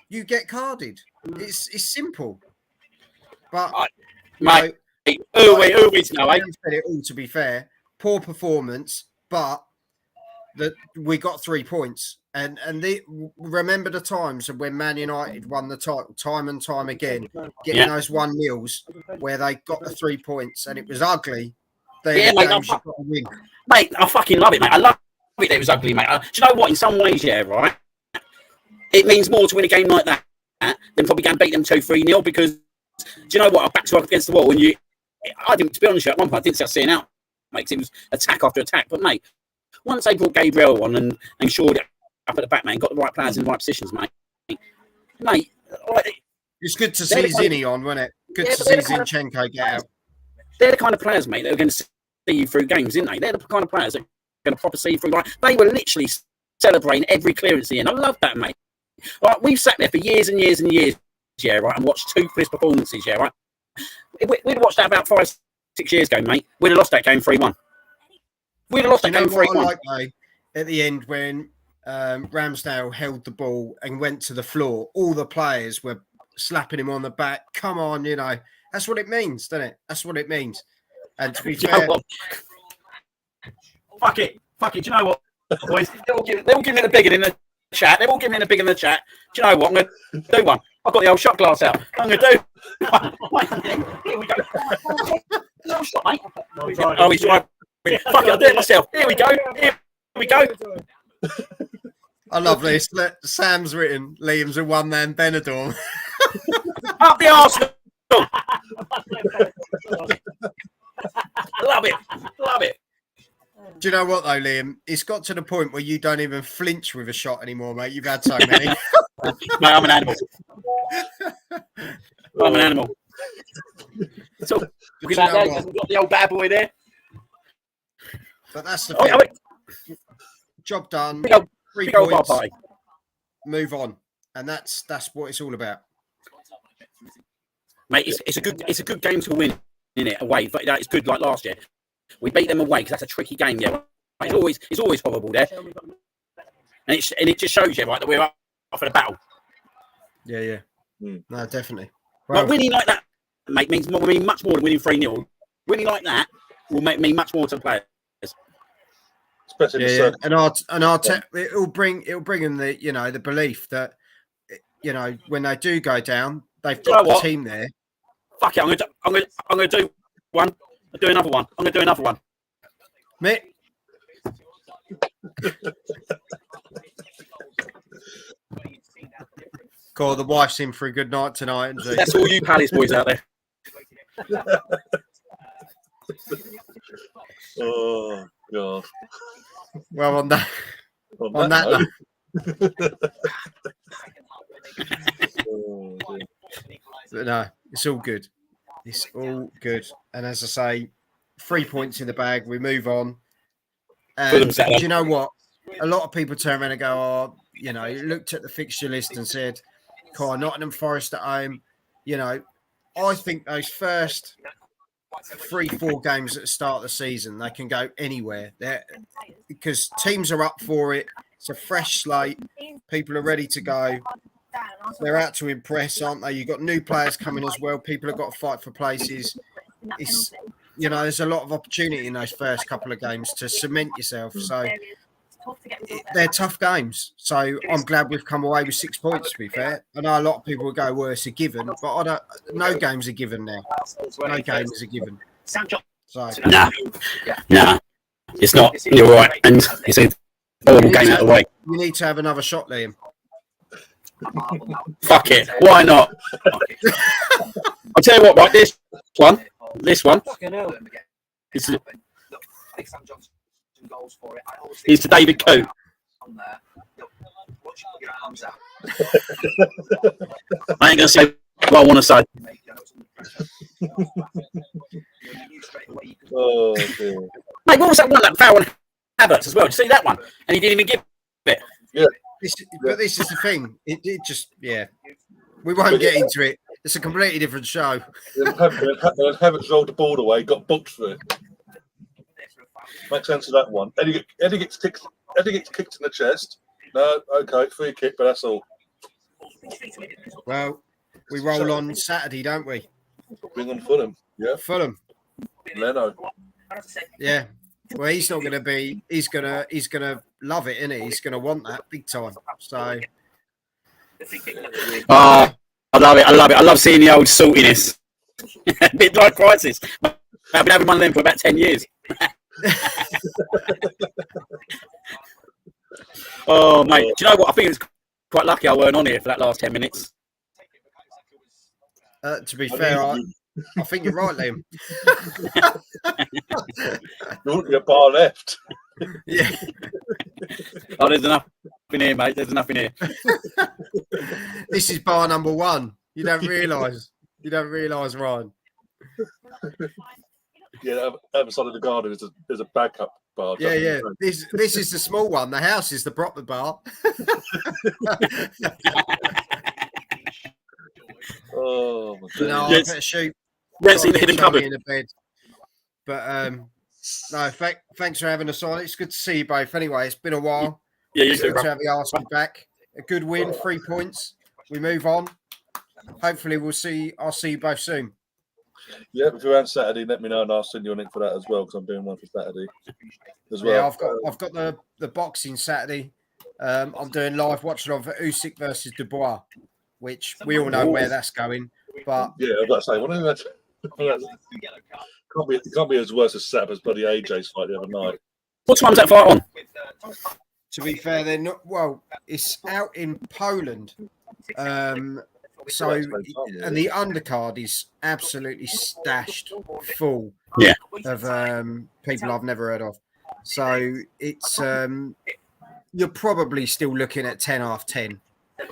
you get carded. It's simple. But mate, who is now? I said it all, to be fair. Poor performance, but we got 3 points. And remember the times when Man United won the title time and time again, getting those 1-0s where they got the 3 points and it was ugly. Mate, I fucking love it, mate. I love it. It was ugly, mate. Do you know what? In some ways, right? It means more to win a game like that than probably go and beat them 2-3-0 because do you know what? I backed you up against the wall and I didn't, to be honest, at one point I didn't see us seeing out, mate. It was attack after attack. But mate, once they brought Gabriel on and shored it up at the back, man, got the right players in the right positions, mate. It's good to see Zinni on, wasn't it? Good to see Zinchenko get out. They're the kind of players, mate, that are going to see you through games, isn't they? They're the kind of players that are going to proper see you through. Like, they were literally celebrating every clearance in. I love that, mate. Like, we've sat there for years and years and years, right, and watched toothless performances, right? We'd watched that about 5-6 years ago, mate. We'd have lost that game 3-1. We'd have lost that game 3-1. I like, at the end when Ramsdale held the ball and went to the floor, all the players were slapping him on the back. Come on, that's what it means, doesn't it? That's what it means. And to be fair, fuck it. Do you know what? Boys, they're all giving it a big in the chat. They're all giving it a big in the chat. Do you know what? I'm going to do one. I've got the old shot glass out. I'm going to do one. Here we go. No shot, mate. Oh, he's right. Fuck it, I'll do it myself. Here we go. Here we go. I love this. Sam's written, Liam's a one-man Benidorm. Up the Arsenal. Love it. Love it. Do you know what, though, Liam? It's got to the point where you don't even flinch with a shot anymore, mate. You've had so many. Mate, I'm an animal. I'm an animal. So, look at that there. We've got the old bad boy there. But that's the thing. Job done. Big old 3 big old points. bar party. Move on. And that's what it's all about. Mate, it's a good game to win, isn't it? Away, but it's good like last year. We beat them away because that's a tricky game. Yeah, it's always probable there, and it just shows you right that we're up for the battle. Yeah. No, definitely. Well, winning like that, mate, means much more than winning 3-0. Winning like that will mean much more to the players. Especially it'll bring in the belief that when they do go down, they've got the team there. Fuck it, I'm gonna do one. I'll do another one. I'm gonna do another one. Mick. Cool, the wife's in for a good night tonight, isn't she? That's all you Palace boys out there. Oh God. Well, on that note. But no, it's all good. It's all good. And as I say, 3 points in the bag. We move on. And do you know what? A lot of people turn around and go, looked at the fixture list and said, Nottingham Forest at home. I think those first 3-4 games at the start of the season, they can go anywhere. Because teams are up for it. It's a fresh slate. People are ready to go. They're out to impress, aren't they? You've got new players coming as well. People have got to fight for places. It's there's a lot of opportunity in those first couple of games to cement yourself. So they're tough games. So I'm glad we've come away with 6 points, to be fair. I know a lot of people will go, well, it's a given, but no games are given now. No games are given. So No, it's not. You're right. And it's a horrible game out of the way. You need to have another shot, Liam. Fuck it. Why not? I'll tell you what, right? This one is to David Coote. I ain't going to say what I want to say. Oh, dear. Mate, what was that one? That foul on Havertz as well. Did you see that one? And he didn't even give it. Yeah. But this is the thing. It just, we won't get into it. It's a completely different show. Havertz rolled the ball away, got booked for it. Makes sense of that one. Eddie gets kicked in the chest. No, okay, free kick, but that's all. Well, we roll on Saturday, don't we? Bring on Fulham. Yeah. Fulham. Leno. Yeah. Well, he's not going to be. He's gonna love it, isn't he? He's going to want that big time. So. Oh, I love it. I love seeing the old saltiness. Midlife crisis. I've been having one of them for about 10 years. Oh, mate. Do you know what? I think it's quite lucky I weren't on here for that last 10 minutes. To be fair, I think you're right, Liam. There wouldn't be a bar left. Yeah. Oh, there's enough in here, mate. There's enough in here. This is bar number 1. You don't realise. Ryan. Yeah, the other side of the garden there's a backup bar. Yeah. This is the small one. The house is the proper bar. Oh, my God. No, I better shoot. Let's see the hidden cupboard. In the bed. But no, thanks for having us on. It's good to see you both. Anyway, it's been a while. Yeah, you it's too, good bro. to have the Arsenal back. A good win, 3 points. We move on. Hopefully, I'll see you both soon. Yeah, if you're around Saturday, let me know and I'll send you a link for that as well because I'm doing one for Saturday as well. Yeah, I've got the boxing Saturday. I'm doing live Watchalong for Usyk versus Dubois, which we all know where that's going. But yeah, I've got to say, it can't be as worse as Sapp as bloody AJ's fight the other night. What time's that fight on? to be fair, they're not. Well, it's out in Poland. So, and the undercard is absolutely stashed full of people I've never heard of. So it's you're probably still looking at 10 half 10.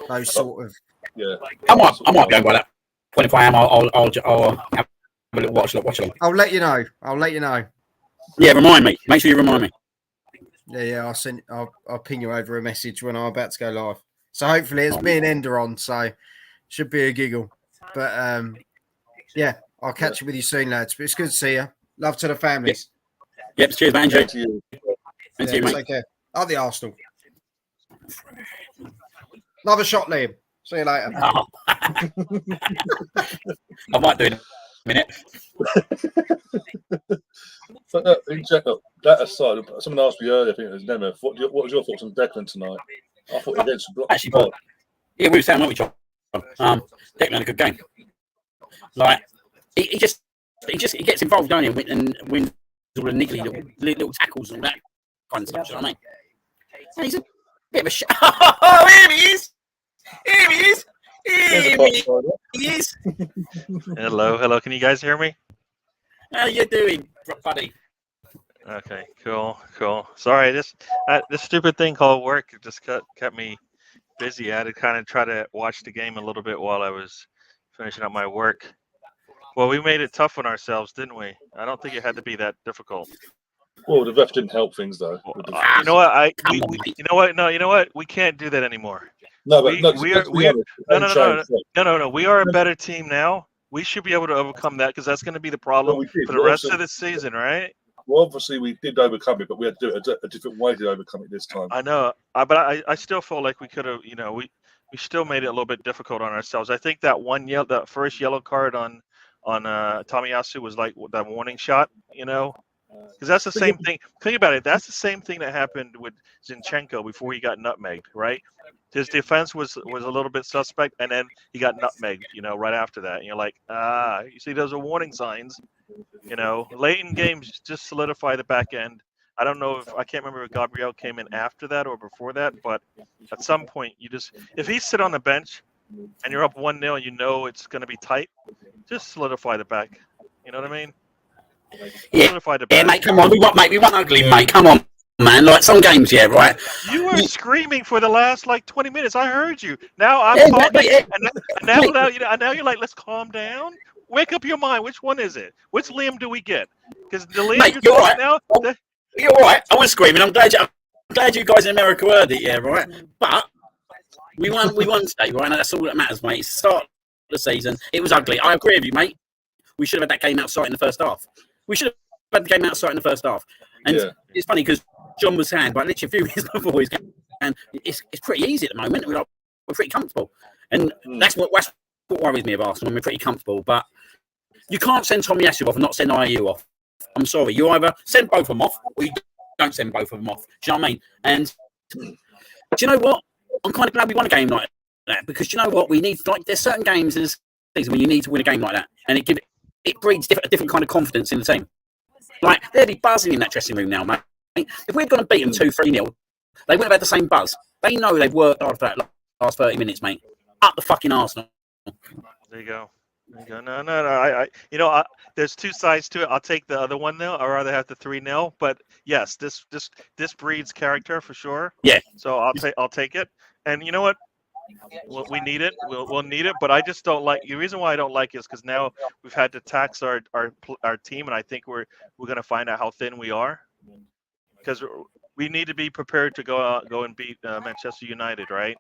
Those sort of. Yeah, I might go by that. 24 am. I'll have a little watch along. I'll let you know. Yeah, remind me. Make sure you remind me. Yeah. I'll ping you over a message when I'm about to go live. So hopefully it's me and Ender on. So should be a giggle. But yeah, I'll catch up with you soon, lads. But it's good to see you. Love to the families. Yep. Cheers, man. Thank you. Thank you, mate. Take care. Up the Arsenal. Another shot, Liam. See you later. Oh. I might do it in a minute. But in general, that aside, someone asked me earlier, I think it was Nemeth, what was your thoughts on Declan tonight? I thought against Actually, yeah, we were saying, weren't we, John? Declan had a good game. Like, he gets involved, don't he? And wins all the niggly little tackles and all that kind of stuff. You know what I mean? And he's a bit of a shit. Oh, here he is! Here he is! He is! Hello. Can you guys hear me? How you doing, buddy? Okay, cool. Sorry, this stupid thing called work just kept me busy. I had to kind of try to watch the game a little bit while I was finishing up my work. Well, we made it tough on ourselves, didn't we? I don't think it had to be that difficult. Well, the ref didn't help things though. You know what? You know what? No, you know what? We can't do that anymore. No, but we are a better team now. We should be able to overcome that because that's going to be the problem for the rest of the season, right? Well, obviously we did overcome it, but we had to do it a different way to overcome it this time. I know, but I still feel like we could have, we still made it a little bit difficult on ourselves. I think that first yellow card on Tomiyasu was like that warning shot, because that's the same thing. Think about it. That's the same thing that happened with Zinchenko before he got nutmegged, right? His defense was a little bit suspect, and then he got nutmegged, right after that. And you're like, you see, those are warning signs. Late in games, just solidify the back end. I don't know I can't remember if Gabriel came in after that or before that, but at some point, if he sit on the bench and you're up 1-0, it's going to be tight, just solidify the back. You know what I mean? Yeah, solidify the back. Yeah, mate, come on. We want ugly, mate. Come on, man. Like some games, yeah, right? You were screaming for the last 20 minutes. I heard you. Now I'm talking, and now you're like, let's calm down. Wake up your mind. Which one is it? Which Liam do we get? Because the Liam mate, you're right. Now. You're right. I was screaming. I'm glad you guys in America heard it. Yeah, right. But we won today, right? And that's all that matters, mate. It's the start of the season. It was ugly. I agree with you, mate. We should have had that game outside in the first half. And it's funny because John was saying, but literally a few minutes before his game, and it's pretty easy at the moment. We're pretty comfortable, and that's what worries me of Arsenal. We're pretty comfortable, but you can't send Tomiyasu off and not send IU off. I'm sorry. You either send both of them off, or you don't send both of them off. Do you know what I mean? And do you know what? I'm kind of glad we won a game like that because do you know what? We need there's certain games in the season when you need to win a game like that, and it breeds a different kind of confidence in the team. Like they'd be buzzing in that dressing room now, mate. If we'd gone and beat them 2-3-0, they wouldn't have had the same buzz. They know they've worked hard for that last 30 minutes, mate. Up the fucking Arsenal. There you go. No. There's two sides to it. I'll take the other 1-0. I'd rather have the 3-0. But yes, this breeds character for sure. Yeah. So I'll take it. And you know what? We need it. We'll need it. But I just don't like. The reason why I don't like it is because now we've had to tax our team, and I think we're going to find out how thin we are. Because we need to be prepared to go and beat Manchester United, right?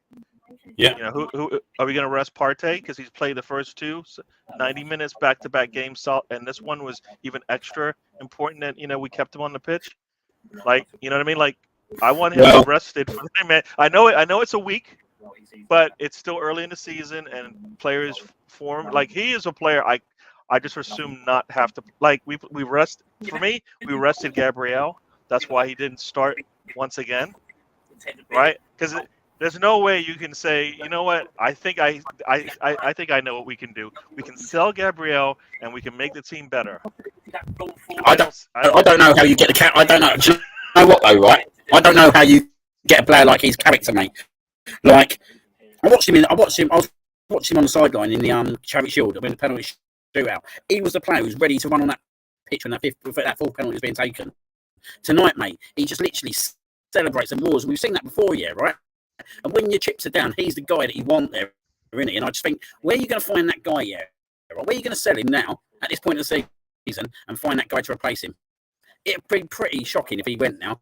Yeah. Who are we going to rest Partey because he's played the first 90 minutes back-to-back games, and this one was even extra important that we kept him on the pitch. Like, you know what I mean? Like, I want him rested for the man. I know it's a week, but it's still early in the season, and players form. Like, he is a player I I just assume not have to like we rest for me. We rested Gabriel. That's why he didn't start once again, right? Because there's no way you can say, you know what? I think I know what we can do. We can sell Gabriel and we can make the team better. I don't know how you get the cat. I don't know. Do you know what though, right? I don't know how you get a player like his character, mate. Like I was watching him on the sideline in the Charity Shield when the penalty shootout. He was the player who was ready to run on that pitch when that fourth penalty was being taken. Tonight, mate, he just literally celebrates and roars. We've seen that before, yeah, right? And when your chips are down, he's the guy that you want there, isn't he? And I just think, where are you going to find that guy, yeah? Where are you going to sell him now at this point of the season and find that guy to replace him? It'd be pretty shocking if he went now.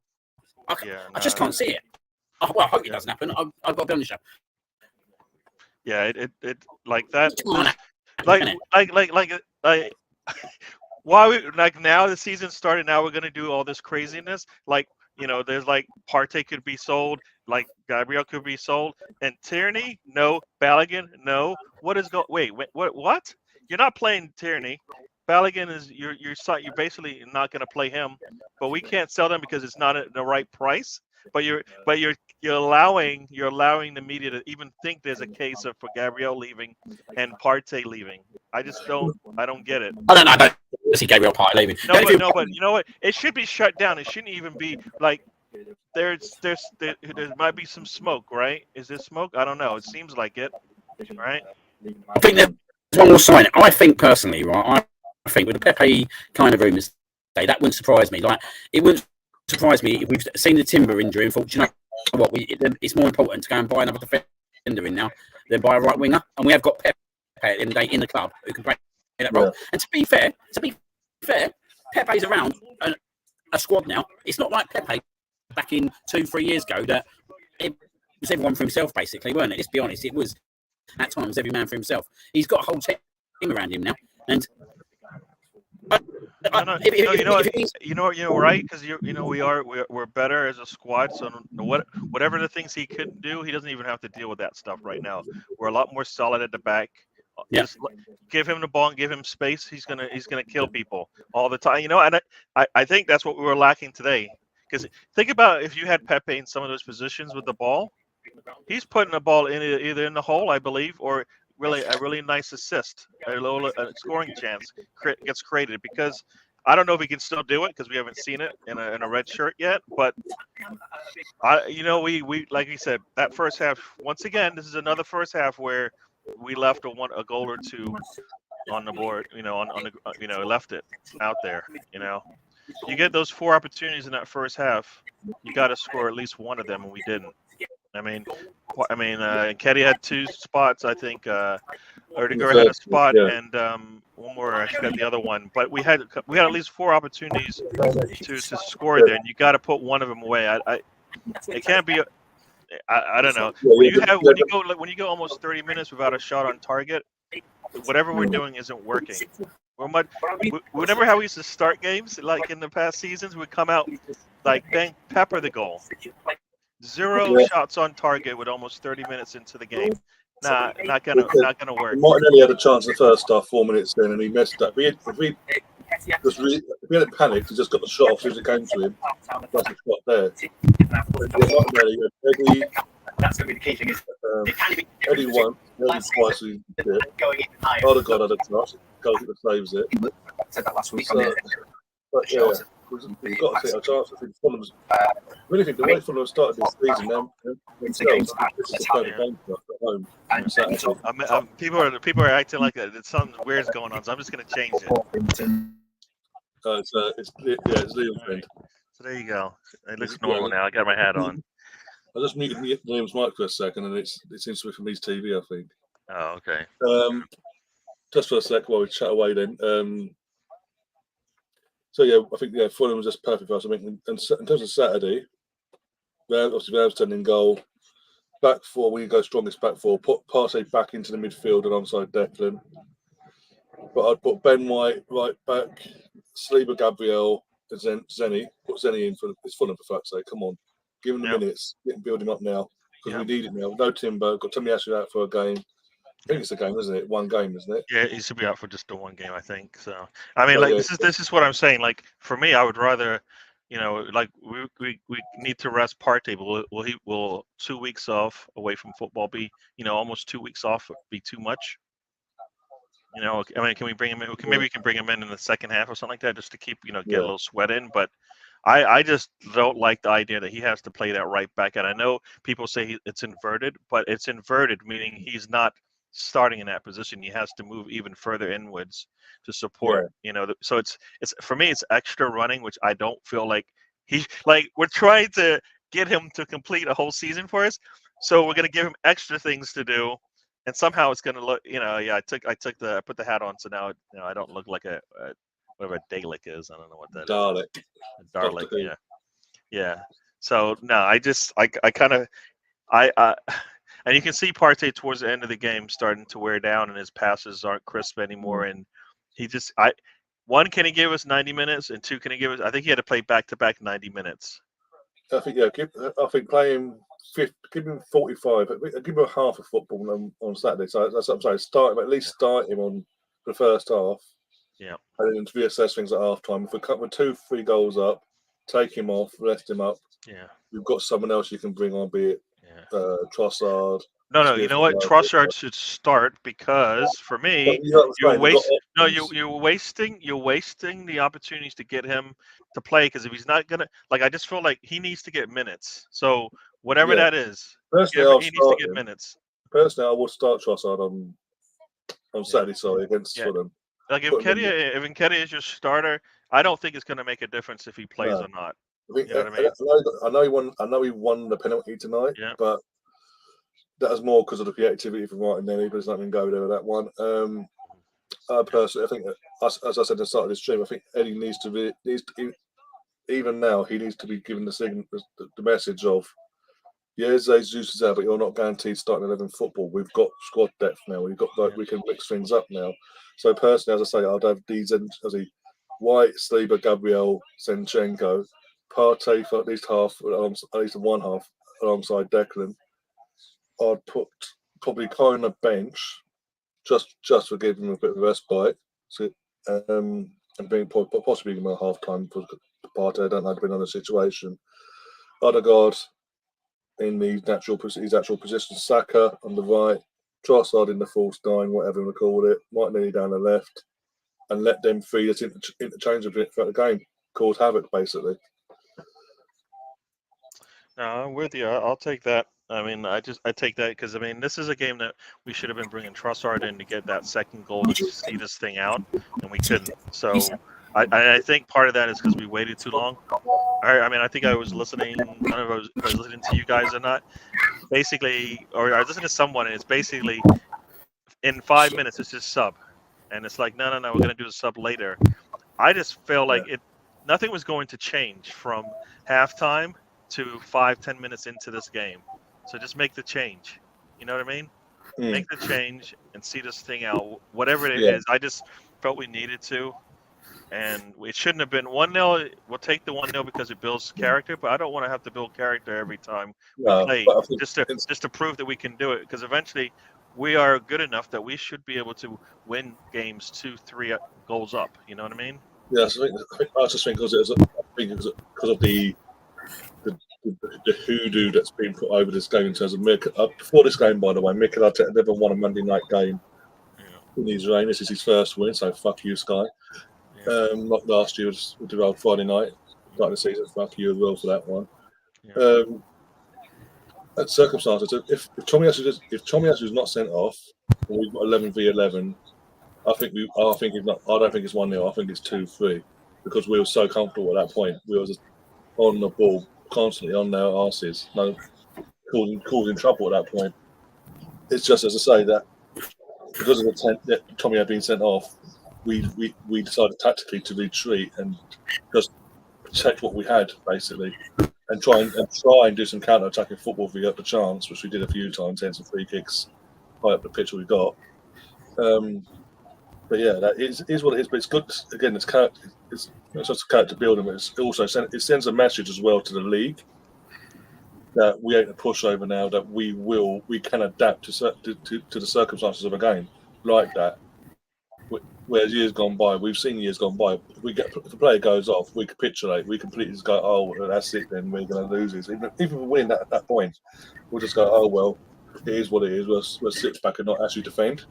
I just can't see it. Well, I hope it doesn't happen. I've got to be on the show. Yeah, it like that. Like why we like now the season started. Now we're gonna do all this craziness. Like there's like Partey could be sold. Like Gabriel could be sold. And Tierney, no. Balogun, no. Wait, what? You're not playing Tierney. Balogun is you're basically not gonna play him. But we can't sell them because it's not at the right price. But you're allowing the media to even think there's a case for Gabriel leaving and Partey leaving. I don't get it. I don't see Gabriel Partey leaving. But you know what? It should be shut down. It shouldn't even be like there might be some smoke, right? Is there smoke? I don't know. It seems like it, right? I think there's one more sign. I think personally, right? I think with the Pepe kind of rumours, that wouldn't surprise me. Like it wouldn't surprise me if we've seen the Timber injury and thought, you know what, it's more important to go and buy another defender in now than buy a right winger. And we have got Pepe at the end of the day in the club who can play that role. And to be fair, Pepe's around a squad now. It's not like Pepe back in 2-3 years ago that it was everyone for himself, basically, weren't it? Let's be honest. It was at times every man for himself. He's got a whole team around him now, and you're right, because we're better as a squad. So whatever the things he couldn't do, he doesn't even have to deal with that stuff right now. We're a lot more solid at the back. Yeah. Just give him the ball and give him space. He's gonna kill people all the time. And I think that's what we were lacking today. Because think about if you had Pepe in some of those positions with the ball, he's putting the ball in either in the hole, I believe, or a really nice assist, a scoring chance gets created. Because I don't know if he can still do it because we haven't seen it in a red shirt yet. But we like you said, that first half. Once again, this is another first half where we left a goal or two on the board. Left it out there. You get those 4 opportunities in that first half, you got to score at least one of them, and we didn't. I mean, Ketty had 2 spots. I think Erdiger had a spot, and one more. I forgot the other one. But we had at least 4 opportunities to score there, and you got to put one of them away. It can't be. I don't know. When you go almost 30 minutes without a shot on target, whatever we're doing isn't working. Remember how we used to start games like in the past seasons? We'd come out like bang, pepper the goal. 0 shots on target with almost 30 minutes into the game. Not gonna work. Martinelli had a chance in the first half, 4 minutes in, and he messed up. If we hadn't panicked, he just got the shot off as soon as it came to him. That's a shot there. That's going to be the key thing. Eddie won. Eddie twice. Oh, God, had a chance. Goalkeeper saves it. Said that last week. But yeah, we've got to take our chances. I think Fulham's really think the way Fulham started this season now, this is a perfect game for us at home. People are acting like something weird's going on, so I'm just going to change it. It's Liam's friend. So there you go. It looks normal now. I got my hat on. I just muted Liam's mic for a second, and it seems to be from his TV, I think. Oh, okay. Just for a sec while we chat away then. I think Fulham was just perfect for us. I mean, in terms of Saturday, obviously Vale's in goal. Back 4, we go strongest back 4. Put Partey back into the midfield alongside Declan. But I'd put Ben White right back, Saliba, Gabriel, and Zenny. Put Zenny in for Fulham, for fuck's sake. Come on. Give him the minutes. Get him building up now. Because we need it now. No Timber. Got Tomiyasu out for a game. I think it's a game, isn't it? One game, isn't it? Yeah, he should be out for just the one game, I think. So, I mean, Oh, like yeah. this is what I'm saying. Like for me, I would rather, like we need to rest Partey. But will 2 weeks off away from football be, almost 2 weeks off be too much? I mean, can we bring him in? Maybe we can bring him in the second half or something like that, just to keep, get a little sweat in. But I just don't like the idea that he has to play that right back. And I know people say it's inverted, but it's inverted meaning he's not starting in that position. He has to move even further inwards to support. So it's for me, it's extra running, which I don't feel like we're trying to get him to complete a whole season for us. So we're gonna give him extra things to do. And somehow it's gonna look, I put the hat on, so now, I don't look like a whatever a Dalek is. I don't know what that Dalek. is. Dalek, yeah. So no, I kind of, and you can see Partey towards the end of the game starting to wear down, and his passes aren't crisp anymore. And he just, one, can he give us 90 minutes, and two, can he give us? I think he had to play back-to-back 90 minutes. I think play him give him 45. Give him half of football on Saturday. So that's what I'm saying. At least start him on the first half. Yeah. And then to reassess things at half time. If we cut with 2-3 goals up, take him off, rest him up. Yeah. You've got someone else you can bring on, be it Trossard. No, you know what? Trossard should start, because for me, you're wasting the opportunities to get him to play, because if he's not gonna, I just feel like he needs to get minutes. So whatever that is, he needs to get minutes. Personally, I would start Trossard on Saturday, against Fulham. Like if Nketiah is your starter, I don't think it's going to make a difference if he plays or not. You know what I mean? I know he won the penalty tonight, but that was more because of the creativity from Martinelli, but there's nothing go there with that one. Personally, I think, as I said at the start of this stream, I think Eddie needs to even now, he needs to be given the message of, Jesus is there, but you're not guaranteed starting 11 football. We've got squad depth now. We can mix things up now. So personally, as I say, I'd have these as White, Saliba, Gabriel, Zinchenko, Partey for at least one half alongside Declan. I'd put probably Kai on the bench, just for giving him a bit of a respite. And possibly give him a half time for Partey. I don't know, depending on the situation. Odegaard in his actual position, Saka on the right, Trossard in the false nine, whatever you want to call it, Martinelli down the left, and let them feed us interchangeably throughout the game, cause havoc basically. No, I'm with you. I'll take that. I mean, I take that because, I mean, this is a game that we should have been bringing Trossard in to get that second goal to see this thing out, and we couldn't. So I think part of that is because we waited too long. I mean, I think I was listening. I don't know if I was listening to you guys or not. Basically, or I was listening to someone, and it's basically in 5 minutes it's just sub, and it's like, no, we're gonna do a sub later. I just feel like nothing was going to change from halftime to 5-10 minutes into this game. So just make the change. You know what I mean? Make the change and see this thing out. Whatever it is, I just felt we needed to. And it shouldn't have been 1-0. We'll take the 1-0 because it builds character, but I don't want to have to build character every time we play, just to prove that we can do it. Because eventually we are good enough that we should be able to win games 2-3 goals up. You know what I mean? Yes, I just think because of the hoodoo that's been put over this game in terms of before this game, by the way, Mikel Arteta never won a Monday night game in his reign. This is his first win, so fuck you, Sky. Like last year, with the old Friday night, like the season, fuck you as well for that one. At circumstances, if Tomiyasu is not sent off, and we've got 11v11, I don't think it's 1-0. I think it's 2-3 because we were so comfortable at that point. We were just on the ball constantly on their arses, causing trouble at that point. It's just as I say that because of that Tommy had been sent off, we decided tactically to retreat and just protect what we had basically, and try and do some counter-attacking football if we got the chance, which we did a few times, hence some free kicks high up the pitch we got. But yeah, that is what it is. But it's good. Again, it's character. It's not just character building, but it's also it sends a message as well to the league that we ain't a pushover now, that we can adapt to the circumstances of a game like that. Whereas years gone by, we've seen years gone by. If a player goes off, we capitulate. We completely just go, oh, well, that's it. Then we're going to lose this. Even if we win at that point, we'll just go, oh well, it is what it is. We'll sit back and not actually defend.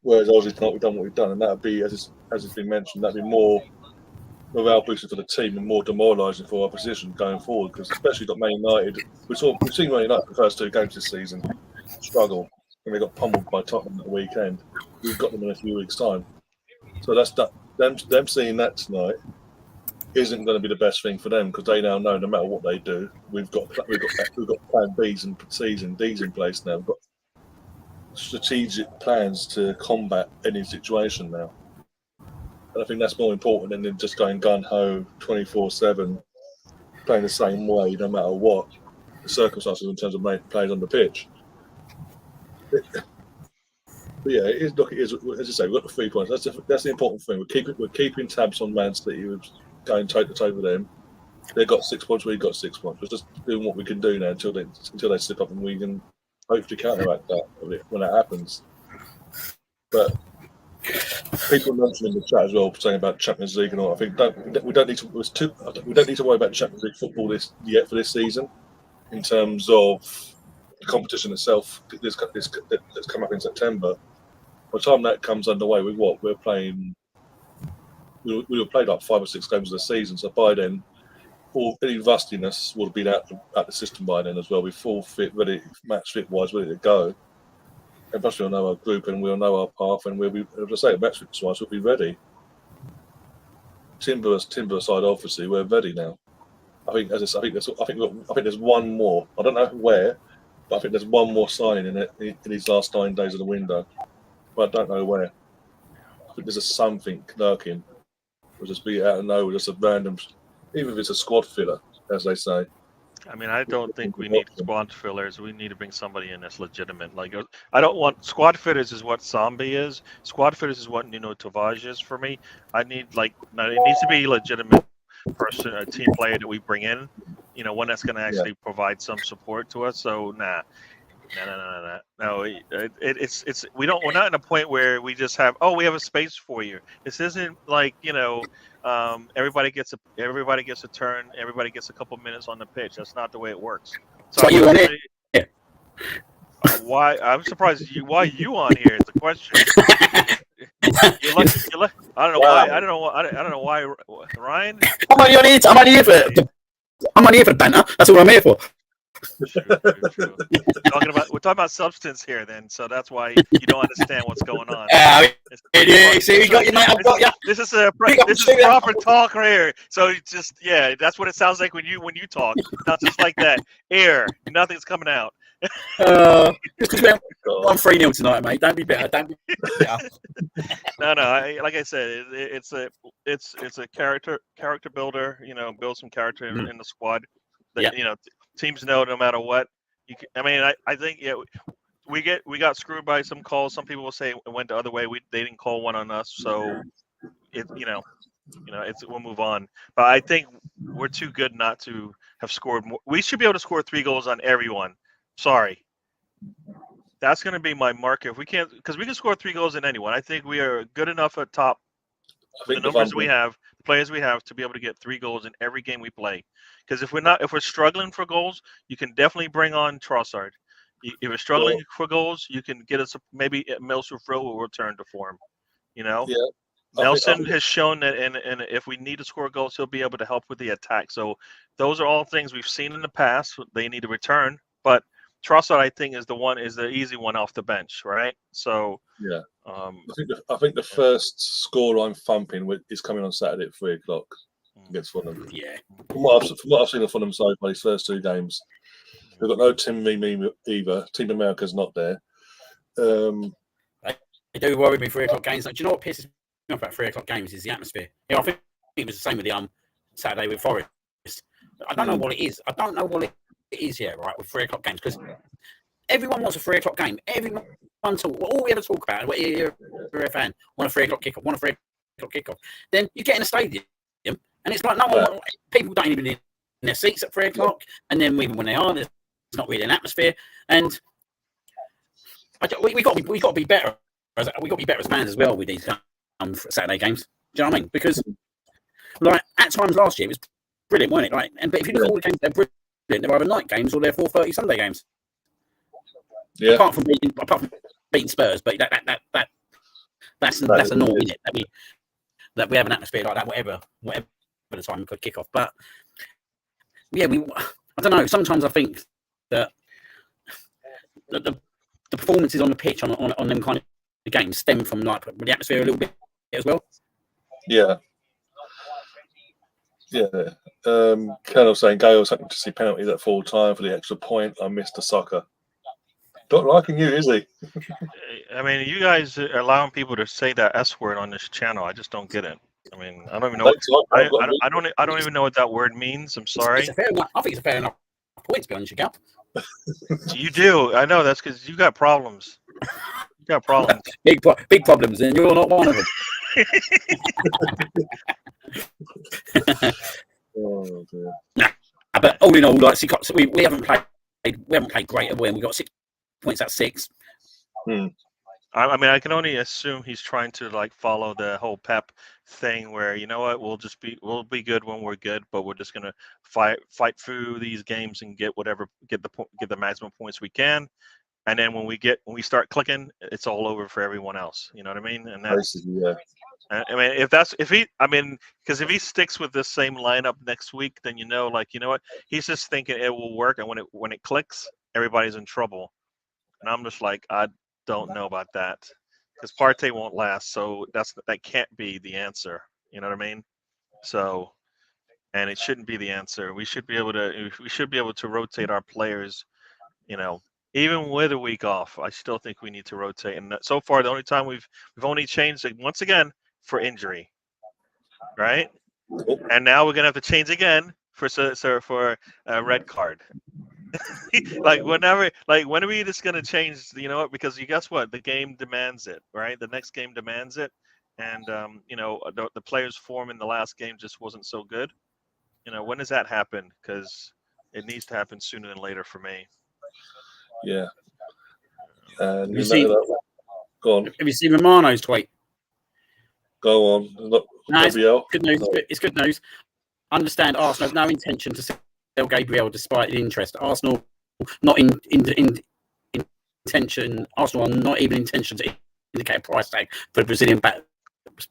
Whereas obviously tonight we've done what we've done, and that'd be, as it's been mentioned, that'd be more morale boosting for the team and more demoralising for our position going forward. Because especially got Man United, we've seen Man United the first 2 games this season struggle, and they got pummeled by Tottenham at the weekend. We've got them in a few weeks' time, so that's that. Them seeing that tonight isn't going to be the best thing for them, because they now know no matter what they do, we've got plan Bs and Cs and Ds in place now. We've got strategic plans to combat any situation now. And I think that's more important than just going gun-ho 24/7, playing the same way no matter what the circumstances in terms of players on the pitch. But yeah, it is. As I say, we've got the 3 points. That's the important thing. We're keeping tabs on Man City. We're going toe to toe with them. They've got 6 points. We've got 6 points. We're just doing what we can do now until they slip up, and we can hopefully counteract that when that happens. But people mentioned in the chat as well, saying about Champions League and all. I think we don't need to worry about Champions League football for this season, in terms of the competition itself. That's come up in September. By the time that comes underway, we're playing. We'll have played like 5 or 6 games of the season. So by then, any rustiness will have been out the system by then as well. We're full fit, ready, match fit wise, ready to go. And plus, we'll know our group and we'll know our path, and we'll be, as I say, match fit wise, we'll be ready. Timber aside, obviously, we're ready now. I think there's one more. I don't know where, but I think there's one more signing in these last 9 days of the window. But I don't know where. I think there's something lurking. It'll just be out of nowhere, just a random, even if it's a squad filler, as they say. I mean, I don't think we need squad fillers. We need to bring somebody in that's legitimate. Like, I don't want squad fillers is what Zombie is. Squad fillers is what Nuno Tavares is for me. It needs to be a legitimate person, a team player that we bring in. One that's going to actually provide some support to us. So No. It's we're not in a point where we just have we have a space for you. This isn't like everybody gets a turn, everybody gets a couple minutes on the pitch. That's not the way it works. So why I'm surprised why you on here is the question. I don't know why Ryan. I'm only here for the banter. That's all I'm here for. True. We're talking about substance here, then, so that's why you don't understand what's going on. See, we got you, mate. I've got you. This is proper talk right here. So just that's what it sounds like when you talk. Not just like that. Air, nothing's coming out. I'm 3-0 tonight, mate. Don't be bitter. No. Like I said, it's a character builder. Build some character in the squad. Teams know no matter what. I think we got screwed by some calls. Some people will say it went the other way. They didn't call one on us, so we'll move on. But I think we're too good not to have scored more. We should be able to score 3 goals on everyone. Sorry, that's going to be my marker. If we can't, because we can score 3 goals in anyone. I think we are good enough at top. The numbers we have, the players we have, to be able to get 3 goals in every game we play. Because if we're struggling for goals, you can definitely bring on Trossard. If we're struggling for goals, you can get us maybe Milsroof Road will return to form. Nelson has shown that, and if we need to score goals, he'll be able to help with the attack. So those are all things we've seen in the past. They need to return, but Trossard, I think, is the easy one off the bench, right? So I think the first scoreline thumping is coming on Saturday at 3:00 against Fulham. Yeah. From what I've seen of Fulham so far, these first 2 games, they've got no Tim Mimi either. Team America's not there. They do worry me 3:00 games. Do you know what pisses me off about 3:00 games is the atmosphere. I think it was the same with the Saturday with Forest. I don't know what it is. I don't know what it is here, right, with 3:00 games, because everyone wants a 3:00 game. Everyone all we ever talk about, what you're a fan, want a 3:00 kickoff, Then you get in a stadium and it's like people don't even their seats at 3 o'clock, and then even when they are, there's not really an atmosphere. And we got to be better. We got to be better as fans as well with these Saturday games. Do you know what I mean? Because like at times last year, it was brilliant, wasn't it? Like, but if you look at all the games, they're brilliant. They're either night games or they're 4:30 Sunday games. Yeah. Apart from beating Spurs, but that's a norm, isn't it? That we have an atmosphere like that, whatever the time we could kick off. But yeah, I don't know. Sometimes I think that the performances on the pitch on them kind of games stem from like the atmosphere a little bit as well. Yeah. Yeah. Colonel saying Gale's hoping to see penalties at full time for the extra point. I missed the soccer. Not liking you, is he? I mean, you guys are allowing people to say that S word on this channel. I just don't get it. I mean, I don't even know. I don't even know what that word means. I'm sorry. I think it's a fair enough point, to be honest, Gal. You do. I know that's because you got problems. You got problems. Big problems, and you're not one of them. Oh dear. Nah, but all in all, like we haven't played great, and we got 6 points out of 6. I mean, I can only assume he's trying to like follow the whole Pep thing, where you know what, we'll be good when we're good, but we're just gonna fight through these games and get the maximum points we can, and then when we start clicking, it's all over for everyone else. You know what I mean? And that's yeah. I mean, because if he sticks with this same lineup next week, then you know what, he's just thinking it will work, and when it clicks, everybody's in trouble. And I'm just like, I don't know about that, because Partey won't last, so that can't be the answer. You know what I mean? So, and it shouldn't be the answer. We should be able to rotate our players. You know, even with a week off, I still think we need to rotate. And so far, the only time we've only changed it once again for injury, right? And now we're gonna have to change again for a red card. Like when are we just gonna change? You know what? Because guess what? The game demands it, right? The next game demands it, and the players' form in the last game just wasn't so good. You know, when does that happen? Because it needs to happen sooner than later for me. Yeah. Have you seen Romano's tweet? Go on. It's good news. It's good news. Understand Arsenal have no intention to sell Gabriel despite the interest. Arsenal not intention. Arsenal are not even intention to indicate a price tag for the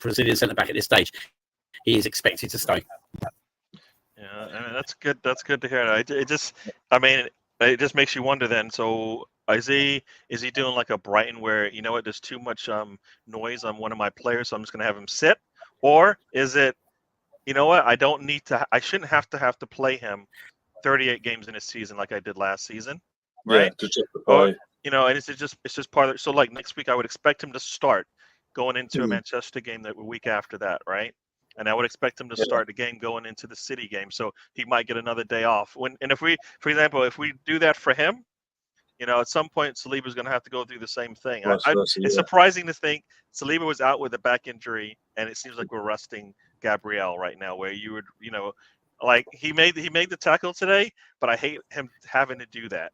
Brazilian centre back at this stage. He is expected to stay. Yeah, I mean, that's good. That's good to hear. It just makes you wonder. Then, so is he doing like a Brighton where you know what? There's too much noise on one of my players, so I'm just gonna have him sit, or is it? You know what? I shouldn't have to play him 38 games in a season like I did last season, right? Yeah, and it's just part of it. So like next week, I would expect him to start going into a Manchester game the week after that, right? And I would expect him to start the game going into the City game, so he might get another day off. If we, for example, if we do that for him, at some point Saliba's going to have to go through the same thing. It's surprising to think Saliba was out with a back injury, and it seems like we're resting Gabriel right now, where you would, like he made the tackle today, but I hate him having to do that.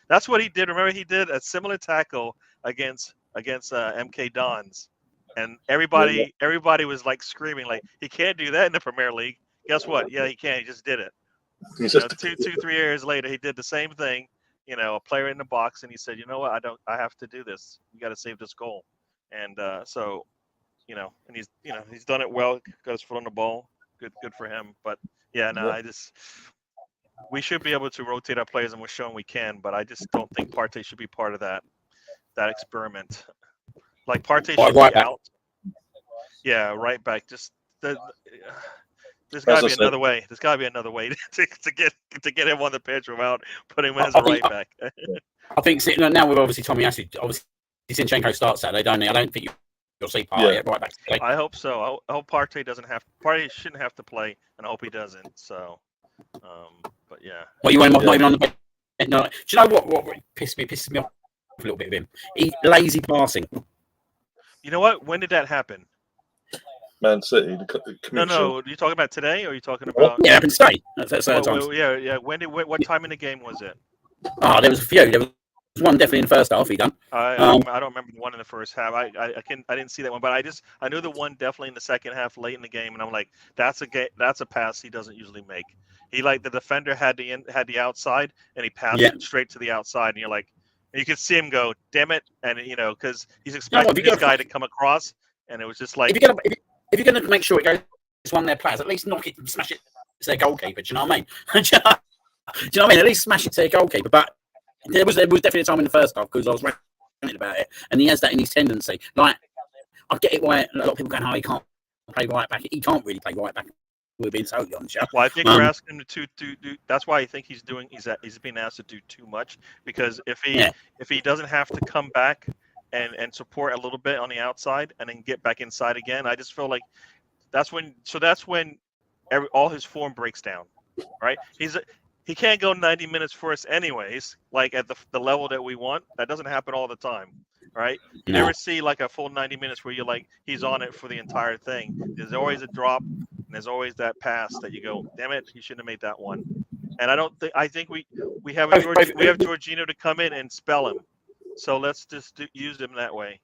That's what he did. Remember, he did a similar tackle against MK Dons, and everybody was like screaming, like he can't do that in the Premier League. Guess what? Yeah, he can. He just did it. 3 years later, he did the same thing. A player in the box, and he said, "You know what? I have to do this. You got to save this goal." And and he's done it well. Got his foot on the ball. Good for him. But we should be able to rotate our players, and we're showing we can. But I just don't think Partey should be part of that experiment. Like Partey should be out. Yeah, right back. Just there's got to be another way. There's got to be another way to get him on the pitch without putting him as a right back. I think now with obviously Tommy Asu, obviously Zinchenko starts Saturday, don't he? I don't think you'll see Partey at right back. I hope so. I hope Partey Partey shouldn't have to play, and I hope he doesn't. So, but yeah. Well, you want him not even on the bench? No. Do you know what pisses me off a little bit of him? Lazy passing. You know what? When did that happen? Man City, the No, commission. no. Are you talking about today, or are you talking about? Yeah, it happened today. That's Well, times. yeah. What time in the game was it? Oh, there was a few. There was one definitely in the first half. He done. I don't remember the one in the first half. I didn't see that one, but I knew the one definitely in the second half, late in the game, and I'm like, that's a pass he doesn't usually make. He the defender had the outside, and he passed it straight to the outside, and you're like, and you could see him go, damn it, and because he's expecting this guy to come across, and it was just like, if you're going to make sure it goes to one of their players, at least knock it, smash it to their goalkeeper. Do you know what I mean? Do you know what I mean? At least smash it to their goalkeeper. But there was definitely a time in the first half because I was ranting about it, and he has that in his tendency. Like, I get it why a lot of people going, "Oh, he can't play right back." He can't really play right back. We're being totally honest. Yeah? well, I think we're asking him to do. That's why I think he's being asked to do too much, because if he doesn't have to come back and support a little bit on the outside and then get back inside again, I just feel like that's when all his form breaks down, right? He can't go 90 minutes for us anyways, like at the level that we want. That doesn't happen all the time, right? You never see like a full 90 minutes where you're like, he's on it for the entire thing. There's always a drop, and there's always that pass that you go, damn it, he shouldn't have made that one. And I think we have Jorginho to come in and spell him. So let's just use him that way,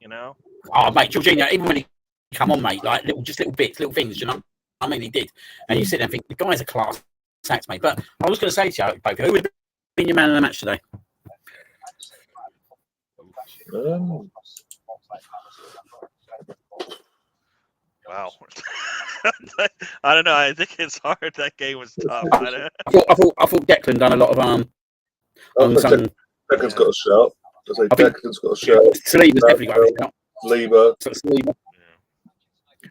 Oh, mate, Jorginho, even when he come on, mate, like little bits, little things, you know. I mean, he did, and you sit there and think the guy's a class act, mate. But I was going to say to you, both, who would have been your man of the match today? Wow. I don't know. I think it's hard. That game was tough. I thought Declan done a lot of Declan's got a shout. Declan's got a shout. Saliba's definitely got a shout. Saliba.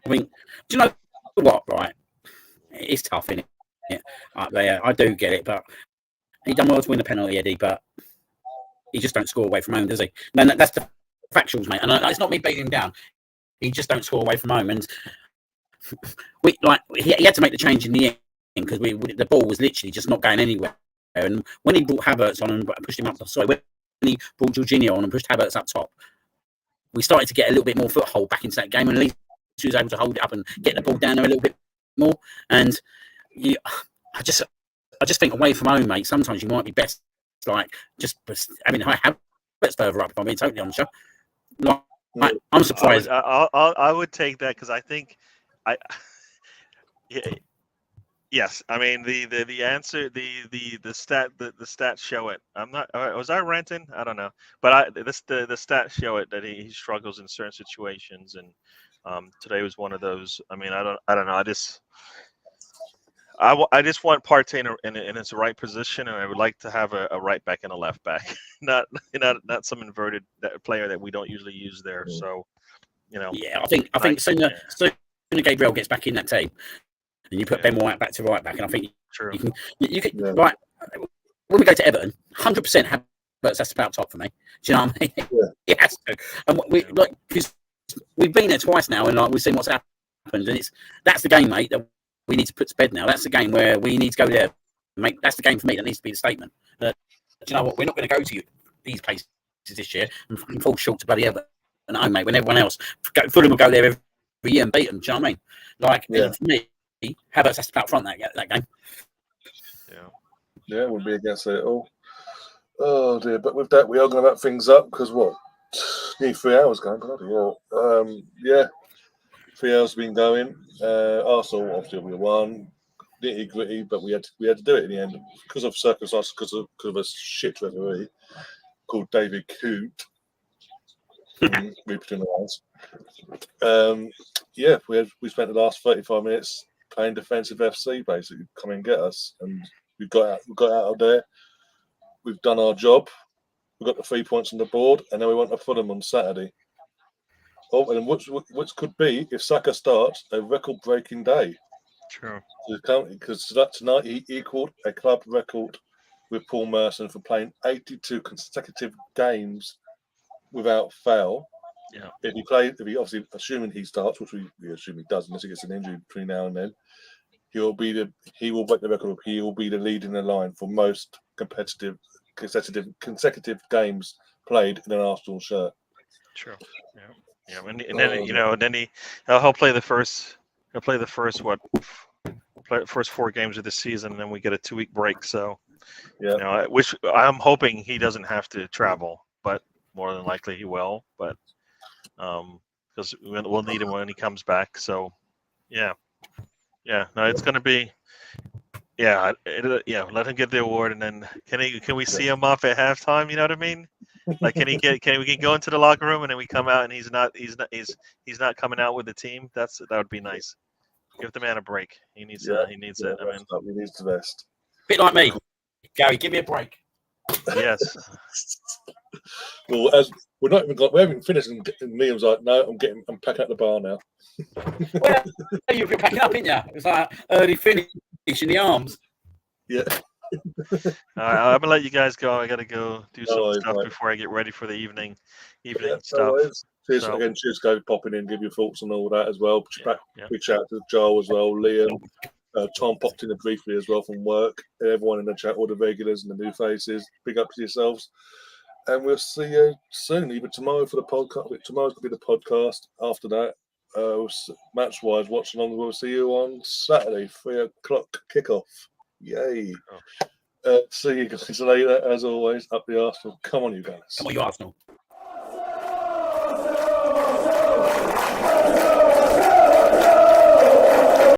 I mean, do you know what? Right, it's tough, isn't it? I do get it, but he done well to win the penalty, Eddie. But he just don't score away from home, does he? And that's the factuals, mate. And it's not me beating him down. He just don't score away from home, and he had to make the change in the end because the ball was literally just not going anywhere. And when he brought Havertz on and pushed him up, when he brought Jorginho on and pushed Havertz up top, we started to get a little bit more foothold back into that game, and at least he was able to hold it up and get the ball down there a little bit more. And I just think away from home, mate, sometimes you might be best like just having Havertz further up. If I'm being totally honest, I'm surprised. I would take that because I think yes. I mean the answer the stats show it. I'm not. Was I ranting? I don't know. But the stats show it that he struggles in certain situations, and today was one of those. I mean, I don't know. I just want Partey in its right position, and I would like to have a right back and a left back, not some inverted player that we don't usually use there. So, Yeah, I think sooner Gabriel gets back in that team, and you put Ben White back to right back, and I think you can right when we go to Everton, 100% Havertz has to be up top for me. Do you know what I mean? Yeah. He has to, and because we've been there twice now, and we've seen what's happened, and that's the game, mate. That we need to put to bed now. That's the game where we need to go there. That's the game for me. That needs to be the statement. Do you know what? We're not going to go to these places this year and fucking fall short to bloody Everton. No, mate. When everyone else, Fulham will go there every year and beat them. Do you know what I mean? For me, Havertz has to play up front that game. Yeah, we'll be against it all. Oh dear! But with that, we are going to wrap things up because nearly 3 hours going. Bloody hell. 3 hours been going. Arsenal obviously we won, nitty gritty, but we had to do it in the end because of circumstances, because of a shit referee called David Coote. Read between the lines. We spent the last 35 minutes playing defensive FC, basically come and get us, and we got out of there. We've done our job. We got the 3 points on the board, and then we went to Fulham on Saturday. Oh, and which could be, if Saka starts, a record-breaking day. True. Because tonight he equalled a club record with Paul Merson for playing 82 consecutive games without foul. Yeah. If he obviously, assuming he starts, which we assume he does, unless he gets an injury between now and then, he will break the record. He will be the lead in the line for most consecutive games played in an Arsenal shirt. True. Yeah. And then then he'll play the first He'll play the first first 4 games of the season, and then we get a 2-week break. So, Yeah. which I'm hoping he doesn't have to travel, but more than likely he will. But because we'll need him when he comes back. So, yeah. No, it's going to be. Yeah, let him get the award, and then can we see him off at halftime? You know what I mean? Like, we can go into the locker room and then we come out and he's not coming out with the team. That would be nice. Give the man a break. He needs it. He needs the best. Bit like me, Gary. Give me a break. Yes. Well, as we haven't finished, and Liam's like, no, I'm packing up the bar now. Well, you've been packing up, ain't you? It's like early finish in the arms. Yeah. All right, I'm gonna let you guys go. I gotta go do some stuff right. before I get ready for the evening stuff. Cheers again. Cheers, go popping in, give your thoughts on all that as well. Yeah. Big shout out to Joel as well, Liam. Tom popped in briefly as well from work. Everyone in the chat, all the regulars and the new faces. Big up to yourselves. And we'll see you soon, either tomorrow for the podcast. Tomorrow's going to be the podcast. After that, match-wise, Watchalong, we'll see you on Saturday, 3 o'clock kickoff. Yay. See you guys later, as always, up the Arsenal. Come on, you guys. Come on, you Arsenal.